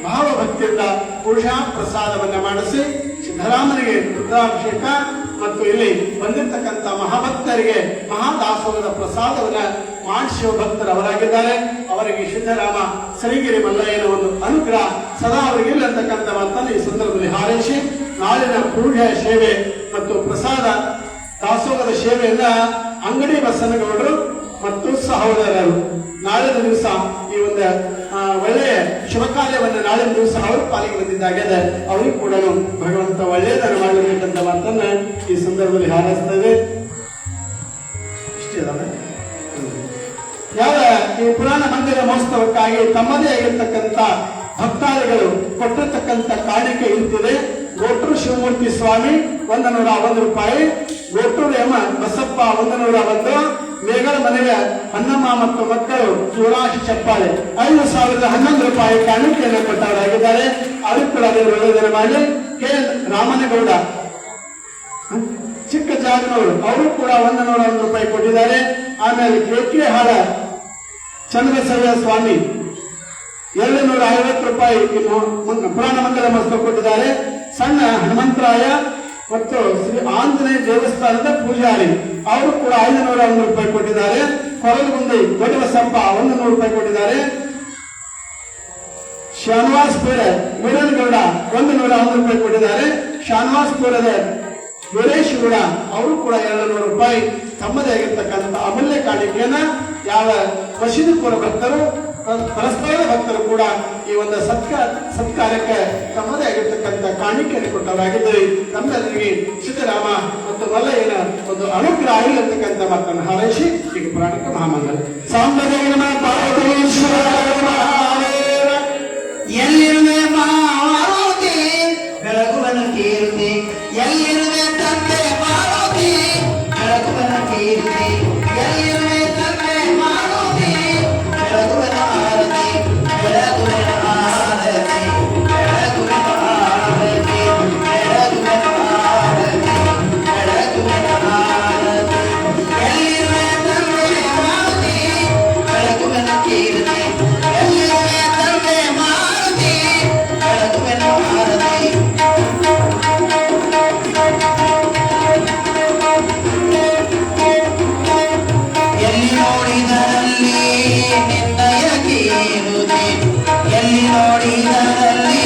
ಭಾವಭಕ್ತಿಯಿಂದ ಪೂಜಾ ಪ್ರಸಾದವನ್ನ ಮಾಡಿಸಿ ಸಿದ್ದರಾಮನಿಗೆ ರುದ್ರಾಭಿಷೇಕ ಮತ್ತು ಇಲ್ಲಿ ಬಂದಿರತಕ್ಕಂಥ ಮಹಾಭಕ್ತರಿಗೆ ಮಹಾದಾಸೋಹದ ಪ್ರಸಾದವನ್ನ ಮಾಡಿಸುವ ಭಕ್ತರವರಾಗಿದ್ದಾರೆ. ಅವರಿಗೆ ಸಿದ್ದರಾಮ ಶ್ರೀಗಿರಿ ಮಲ್ಲಯ್ಯನ ಒಂದು ಅನುಗ್ರಹ ಸದಾ ಅವರಿಗೆ ಇಲ್ಲತಕ್ಕಂಥ ಮಾತನ್ನು ಈ ಸಂದರ್ಭದಲ್ಲಿ ಹಾರೈಸಿ ನಾಳಿನ ಪೂಜೆ ಸೇವೆ ಮತ್ತು ಪ್ರಸಾದ ದಾಸೋಹದ ಸೇವೆಯನ್ನ ಅಂಗಡಿ ಬಸನಗೌಡರು ಮತ್ತು ಸಹೋದರರು ನಾಳಿನ ದಿವಸ ಈ ಒಂದು ಒಳ್ಳೆಯ ಶುಭ ಕಾರ್ಯವನ್ನು ನಾಳಿನ ದಿವಸ ಅವರು ಪಾಲಿಗೆ ಬಂದಿದ್ದಾಗಿದೆ. ಅವರಿಗೂ ಕೂಡ ಭಗವಂತ ಒಳ್ಳೆಯದನ್ನು ಮಾಡಬೇಕಂತ ಮಾತನ್ನ ಈ ಸಂದರ್ಭದಲ್ಲಿ ಹಾರೈಸ್ತೇವೆ. ಇಷ್ಟೇ ಯಾವ ಈ ಪುರಾಣ ಮಂದಿರ ಮಹೋತ್ಸವಕ್ಕಾಗಿ ತಮ್ಮದೇ ಆಗಿರ್ತಕ್ಕಂಥ ಭಕ್ತಾದಿಗಳು ಕೊಟ್ಟಿರ್ತಕ್ಕಂಥ ಕಾಣಿಕೆ ಇರುತ್ತದೆ. ಗೋಟ್ರು ಶಿವಮೂರ್ತಿ ಸ್ವಾಮಿ 101 ರೂಪಾಯಿ, ಗೋಟ್ರು ಎಮ ಬಸಪ್ಪ 101, ಮೇಗಳ ಮನೆಯ ಹೊನ್ನಮ್ಮ ಮತ್ತು ಮಕ್ಕಳು ಶಿವರಾಶಿ ಚಪ್ಪಾಳೆ 5,011 ರೂಪಾಯಿ ಕಾಣಿಕೆಯನ್ನು ಕೊಟ್ಟವರಾಗಿದ್ದಾರೆ. ಅವರು ಕೂಡ ಒಳ್ಳೆಯದನ್ನು ಮಾಡಿ ಕೆ ರಾಮನಗೌಡ ಚಿಕ್ಕ ಜಾಗನವರು ಅವರು ಕೂಡ 101 ರೂಪಾಯಿ ಕೊಟ್ಟಿದ್ದಾರೆ. ಆಮೇಲೆ ಕೆ ಹಾಳ ಚಂದ್ರಸಯ್ಯ ಸ್ವಾಮಿ 250 ರೂಪಾಯಿ ಪುರಾಣ ಮಂಗಲ ಮಹೋತ್ಸವ ಕೊಟ್ಟಿದ್ದಾರೆ. ಸಣ್ಣ ಹನುಮಂತರಾಯ ಮತ್ತು ಶ್ರೀ ಆಂಜನೇಯ ದೇವಸ್ಥಾನದ ಪೂಜಾರಿ ಅವರು ಕೂಡ 501 ರೂಪಾಯಿ ಕೊಟ್ಟಿದ್ದಾರೆ. ಕೊರಲಗುಂದಿ ದೊಡ್ಡಬಸಪ್ಪ 100 ರೂಪಾಯಿ ಕೊಟ್ಟಿದ್ದಾರೆ. ಶಾನವಾಸ್ಪುರ ವೀರನಗೌಡ 101 ರೂಪಾಯಿ ಕೊಟ್ಟಿದ್ದಾರೆ. ಶಾನವಾಸ್ಪುರದ ವೀರೇಶ್ ಗೌಡ ಅವರು ಕೂಡ 200 ರೂಪಾಯಿ ತಮ್ಮದೇ ಆಗಿರ್ತಕ್ಕಂಥ ಅಮೂಲ್ಯ ಕಾಣಿಕೆಯನ್ನ ಯಾವ ಬಶೀದಪುರ ಭಕ್ತರು ಪರಸ್ಪರದ ಭಕ್ತರು ಕೂಡ ಈ ಒಂದು ಸತ್ಕಾರ್ಯಕ್ಕೆ ತಮ್ಮದೇ ಆಗಿರ್ತಕ್ಕಂಥ ಕಾಣಿಕೆಯನ್ನು ಕೊಟ್ಟವರಾಗಿದ್ದು ನಮ್ಮೆಲ್ಲರಿಗೆ ಸಿದ್ದರಾಮ ಮತ್ತು ಮಲ್ಲಯ್ಯನ ಒಂದು ಅನುಗ್ರಹ ಆಗಿರತಕ್ಕಂಥ ಮಾತನ್ನು ಹಾರೈಸಿ ಈಗ ಪುರಾಣಿಕ ಮಹಾಮಂಗಲ ಸಾಂಬದೇವನ ಎಲ್ಲಿರುವೆ ಮಾರುತಿ ಬೆಳಗುವನು ಕೀರ್ತಿ, ಎಲ್ಲಿರುವೆ ತಂದೆ ಮಾರುತಿ ಬೆಳಗುವನು ಕೀರ್ತಿ, ಎಲ್ಲಿರುವೆ ತಂದೆ ಮಾರುತಿ ಬೆಳಗುವನ ಆರತಿ, ಬೆಳಗುವನ ಆರತಿ, ಬೆಳಗುವನ ಆರತಿ, ಬೆಳಗುವನ ಆರತಿ, ಬೆಳಗುವನ ಆರತಿ, ಎಲ್ಲಿರುವೆ ತಂದೆ ಮಾರುತಿ ಬೆಳಗುವನ ಕೀರ್ತಿ, ಎಲ್ಲಿರುವೆ ತಂದೆ ಮಾರುತಿ ಬೆಳಗುವನ ಆರತಿ. ಎಲ್ಲಿ ನೋಡಿದರಲ್ಲಿ ನಿನ್ನಯ ಕೀರುತಿ, ಎಲ್ಲಿ ನೋಡಿದರಲ್ಲಿ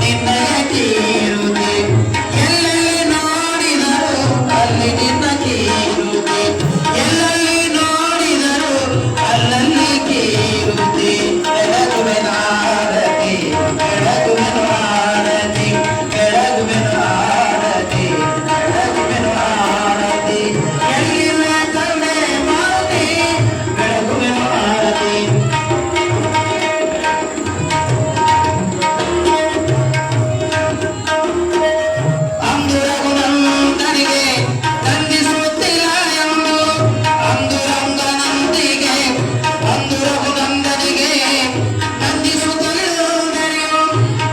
ನಿನ್ನಯ ಕೀರುತಿ, ಎಲ್ಲೆಲ್ಲಿ ನೋಡಿದರು ಅಲ್ಲಿ ನಿನ್ನ ಕೀರುತಿ, ಎಲ್ಲೆಲ್ಲಿ ನೋಡಿದರು ಅಲ್ಲಲ್ಲಿ ಕೀರುತಿ, ಬೆಳಗುವೆನ ಆರತಿ, ಬೆಳಗುವೆನ ಆರತಿ, ಬೆಳಗುವೆನ ಆರತಿ, ಬೆಳಗುವೆನ ಆರತಿ, ಎಲ್ಲಿರುವೆ ತಂದೆ ಮಾರುತಿ ಬೆಳಗುವೆನ ಆರತಿ. ಅಂದು ರಘುನಂದನಿಗೆ ನಂದಿಸುತ್ತಿಲ್ಲ ಎಂದು, ಅಂದು ರಂಗನಂದಿಗೆ ಅಂದು ರಘುನಂದನಿಗೆ ನಂದಿಸುತ್ತಿಲ್ಲದೆಯೋ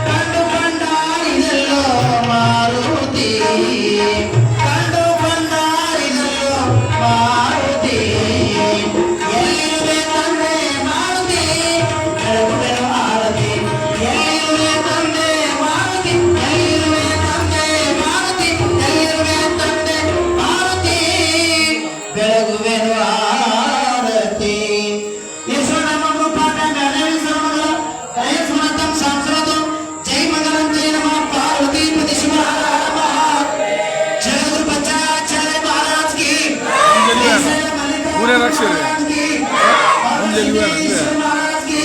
ಕಂಡು ಕೊಂಡಾಡಿದಲ್ಲೋ ಮಾರುತಿ, ಕಂಡು ಕೊಂಡಾಡಿದಲ್ಲೋ ಮಾರುತಿ, ಎಲ್ಲಿರುವೆ ತಂದೆ ಮಾರುತಿ ಬೆಳಗುವೆನ ಆರತಿ, ಎಲ್ಲಿರುವೆ ತಂದೆ ಮಾರುತಿ, ಎಲ್ಲಿರುವೆ ತಂದೆ ಮಾರುತಿ, ಎಲ್ಲಿರುವೆ ತಂದೆ ಮಾರುತಿ ಬೆಳಗುವೆನ ಆರತಿ. ಯಶೋಣ ಮಗು ಪಾಠ ಗಣೇಶ್ವರ ಕೈಸ್ಮತಂ ಸಂಸ್ಕೃತಂ ಜೈ ಮಂಗಲಂ ಜೈ ನಮಃ ಪಾರ್ವತಿ ಪತಿ ಶಿವ ಜಗದ್ಗುರು पंचाचार्य महाराज की पूरे रक्षे महाराज की महाराज की